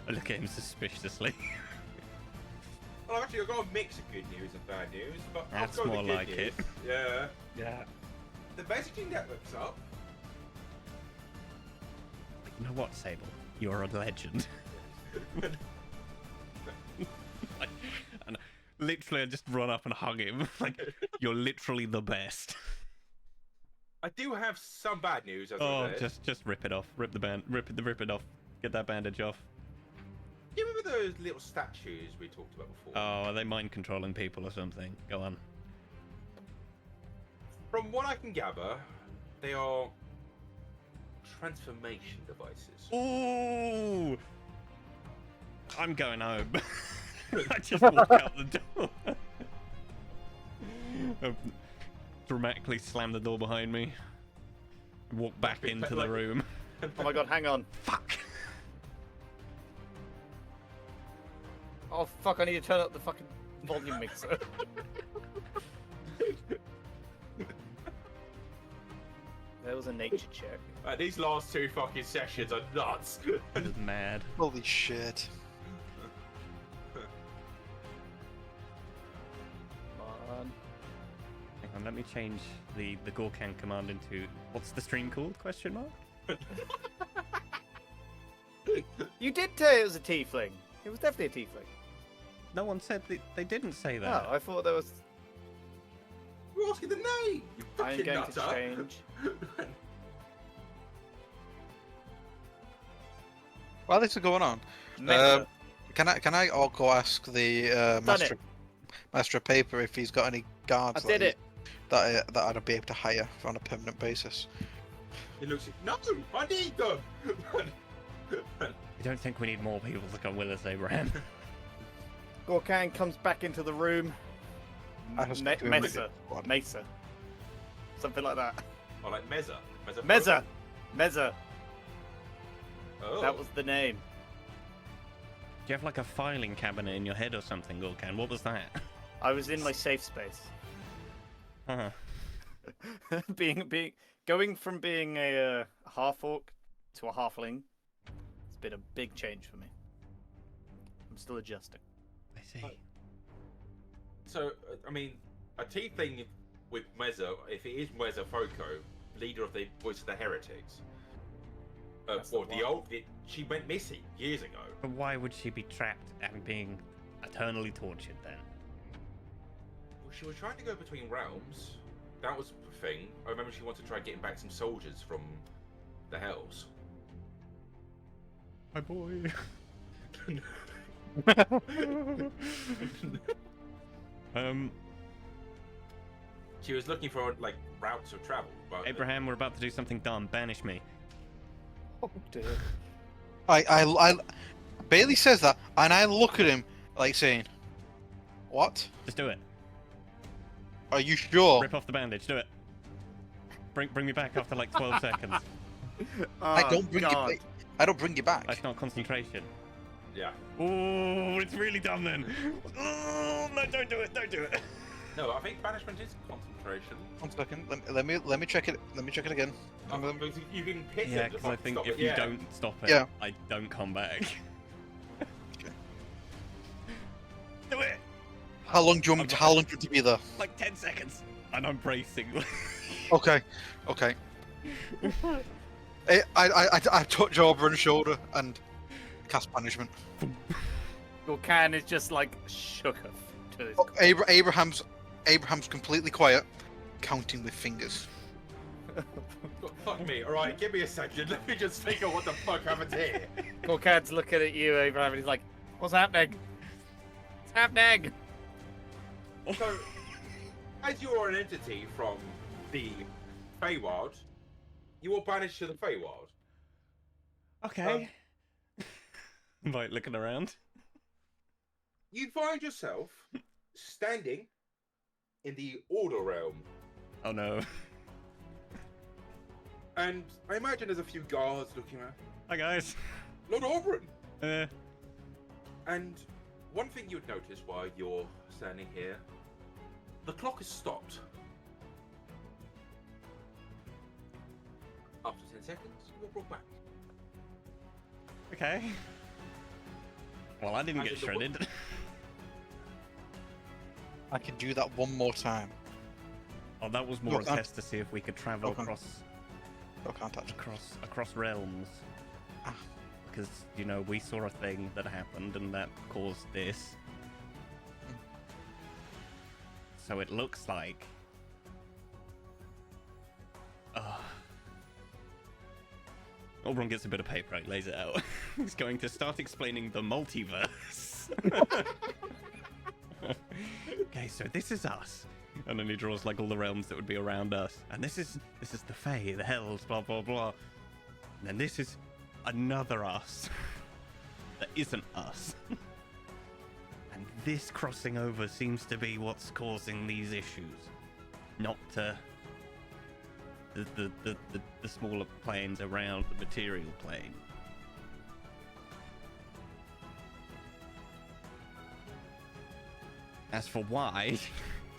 I look at him suspiciously. Well, actually, I've got a mix of good news and bad news, but That's I'll go more with the like good it. news. Yeah. Yeah. The messaging network's up. You know what, Sable? You're a legend. And literally, I just run up and hug him. Like, you're literally the best. I do have some bad news, as Oh, I said. just rip it off. Rip it off. Get that bandage off. Do you remember those little statues we talked about before? Oh, are they mind controlling people or something? Go on. From what I can gather, they are transformation devices. Ooh! I'm going home. I just walk out the door. Dramatically slam the door behind me. Walk back into the room. Oh my god, hang on. Fuck! Oh fuck, I need to turn up the fucking volume mixer. There was a nature check. These last 2 fucking sessions are nuts. This is mad. Holy shit. Come on. Hang on, let me change the Gorkan command into... What's the stream called? Question mark? You did say it was a tiefling. It was definitely a tiefling. No one said they didn't say that. Oh, I thought there was... We're asking the name. You I'm fucking going nutter. to change. While this is going on, Meta. can I go ask the master of paper if he's got any guards I did it. that I'd be able to hire on a permanent basis? He looks. No, I need them. I don't think we need more people to come with us, Abraham. Gorkan comes back into the room. I just do a Mesa. squad. Mesa. Something like that. I like Meza. Meza. Meza. Oh. That was the name. Do you have like a filing cabinet in your head or something, Gorkan? What was that? I was in my safe space. Huh. Going from being a half orc to a halfling, it's been a big change for me. I'm still adjusting. I see. So, I mean, a T thing with Meza, if it is Meza Foko, leader of the Voice of the Heretics, That's or the the one. old, she went missing years ago. But why would she be trapped and being eternally tortured then? Well, she was trying to go between realms. That was the thing. I remember she wanted to try getting back some soldiers from the Hells. My boy. She was looking for like routes of travel, but Abraham, we're about to do something dumb. Banish me. Oh dear. I Bailey says that, and I look at him like saying, "What? Just do it. Are you sure?" Rip off the bandage. Do it. Bring me back after like 12 seconds. I don't bring God. you. I don't bring you back. That's not concentration. yeah. Oh, it's really dumb then. Oh, no, don't do it. Don't do it. No, I think banishment is concentration. 1 second. Let me check it. Let me check it again. Because you can hit Yeah, it. because I think stop if it. you Yeah. don't stop it, Yeah. I don't come back. Okay. Do it. How long do you want me to? How long do you want to be there? Like 10 seconds. And I'm bracing. Okay. Okay. I touch over and shoulder and cast banishment. Gorkan is just like shook to this. Oh, Abraham's completely quiet, counting with fingers. Fuck me. All right, give me a second. Let me just think of what the fuck happened here. Gorkan's looking at you, Abraham, and he's like, "What's happening? What's happening?" So, as you are an entity from the Feywild, you are banished to the Feywild. Okay. Like looking around. You find yourself standing in the Order realm, Oh no. and I imagine there's a few guards looking around. Hi guys. Lord Oberon! Uh, And one thing you'd notice while you're standing here, the clock has stopped. After 10 seconds, you are brought back. okay. Well, I didn't And get the wo- shredded. I can do that one more time. Oh, that was more Look, a I'm- test to see if we could travel Okay. I can't touch it. across realms. Ah. Because you know we saw a thing that happened and that caused this. So it looks like. Oberon gets a bit of paper, he lays it out. He's going to start explaining the multiverse. Okay, so this is us. And then he draws like all the realms that would be around us. And this is the Fae, the Hells, blah blah blah. And then this is another us that isn't us. And this crossing over seems to be what's causing these issues, not the smaller planes around the material plane. As for why,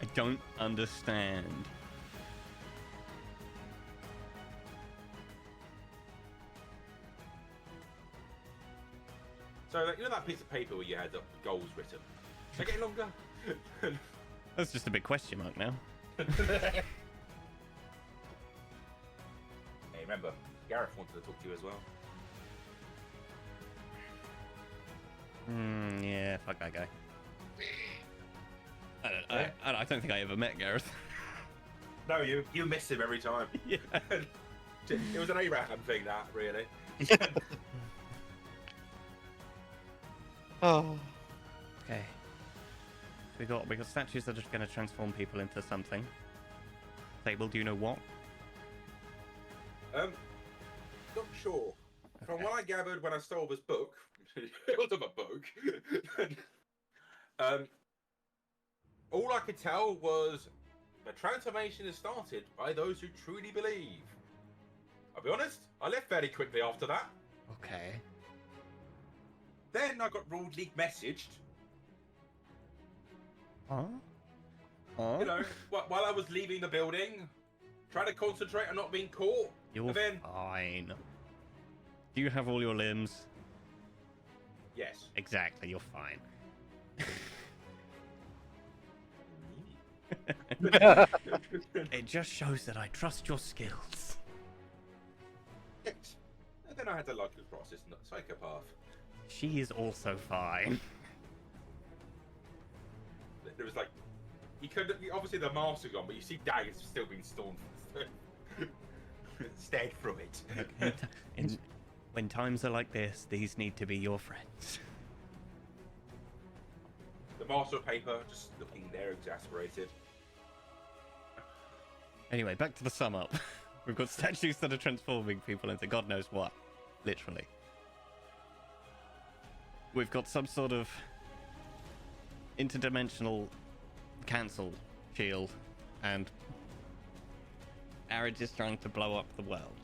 I don't understand. So, like, you know that piece of paper where you had the goals written? Is it getting longer? That's just a big question mark now. Hey, remember, Gareth wanted to talk to you as well. Yeah, fuck that guy. I don't think I ever met Gareth. No, you miss him every time. Yeah. It was an Abraham thing, that, really. Oh. Okay. We got statues that are going to transform people into something. Sable, do you know what? Not sure. From Okay. what I gathered when I stole this book, it was a book. All I could tell was the transformation is started by those who truly believe. I'll be honest, I left fairly quickly after that. Okay. Then I got rudely messaged. Huh? Huh? You know, while I was leaving the building, trying to concentrate on not being caught. You're And then, fine. Do you have all your limbs? yes. Exactly, you're fine. It just shows that I trust your skills. Yes. And then I had to like the process, not psychopath. She is also fine. There was like, you could obviously the mask is gone, but you see daggers still being stormed, stared from it. When times are like this, these need to be your friends. The master of paper just looking there, exasperated. Anyway, back to the sum up. We've got statues that are transforming people into God knows what. Literally. We've got some sort of interdimensional cancel shield, and Arage is trying to blow up the world.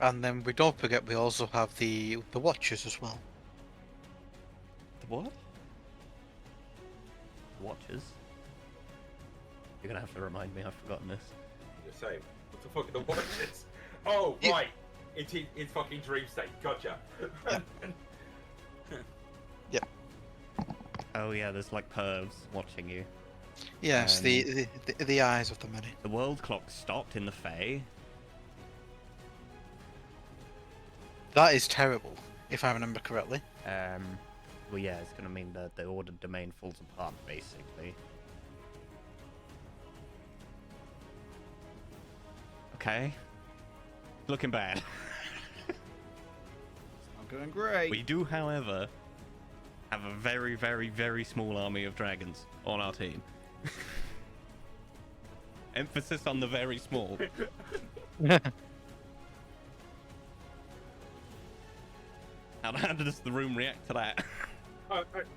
And then we don't forget we also have the Watchers as well. The what? Watchers? You're gonna have to remind me, I've forgotten this. You're saying, what the fuck are the watches? Oh, Yeah. right. It's fucking dream state. Gotcha. Oh yeah, there's like pervs watching you. Yes, the eyes of the many. The world clock stopped in the Fae. That is terrible, if I remember correctly. Well yeah, it's gonna mean that the ordered domain falls apart, basically. Okay. Looking bad. Not going great. We do, however, have a very, very, very small army of dragons on our team. Emphasis on the very small. How does the room react to that?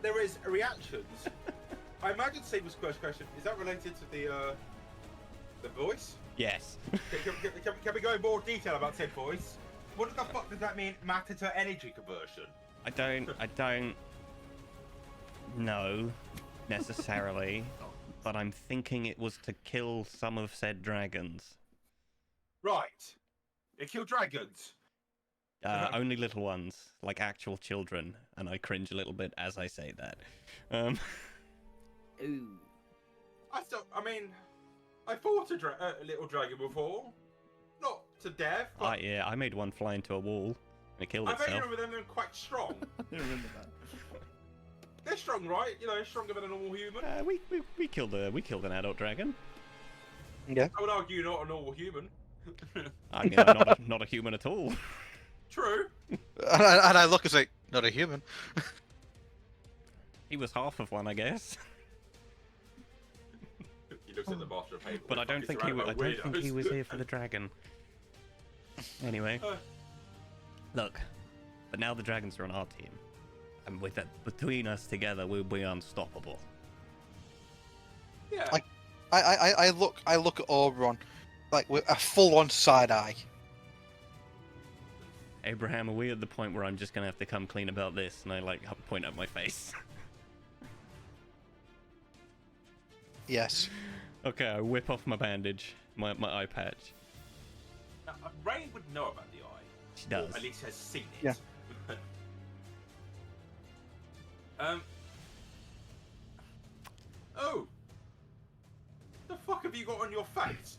There is reactions. I imagine Sable's first question, is that related to the voice? Yes. Can we go in more detail about said voice? What the fuck does that mean, matter to energy conversion? I don't know necessarily, but I'm thinking it was to kill some of said dragons. Right. They kill dragons. Only little ones, like actual children, and I cringe a little bit as I say that. Ooh. I fought a little dragon before. Not to death, but Yeah, I made one fly into a wall and it killed I bet you itself. remember them, they're quite strong. I remember that. They're strong, right? You know, stronger than a normal human. We killed an adult dragon. Yeah. I would argue you're not a normal human. I mean, I'm not a human at all. True. And I look and say, not a human. He was half of one, I guess. He looks at the master of paper. But I don't think he. I don't think he was here for the dragon. Anyway, look. But now the dragons are on our team, and with that between us together, we'll be unstoppable. Yeah. I look at Oberon, like with a full-on side eye. Abraham, are we at the point where I'm just gonna have to come clean about this, and I like point at my face? Yes. Okay, I whip off my bandage, my eye patch. Now, Ray would know about the eye. She does. Or at least has seen it. Yeah. Oh. The fuck have you got on your face?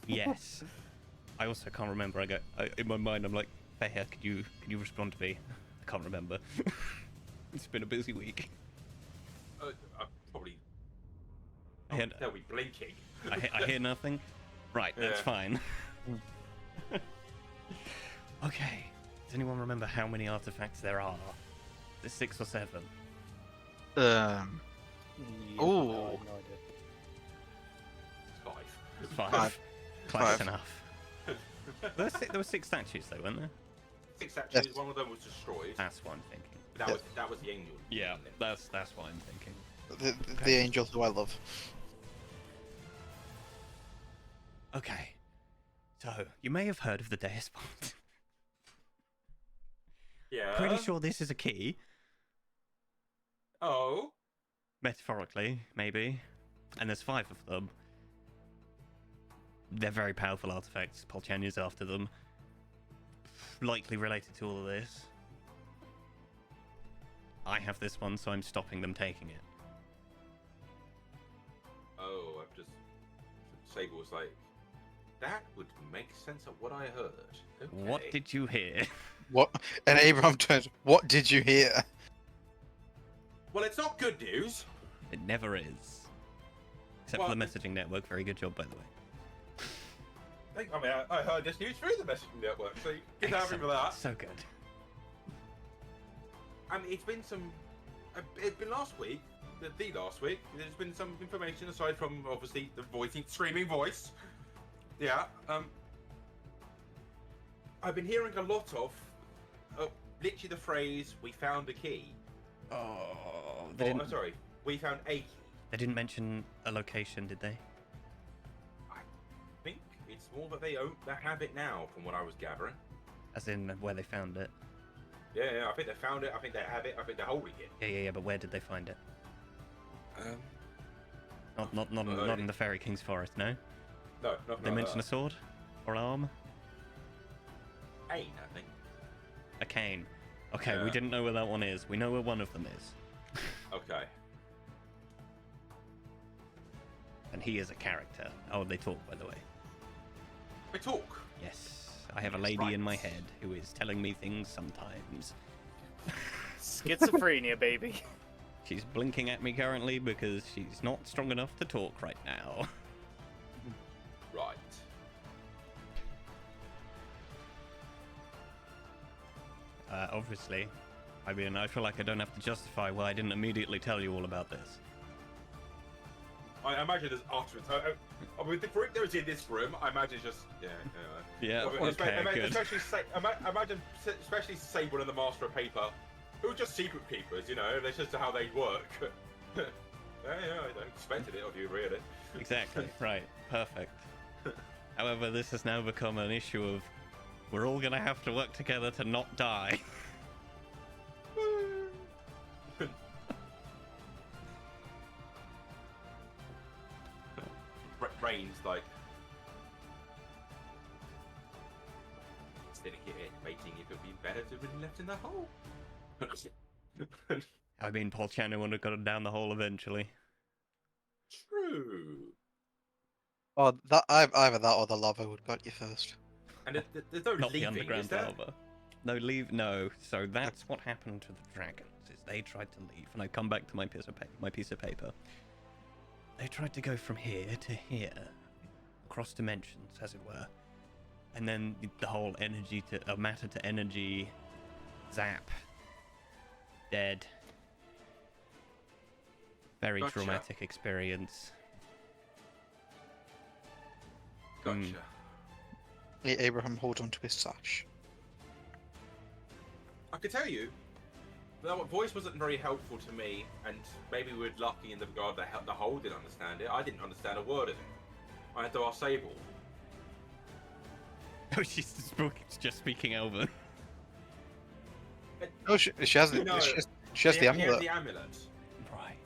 Yes. I also can't remember. In my mind, I'm like, Feher, could you respond to me? I can't remember. It's been a busy week. I probably. They'll be blinking. I hear nothing. Right, that's Yeah. fine. Okay. Does anyone remember how many artifacts there are? There's 6 or 7. Oh. No idea. 5. 5. Close Five. enough. There were 6 statues though, weren't there? 6 statues. Yes. One of them was destroyed. That's what I'm thinking. That was the angel. Yeah, that's what I'm thinking. The angel who I love. Okay. So, you may have heard of the Deus Spot. Yeah. Pretty sure this is a key. Oh. Metaphorically, maybe. And there's 5 of them. They're very powerful artifacts. Polchanya's after them. Likely related to all of this. I have this one, so I'm stopping them taking it. Oh, I've just. Sable was like, that would make sense of what I heard. Okay. What did you hear? What? And Abraham turns. What did you hear? Well, it's not good news. It never is. Except for the messaging network. Very good job, by the way. I heard this news through the messaging network, so you can have me for that. So good. I mean, it's been some. It's been last week. The last week. There's been some information aside from obviously the screaming voice. Yeah. I've been hearing a lot of, literally the phrase "we found a key." Oh, I'm sorry. We found a key. They didn't mention a location, did they? I think it's more that they have it now, from what I was gathering. As in where they found it? Yeah, I think they found it. I think they have it. I think they're holding it. Yeah, but where did they find it? Not Uh, in the Fairy King's Forest, no? No, not Did they mention a sword? Or an arm? I think. A cane. Okay, we Yeah. didn't know where that one is. We know where one of them is. Okay. And he is a character. Oh, they talk, by the way. We talk. Yes. I have a Yes, lady right. in my head who is telling me things sometimes. Schizophrenia, baby. She's blinking at me currently because she's not strong enough to talk right now. Right. Obviously. I mean, I feel like I don't have to justify why I didn't immediately tell you all about this. I imagine there's utterance. With the group that was in this room, I imagine it's just Yeah, Well, okay, good. Imagine, especially Sable and the Master of Paper, who are just secret keepers. You know, that's just how they work. yeah, I expected it of you, really. Exactly, right, perfect. However, this has now become an issue of we're all gonna have to work together to not die. Rain's like sitting here debating if it'd be better to have been left in the hole. I mean, Paul Channon would have got down the hole eventually. True. Oh, that either that or the lava would got you first. And there's no Not the leaving, underground is there? lava. No. So that's what happened to the dragons. Is they tried to leave, and I come back to my piece of paper. They tried to go from here to here, across dimensions, as it were, and then the whole matter to energy, zap, dead. Very Gotcha. traumatic experience. Gotcha. Abraham holds onto his sash. I could tell you, that voice wasn't very helpful to me, and maybe we're lucky in the regard that the whole didn't understand it. I didn't understand a word of it. I had to ask Sable. Oh, she's just speaking Elven. Oh, she has the No, she has the He has amulet. the amulet, Right.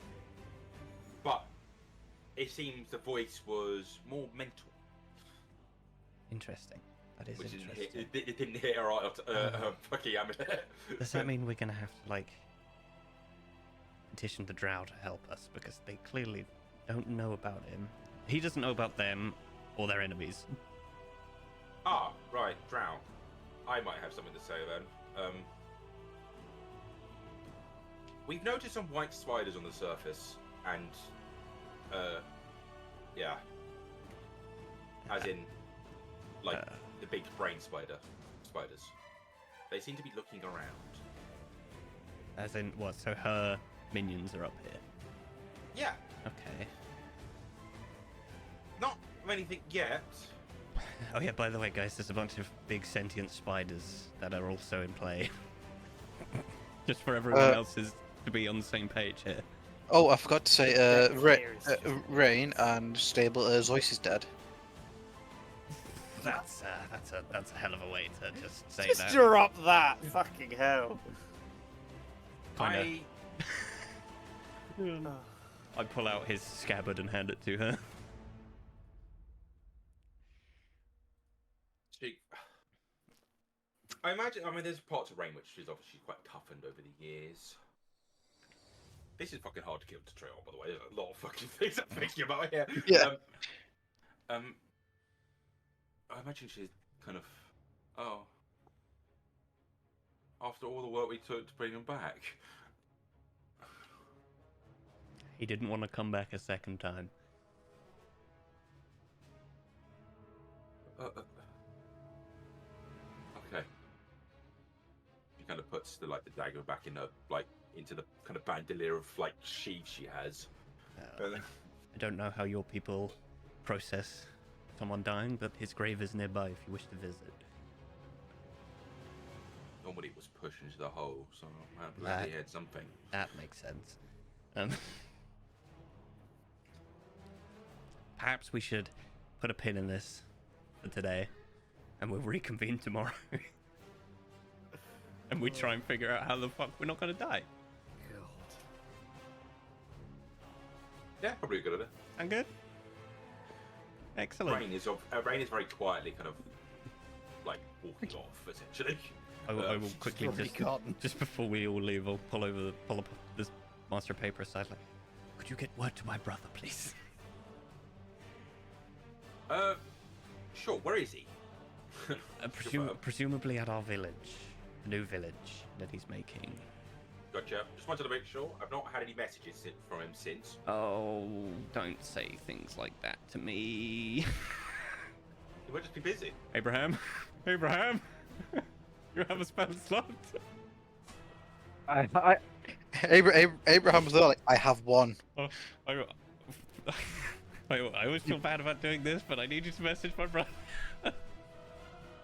but it seems the voice was more mental, Interesting. That is which interesting. it didn't hit her fucking amulet. Does that mean we're gonna have to like petition the Drow to help us because they clearly don't know about him? He doesn't know about them or their enemies. Ah, right, Drow. I might have something to say then. We've noticed some white spiders on the surface, and yeah, as in like the big brain spiders. They seem to be looking around. As in what? So her minions are up here. Yeah, Okay. not anything yet. Oh yeah, by the way, guys, there's a bunch of big sentient spiders that are also in play. Just for everyone else's to be on the same page here. Oh, I forgot to say, Here is just- Rain and Stable, Zeus is dead. That's a hell of a way to just say Just that. drop that! Fucking hell. Kinda. I pull out his scabbard and hand it to her. I imagine. I mean, there's parts of Rain which is obviously quite toughened over the years. This is fucking hard to kill to trail, by the way. There's a lot of fucking things I'm thinking about here. Yeah. I imagine she's kind of, oh, after all the work we took to bring him back. He didn't want to come back a second time. Okay. She kind of puts the dagger back in her into the kind of bandolier of sheath she has. I don't know how your people process someone dying, but his grave is nearby if you wish to visit. Normally it was pushed into the hole, so I'm glad he had something. That makes sense. Perhaps we should put a pin in this for today, and we'll reconvene tomorrow. And we try and figure out how the fuck we're not going to die. Yeah, probably a good idea. I'm good. Excellent. Rain is very quietly kind of walking off essentially. I will quickly Probably gotten. just before we all leave, I'll pull up this master paper aside. Like, could you get word to my brother, please? Sure. Where is he? Presumably at our village, the new village that he's making. Gotcha. Just wanted to make sure. I've not had any messages from him since. Oh, don't say things like that to me. He might just be busy. Abraham, you have a spell slot. Abraham was there like, I have one. Oh, I always feel bad about doing this, but I need you to message my brother.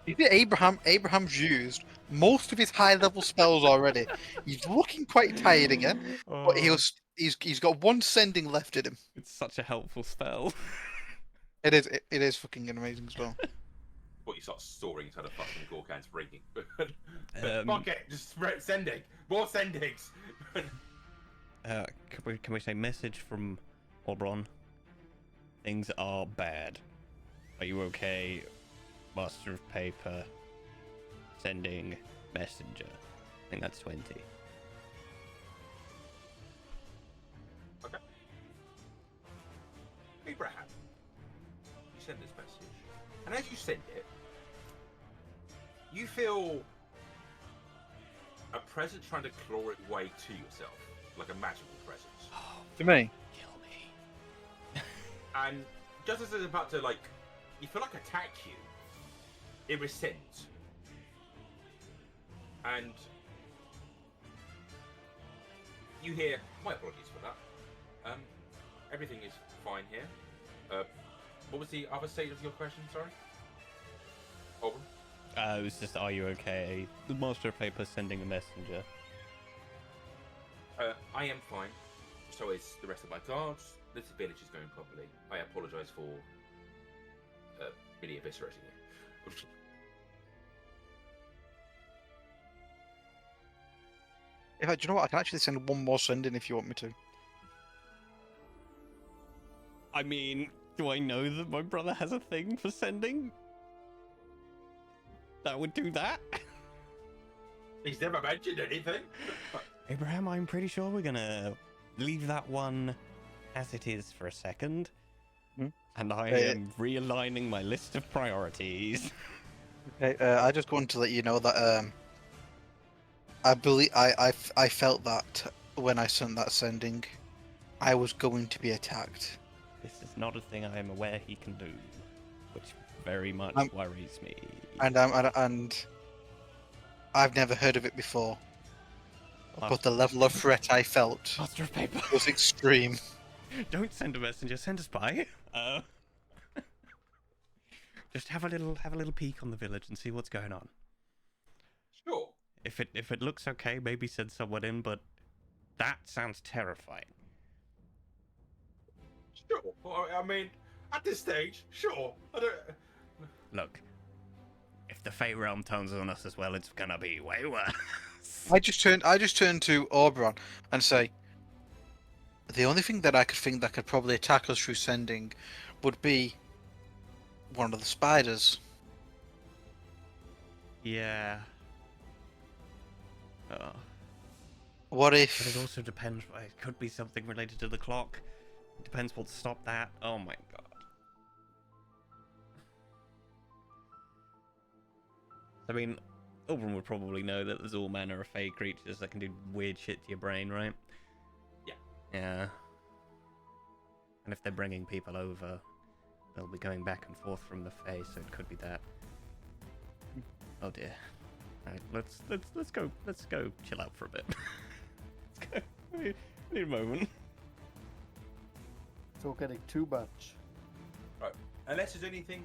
You see, Abraham's used most of his high-level spells already. He's looking quite tired again, but he's got one sending left in him. It's such a helpful spell. It is fucking an amazing spell. But you start soaring inside a fucking Gorkan's breaking. Um, Fuck it, just sending. More sendings. Can we say message from Oberon? Things are bad. Are you okay? Master of paper. Sending messenger. I think that's 20. Okay. Abraham, you send this message, and as you send it, you feel a presence trying to claw its way to yourself, like a magical presence. To me. Kill me. And just as it's about to, you feel like attack you, it rescinds. And you hear, my apologies for that. Everything is fine here. What was the other state of your question? Sorry. Over. It was just, are you okay? The Master of Paper sending a messenger. I am fine. So is the rest of my guards. This village is going properly. I apologise for really eviscerating you. In fact, do you know what? I can actually send one more sending if you want me to. I mean, do I know that my brother has a thing for sending? That would do that? He's never mentioned anything. Abraham, I'm pretty sure we're gonna leave that one as it is for a second. Hmm? And I am realigning my list of priorities. Okay, I just want to let you know that I believe I felt that when I sent that sending, I was going to be attacked. This is not a thing I am aware he can do, which very much worries me. And I've never heard of it before. But the level of threat I felt Master of Paper. was extreme. Don't send a messenger, send a spy. Just have a little peek on the village and see what's going on. Sure. If it looks okay, maybe send someone in, but that sounds terrifying. Sure. Well, I mean, at this stage, sure. I don't. Look, if the Fey Realm turns on us as well, it's gonna be way worse. I just turned to Oberon and say, the only thing that I could think that could probably attack us through sending would be one of the spiders. Yeah. Oh. What But it if? also depends. It could be something related to the clock. It depends what stopped that. Oh my god. I mean, Oberon would probably know that there's all manner of Fey creatures that can do weird shit to your brain, right? Yeah. Yeah. And if they're bringing people over, they'll be going back and forth from the Fey, so it could be that. Oh dear. Alright, let's go chill out for a bit. Let's go. I need a moment. It's all getting too much. Right. Unless there's anything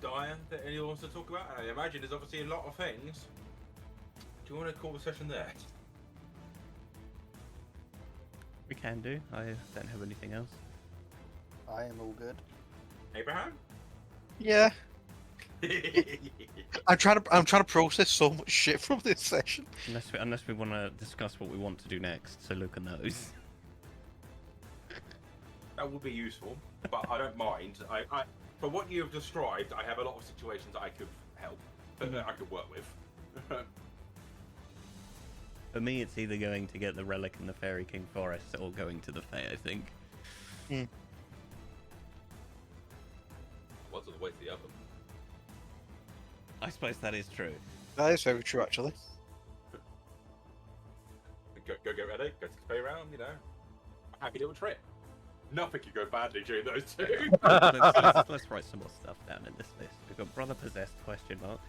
dire that anyone wants to talk about, and I imagine there's obviously a lot of things. Do you want to call the session there? We can do. I don't have anything else. I am all good. Abraham? Yeah, I'm trying to process so much shit from this session. Unless we want to discuss what we want to do next, so Luca knows. That would be useful, but I don't mind. I for what you have described, I have a lot of situations that I could help, that I could work with. For me, it's either going to get the relic in the Fairy King Forest or going to the Fae, I think. One's on the way to the other. I suppose that is true. That is very true, actually. Go get ready, go to the play round, you know. A happy little trip. Nothing could go badly during those two. let's write some more stuff down in this list. We've got Brother Possessed, question mark.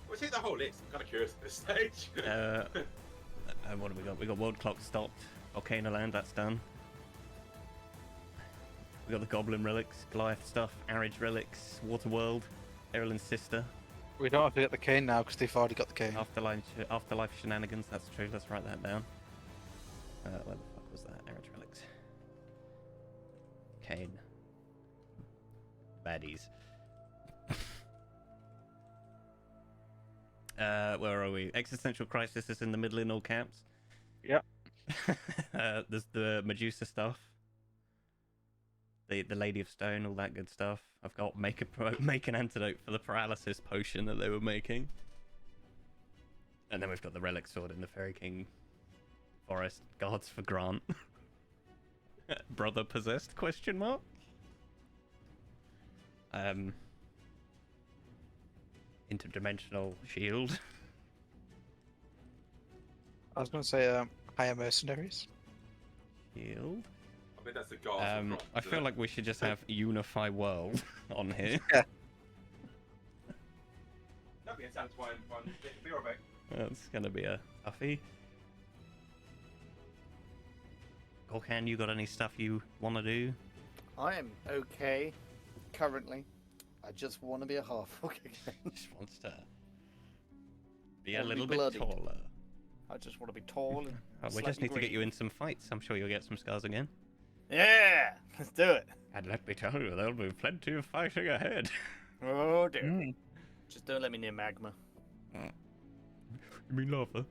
We'll take the whole list. I'm kind of curious at this stage. And what have we got? We got World Clock stopped. Volcano Land, that's done. We got the Goblin relics, Goliath stuff, Arage relics, Waterworld, Erlen's sister, We don't have to get the cane now because they've already got the cane. Afterlife shenanigans. That's true. Let's write that down. Where the fuck was that? Arage relics. Kane. Baddies. Where are we? Existential crisis is in the middle in all caps. Yep. There's the Medusa stuff. The Lady of Stone, all that good stuff. I've got make an antidote for the paralysis potion that they were making. And then we've got the relic sword in the Fairy King Forest. Guards for Grant. Brother possessed? Question mark. Interdimensional shield. I was going to say higher mercenaries. Shield. I mean, that's the guard. I feel like we should just have Unify World on here. Yeah. That'd be a satisfying fun. Be right back. That's gonna be a toughie. Gorkan, you got any stuff you want to do? I am okay currently. I just want to be a half orc again. Just wants to be a And be little bit bloodied. taller. I just want to be tall and Oh, we just slightly need to get you green. in some fights. I'm sure you'll get some scars again. Yeah, let's do it. And let me tell you, there'll be plenty of fighting ahead. Oh dear. Just don't let me near magma. You mean lava?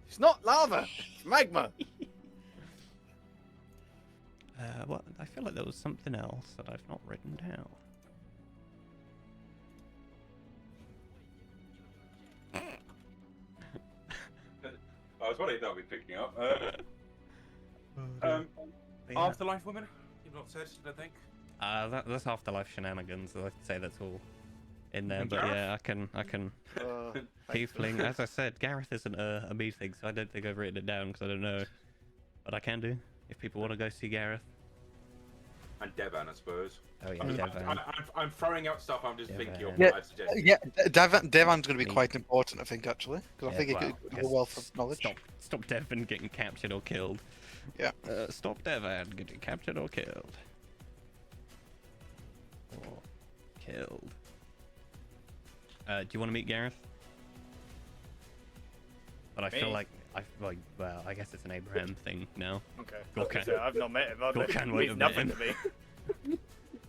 It's not lava. It's magma. What? I feel like there was something else that I've not written down. I was wondering if that would be picking up. But yeah. Afterlife woman? You've not said, I don't think. That's afterlife shenanigans. I'd say that's all in there. And But Gareth? yeah, I can. Tiefling. As I said, Gareth isn't a me thing, so I don't think I've written it down because I don't know. But I can do if people want to go see Gareth. And Devan, I suppose. Oh yeah, I'm, Devan. I'm throwing out stuff. I'm just thinking of Devan. what I've suggested. Yeah, Devan's going to be Me. quite important, I think, actually, because I think well, he could have a wealth of knowledge. Stop Devan getting captured or killed. Yeah. Stop Devan getting captured or killed. Or killed. Do you want to meet Gareth? But I feel Me? like well, I guess it's an Abraham thing now. Okay. Gorkan. So I've not met him. Gorkan He won't means have nothing met to me.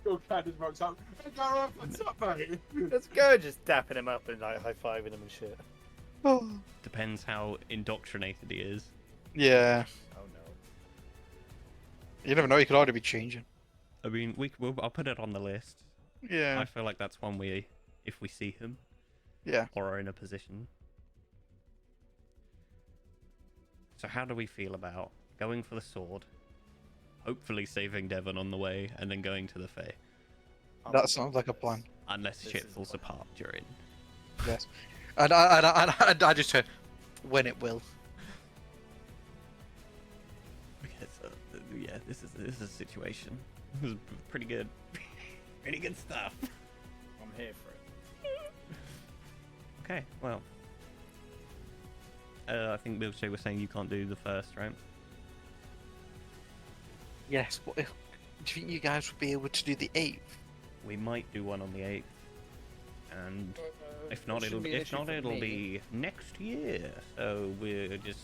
Your cat just rocks up. Hey, Gareth, what's up, mate? Let's go, just dapping him up and like high-fiving him and shit. Oh. Depends how indoctrinated he is. Yeah, Oh no. you never know. He could already be changing. I mean, I'll put it on the list. Yeah, I feel like that's one way if we see him yeah. or are in a position. So how do we feel about going for the sword, hopefully saving Devon on the way, and then going to the Fae? That sounds like a plan. Unless This shit is the falls plan. apart during. Yes. And I just said, when it will. Okay, so yeah, this is a situation. This is pretty good, pretty good stuff. I'm here for it. Okay, well, I think Milkshake was saying you can't do the first, right? Yes, but do you think you guys would be able to do the 8th? We might do one on the 8th, and if not, shouldn't be an issue for it'll me. be next year. So we're just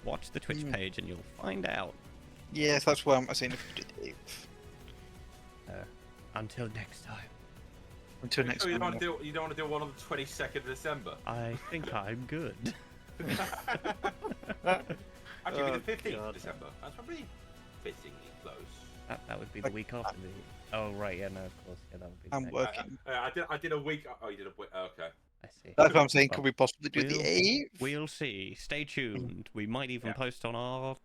watch the Twitch page and you'll find out. Yes, that's why I'm saying if we do the 8th. Until next time, Until next So you time. don't want to do one on the 22nd of December? I think I'm good. Actually, Oh, the 15th God. of December. That's probably fittingly close. That would be the week after the. Oh right, yeah, no, of course, yeah, that would be. the I'm next- working. I did a week. Oh, you did a week. Okay. I see. That's what I'm saying. Could Well, we possibly do we'll- the 8th? We'll see. Stay tuned. We might even Yeah. post on our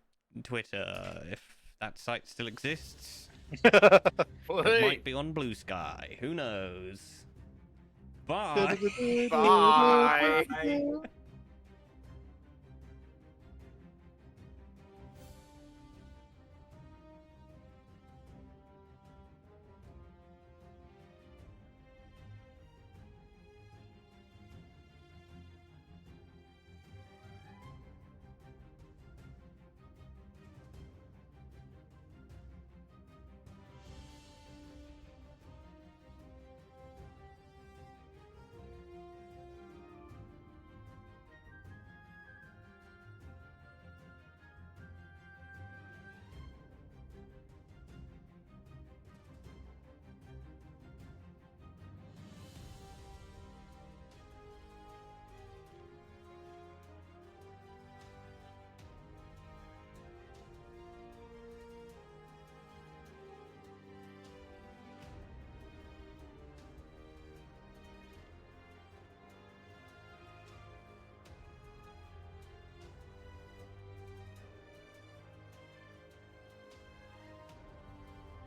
Twitter if that site still exists. It might be on Blue Sky. Who knows? Bye. Bye. Bye.